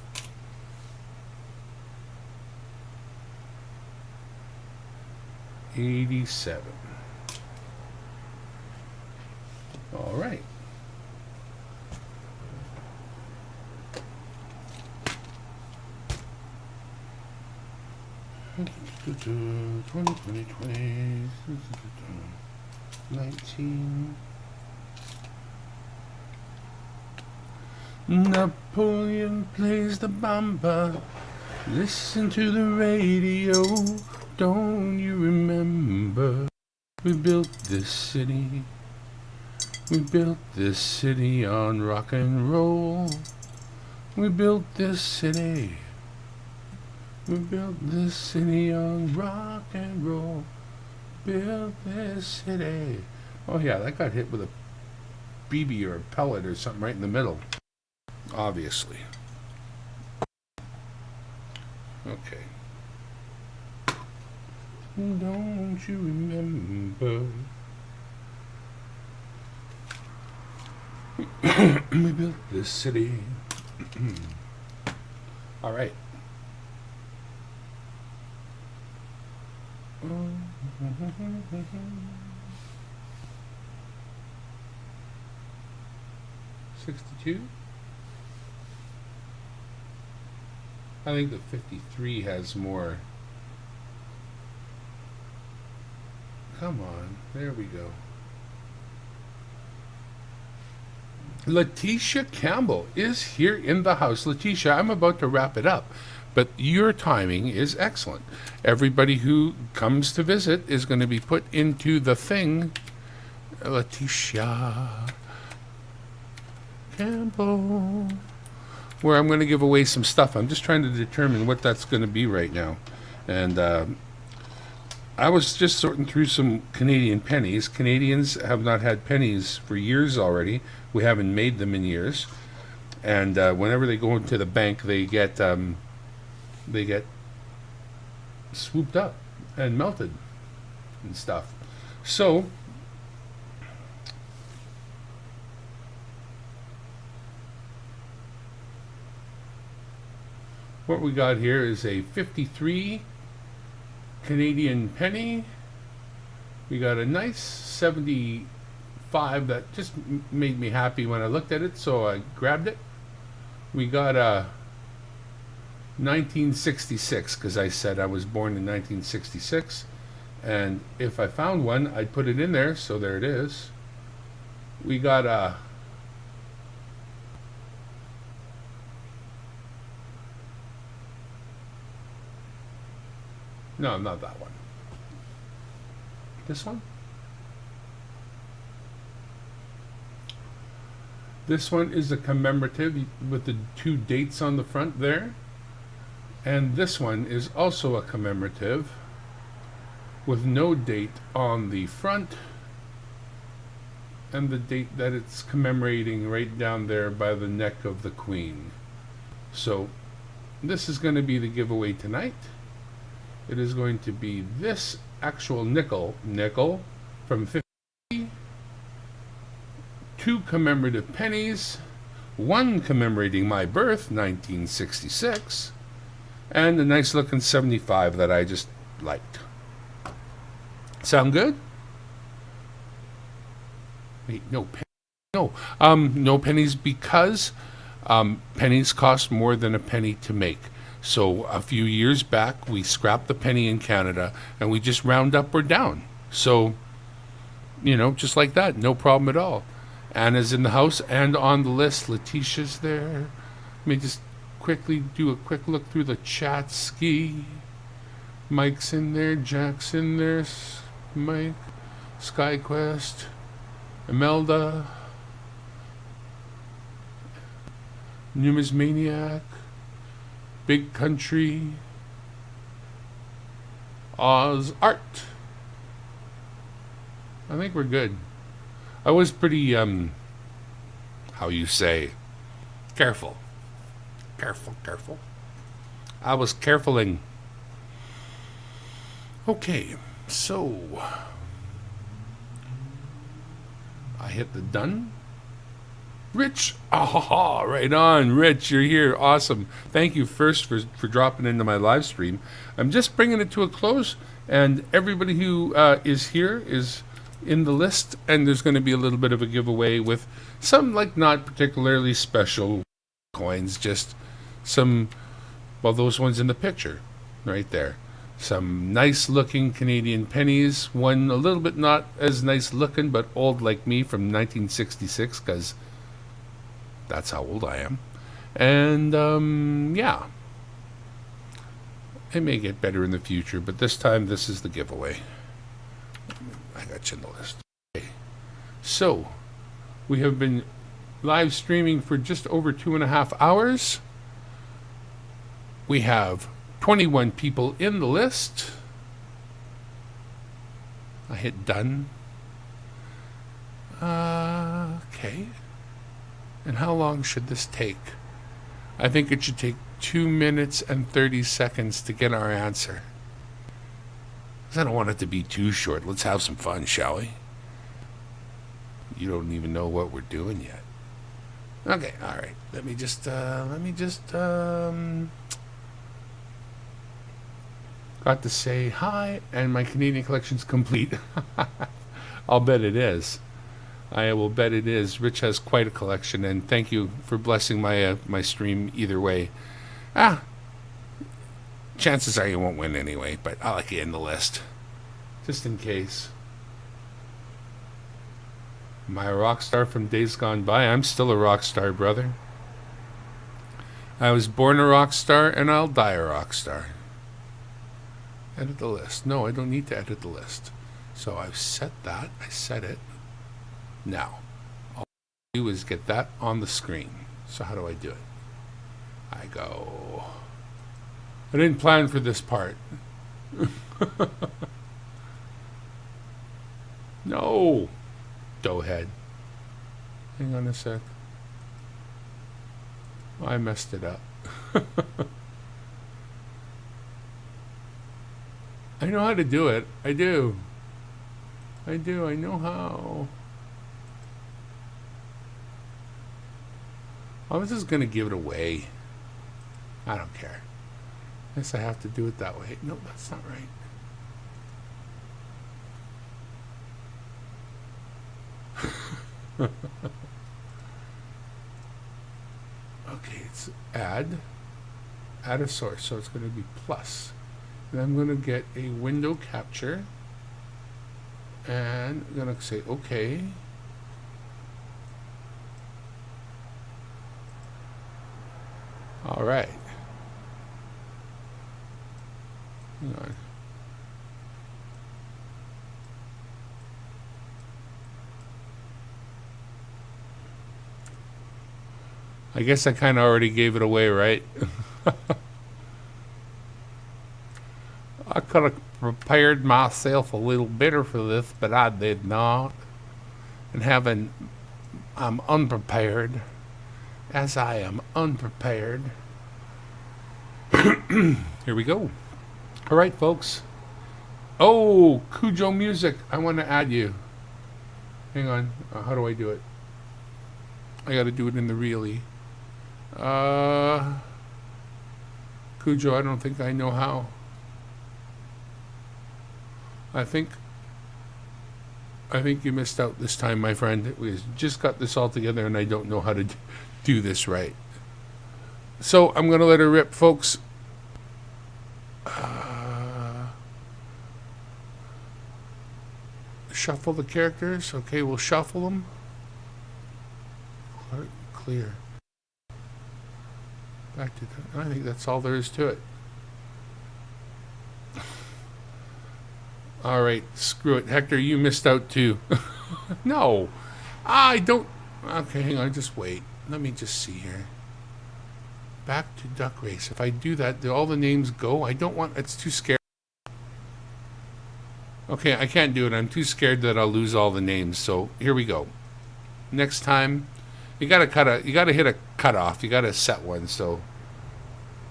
87. All right. Twenty 19. Napoleon plays the bamba. Listen to the radio. Don't you remember? We built this city. We built this city on rock and roll. We built this city. We built this city on rock and roll. Built this city. Oh yeah, that got hit with a BB or a pellet or something right in the middle. Obviously. Okay. Don't you remember? We built this city. All right. $62. I think the 53 has more. Come on, there we go. Letitia Campbell is here in the house. Letitia, I'm about to wrap it up, but your timing is excellent. Everybody who comes to visit is going to be put into the thing. Letitia Campbell, where I'm going to give away some stuff. I'm just trying to determine what that's going to be right now. And I was just sorting through some Canadian pennies. Canadians have not had pennies for years already. We haven't made them in years. And whenever they go into the bank, they get swooped up and melted and stuff. So what we got here is a 53 Canadian penny. We got a nice 75 that just made me happy when I looked at it, so I grabbed it. We got a 1966 because I said I was born in 1966, and if I found one I'd put it in there, so there it is. We got a no, not that one. This one? This one is a commemorative with the two dates on the front there. And this one is also a commemorative with no date on the front and the date that it's commemorating right down there by the neck of the Queen. So this is going to be the giveaway tonight. It is going to be this actual nickel from 50, 2 commemorative pennies, 1 commemorating my birth, 1966, and a nice looking 75 that I just liked. Sound good? Wait, no pennies because pennies cost more than a penny to make. So a few years back, we scrapped the penny in Canada, and we just round up or down. So just like that. No problem at all. Anna's in the house and on the list. Letitia's there. Let me just quickly do a quick look through the chat ski. Mike's in there. Jack's in there. Mike. SkyQuest. Imelda. Numismaniac. Big Country. Oz Art. I think we're good. I was pretty, how you say, careful. Careful. I was carefuling. Okay, so I hit the done. Rich, right on. Rich, you're here. Awesome. Thank you first for dropping into my live stream. I'm just bringing it to a close, and everybody who is here is in the list, and there's going to be a little bit of a giveaway with some, like, not particularly special coins, just some, well, those ones in the picture right there. Some nice looking Canadian pennies. One a little bit not as nice looking, but old like me, from 1966, because that's how old I am. And yeah, it may get better in the future, but this time this is the giveaway. I got you in the list. Okay. So we have been live streaming for just over 2.5 hours. We have 21 people in the list. I hit done. Okay. And how long should this take? I think it should take 2 minutes and 30 seconds to get our answer. I don't want it to be too short. Let's have some fun, shall we? You don't even know what we're doing yet. Okay, all right. Let me just got to say hi, and my Canadian collection's complete. I'll bet it is. I will bet it is. Rich has quite a collection, and thank you for blessing my my stream either way. Chances are you won't win anyway, but I'll like you in the list, just in case. Am I a rock star from days gone by? I'm still a rock star, brother. I was born a rock star, and I'll die a rock star. Edit the list. No, I don't need to edit the list. So I've set that. I set it. Now, all I do is get that on the screen. So how do I do it? I go... I didn't plan for this part. No! Doughhead. Hang on a sec. I messed it up. I know how to do it. I do. I know how. I was just going to give it away. I don't care. I guess I have to do it that way. No, that's not right. Okay, it's add a source, so it's going to be plus. And I'm going to get a window capture, and I'm going to say okay. All right. Hang on. I guess I kind of already gave it away, right? I could have prepared myself a little better for this, but I did not. And I'm unprepared, as I am unprepared. Here we go. All right, folks. Oh, G.G.A.W music. I want to add you. Hang on. How do I do it? I got to do it in the reelie. G.G.A.W, I don't think I know how. I think you missed out this time, my friend. We just got this all together, and I don't know how to do this right. So I'm going to let her rip, folks. Shuffle the characters. Okay, we'll shuffle them. Clear. Back to that. I think that's all there is to it. All right, screw it. Hector, you missed out too. No, I don't. Okay, hang on, just wait. Let me just see here. Back to duck race. If I do that, do all the names go? I don't want. It's too scary. Okay, I can't do it. I'm too scared that I'll lose all the names. So here we go. Next time, you gotta hit a cutoff. You gotta set one. So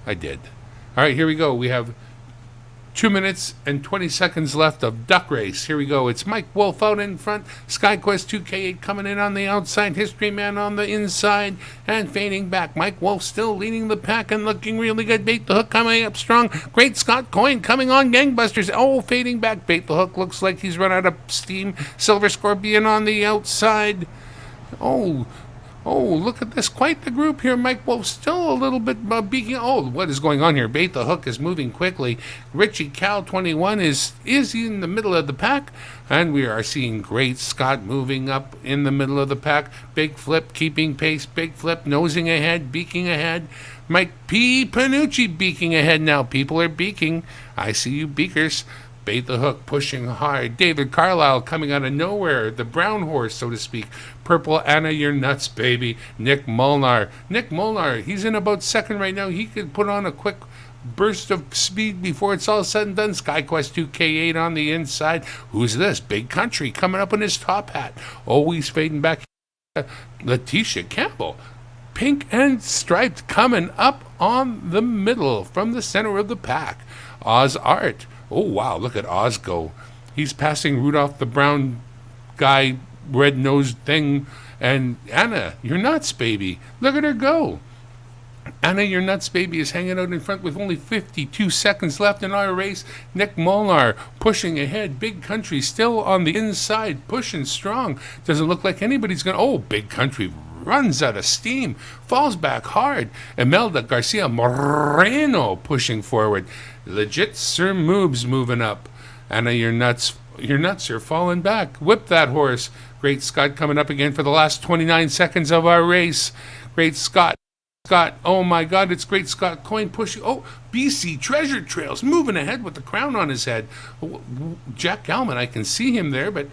I did. All right, here we go. We have 2 minutes and 20 seconds left of Duck Race. Here we go. It's Mike Wolf out in front. SkyQuest 2K8 coming in on the outside. History Man on the inside and fading back. Mike Wolf still leading the pack and looking really good. Bait the Hook coming up strong. Great Scott Coin coming on gangbusters. Oh, fading back. Bait the Hook looks like he's run out of steam. Silver Scorpion on the outside. Oh, look at this. Quite the group here. Mike Wolf still a little bit beaking. Oh, what is going on here? Bait the Hook is moving quickly. Richie Cal 21 is in the middle of the pack. And we are seeing Great Scott moving up in the middle of the pack. Big Flip keeping pace. Big Flip nosing ahead, beaking ahead. Mike P. Panucci beaking ahead now. People are beaking. I see you beakers. Bait the Hook pushing hard. David Carlisle coming out of nowhere. The brown horse, so to speak. Purple Anna, you're nuts, baby. Nick Molnar, he's in about second right now. He could put on a quick burst of speed before it's all said and done. SkyQuest 2K8 on the inside. Who's this? Big Country coming up in his top hat. Oh, he's fading back. Letitia Campbell. Pink and striped coming up on the middle from the center of the pack. Oz Art. Oh, wow, look at Oz go. He's passing Rudolph the brown guy, red-nosed thing. And Anna, you're nuts, baby. Look at her go. Anna, your nuts, baby, is hanging out in front with only 52 seconds left in our race. Nick Molnar pushing ahead. Big Country still on the inside, pushing strong. Doesn't look like anybody's going to... Oh, Big Country runs out of steam, falls back hard. Imelda Garcia Moreno pushing forward. Legit Sir Moobs moving up. Anna, your nuts are falling back. Whip that horse. Great Scott coming up again for the last 29 seconds of our race. Great Scott, oh my God, it's Great Scott Coin pushing. Oh, BC Treasure Trails moving ahead with the crown on his head. Jack Galman, I can see him there, but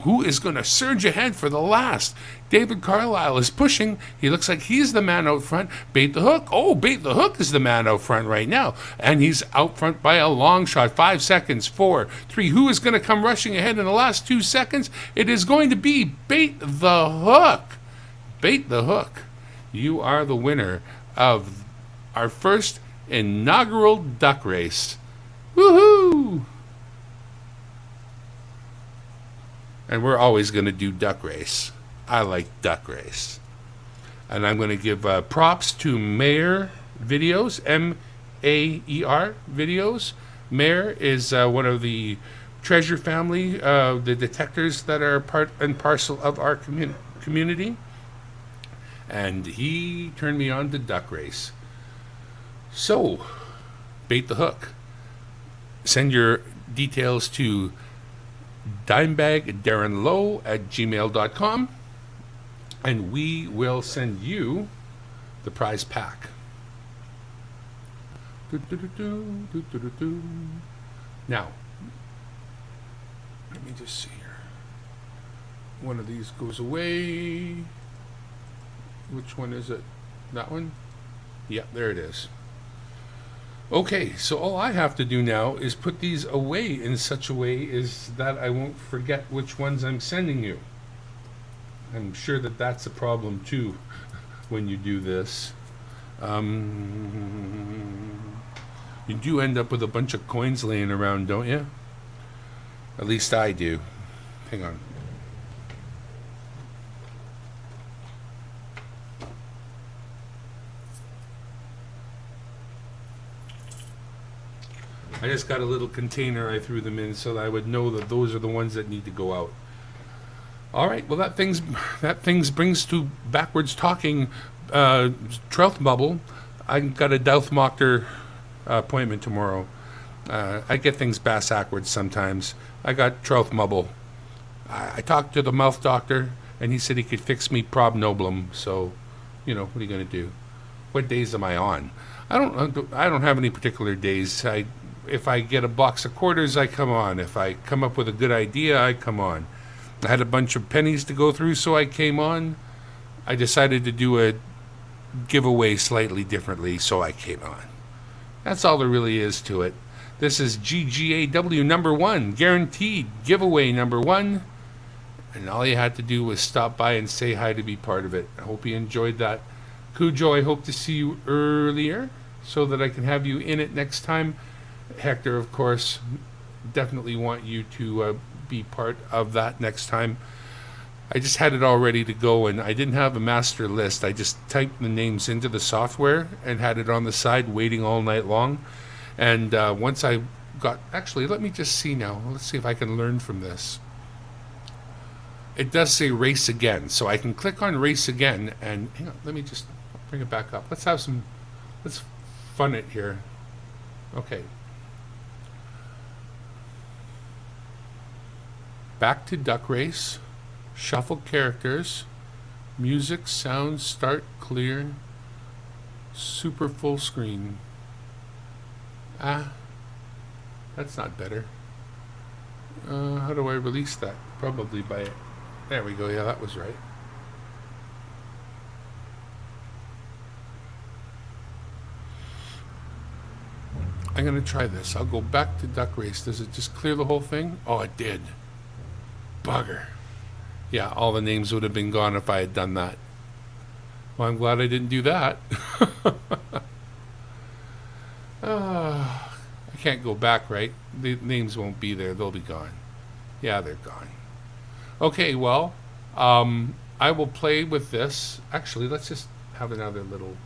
who is going to surge ahead for the last? David Carlisle is pushing. He looks like he's the man out front. Bait the Hook. Oh, Bait the Hook is the man out front right now. And he's out front by a long shot. 5 seconds. 4, 3. Who is going to come rushing ahead in the last 2 seconds? It is going to be Bait the Hook. Bait the Hook. You are the winner of our first inaugural duck race. Woohoo! And we're always going to do duck race. I like duck race. And I'm going to give props to Mayor Videos, M-A-E-R Videos. Mayor is one of the treasure family, the detectors that are part and parcel of our community. And he turned me on to duck race. So, Bait the Hook. Send your details to dimebagdarrenlow@gmail.com and we will send you the prize pack. Now, let me just see here. One of these goes away. Which one is it? That one? Yeah, there it is. Okay, so all I have to do now is put these away in such a way as that I won't forget which ones I'm sending you. I'm sure that that's a problem too when you do this. You do end up with a bunch of coins laying around, don't you? At least I do. Hang on. I just got a little container I threw them in so that I would know that those are the ones that need to go out. All right, well that things brings to backwards talking Trouth Bubble. I got a Douthmochter appointment tomorrow. I get things bass-ackwards sometimes. I got trout mubble. I talked to the mouth doctor, and he said he could fix me prob noblum. So, what are you going to do? What days am I on? I don't have any particular days. If I get a box of quarters, I come on. If I come up with a good idea, I come on. I had a bunch of pennies to go through, so I came on. I decided to do a giveaway slightly differently, so I came on. That's all there really is to it. This is G.G.A.W. number 1, guaranteed giveaway number 1. And all you had to do was stop by and say hi to be part of it. I hope you enjoyed that. Cujo, I hope to see you earlier so that I can have you in it next time. Hector, of course, definitely want you to be part of that next time. I just had it all ready to go, and I didn't have a master list. I just typed the names into the software and had it on the side waiting all night long. And once I got... Actually, let me just see now. Let's see if I can learn from this. It does say race again, so I can click on race again, and hang on, let me just bring it back up. Let's fun it here. Okay. Back to duck race. Shuffle characters. Music, sound, start, clear. Super full screen. That's not better. How do I release that? Probably by it. There we go. Yeah, that was right. I'm going to try this. I'll go back to duck race. Does it just clear the whole thing? Oh, it did. Bugger. Yeah, all the names would have been gone if I had done that. Well, I'm glad I didn't do that. I can't go back, right? The names won't be there. They'll be gone. Yeah, they're gone. Okay, well, I will play with this. Actually, let's just have another little...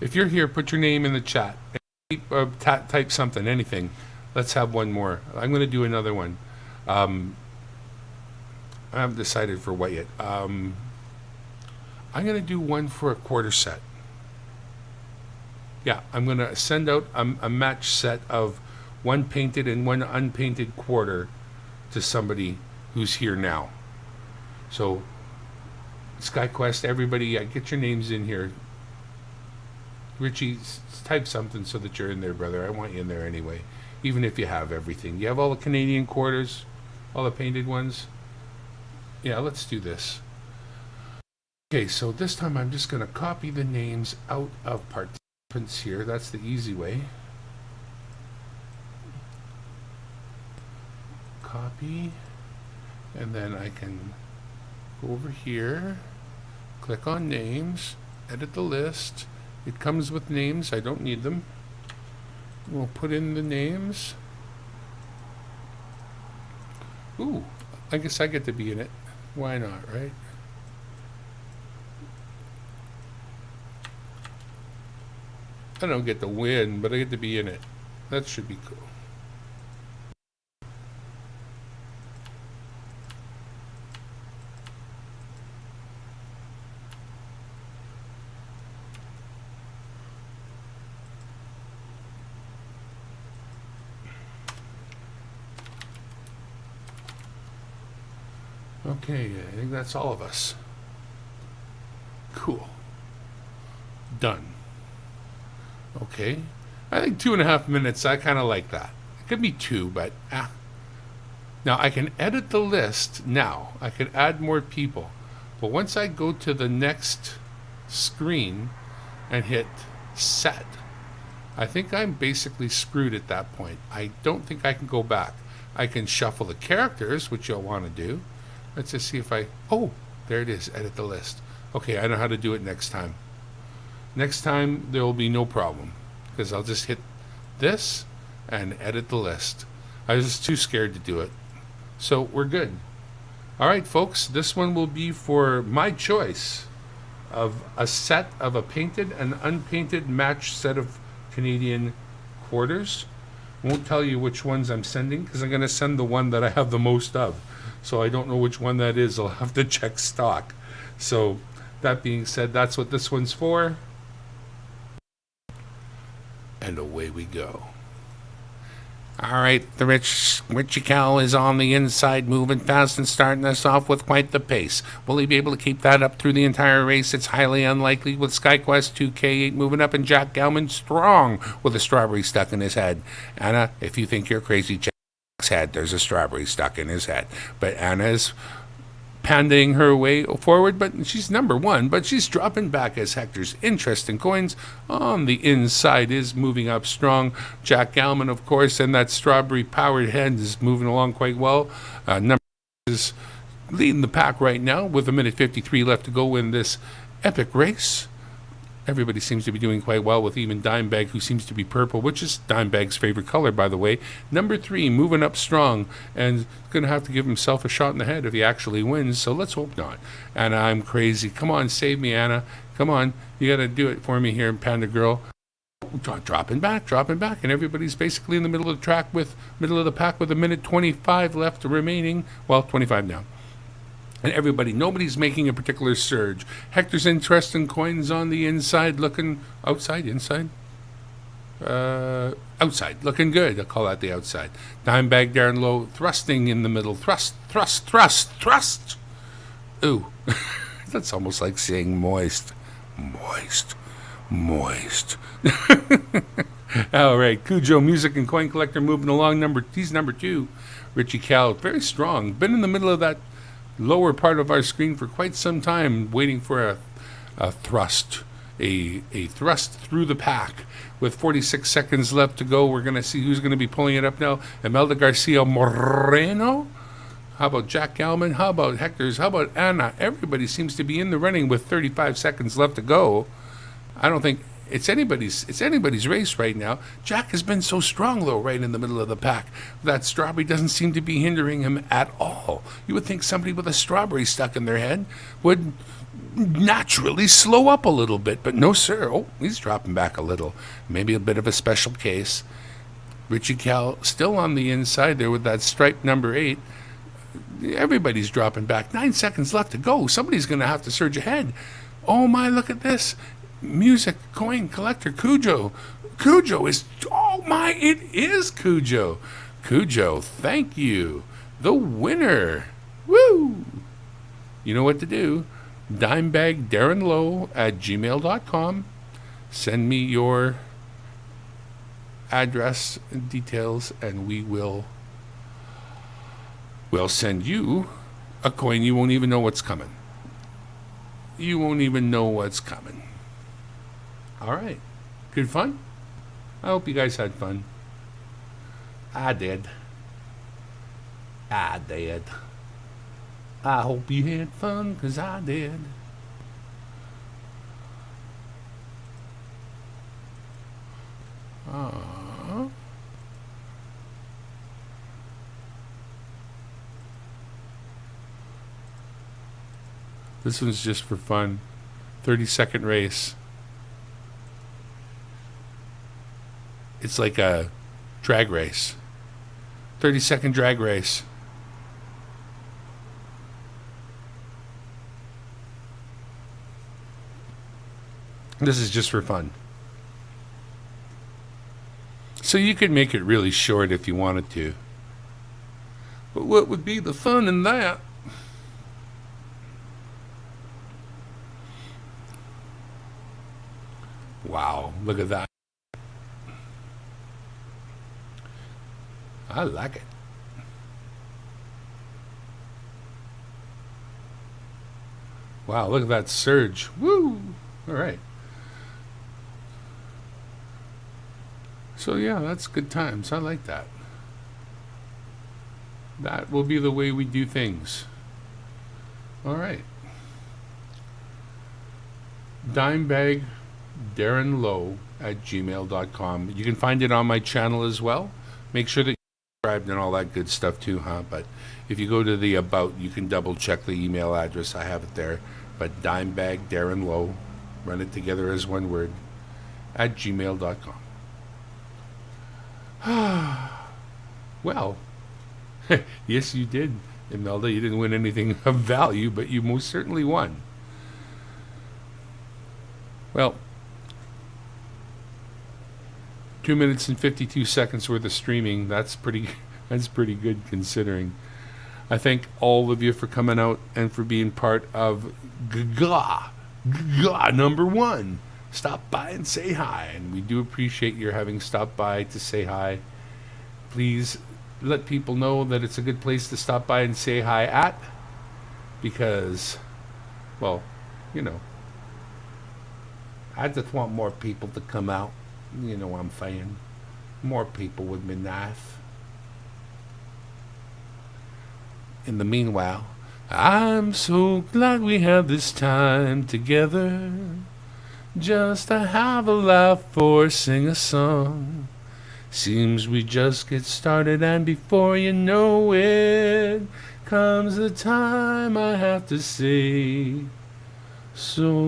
If you're here, put your name in the chat. Type something, anything. Let's have one more. I'm going to do another one. I haven't decided for what yet. I'm going to do one for a quarter set. Yeah, I'm going to send out a match set of one painted and one unpainted quarter to somebody who's here now. So, SkyQuest, everybody, get your names in here. Richie, type something so that you're in there, brother. I want you in there anyway, even if you have everything. You have all the Canadian quarters, all the painted ones. Yeah, let's do this. Okay, so this time I'm just going to copy the names out of participants here. That's the easy way. Copy. And then I can go over here, click on names, edit the list. It comes with names. I don't need them. We'll put in the names. Ooh, I guess I get to be in it. Why not, right? I don't get to win, but I get to be in it. That should be cool. Okay, I think that's all of us. Cool. Done. Okay. I think 2.5 minutes, I kind of like that. It could be 2, but Now, I can edit the list now. I could add more people. But once I go to the next screen and hit set, I think I'm basically screwed at that point. I don't think I can go back. I can shuffle the characters, which you'll want to do. Let's just see if oh, there it is, edit the list. Okay, I know how to do it next time. Next time, there will be no problem, because I'll just hit this and edit the list. I was too scared to do it. So we're good. All right, folks, this one will be for my choice of a set of a painted and unpainted match set of Canadian quarters. Won't tell you which ones I'm sending because I'm going to send the one that I have the most of. So I don't know which one that is. I'll have to check stock. So that being said, that's what this one's for. And away we go. All right, the Richie Cal is on the inside, moving fast and starting us off with quite the pace. Will he be able to keep that up through the entire race? It's highly unlikely with SkyQuest 2K8 moving up and G.G.A.W strong with a strawberry stuck in his head. Anna, if you think you're crazy, check his head. There's a strawberry stuck in his head. But Anna is pandaing her way forward, but she's number one, but she's dropping back as Hector's interest in coins on the inside is moving up strong. G.G.A.W, of course, and that strawberry powered head is moving along quite well. Number is leading the pack right now with 1:53 left to go in this epic race. Everybody seems to be doing quite well, with even Dimebag, who seems to be purple, which is Dimebag's favorite color, by the way. Number 3, moving up strong, and going to have to give himself a shot in the head if he actually wins, so let's hope not. Anna, I'm crazy. Come on, save me, Anna. Come on. You got to do it for me here, Panda Girl. Dropping back, and everybody's basically in the middle of the pack with 1:25 left remaining. Well, 25 now. And nobody's making a particular surge. Hector's interest in coins on the inside, looking outside, inside? Outside, looking good. I'll call that the outside. Dimebag down low, thrusting in the middle. Thrust. Ooh, that's almost like saying moist. Moist. All right, G.G.A.W, music and coin collector moving along. He's number 2. Richie Cal, very strong. Been in the middle of that lower part of our screen for quite some time, waiting for a thrust, a thrust through the pack. With 46 seconds left to go, we're going to see who's going to be pulling it up now. Imelda Garcia Moreno. How about G.G.A.W? How about Hector's? How about Anna? Everybody seems to be in the running with 35 seconds left to go. I don't think it's anybody's race right now. Jack has been so strong, though, right in the middle of the pack. That strawberry doesn't seem to be hindering him at all. You would think somebody with a strawberry stuck in their head would naturally slow up a little bit, but no, sir. Oh, he's dropping back a little. Maybe a bit of a special case. Richie Cal still on the inside there with that stripe number 8. Everybody's dropping back. 9 seconds left to go. Somebody's going to have to surge ahead. Oh, my, look at this. Music, coin collector, G.G.A.W. G.G.A.W is, oh my, it is G.G.A.W. G.G.A.W, thank you. The winner. Woo! You know what to do. DimebagDarrenLowe@gmail.com. Send me your address and details, and we'll send you a coin. You won't even know what's coming. All right. Good fun? I hope you guys had fun. I did. I hope you had fun, 'cause I did. This one's just for fun. 30-second race. It's like a drag race. 30-second drag race. This is just for fun. So you could make it really short if you wanted to. But what would be the fun in that? Wow, look at that. I like it. Wow, look at that surge. Woo! All right. So yeah, that's good times. I like that. That will be the way we do things. All right. DimebagDarrenLowe@gmail.com. You can find it on my channel as well. Make sure that you're subscribed and all that good stuff too, huh? But if you go to the About, you can double check the email address. I have it there. But DimebagDarrenLowe, run it together as one word, @gmail.com. Well, yes, you did, Imelda. You didn't win anything of value, but you most certainly won. Well, 2 minutes and 52 seconds worth of streaming. That's pretty. That's pretty good considering. I thank all of you for coming out and for being part of G.G.A.W #1. Stop by and say hi, and we do appreciate your having stopped by to say hi. Please let people know that it's a good place to stop by and say hi at, because, well, you know, I just want more people to come out. You know what I'm saying? More people would be nice. In the meanwhile, I'm so glad we had this time together, just to have a laugh or sing a song. Seems we just get started, and before you know it, comes the time I have to say so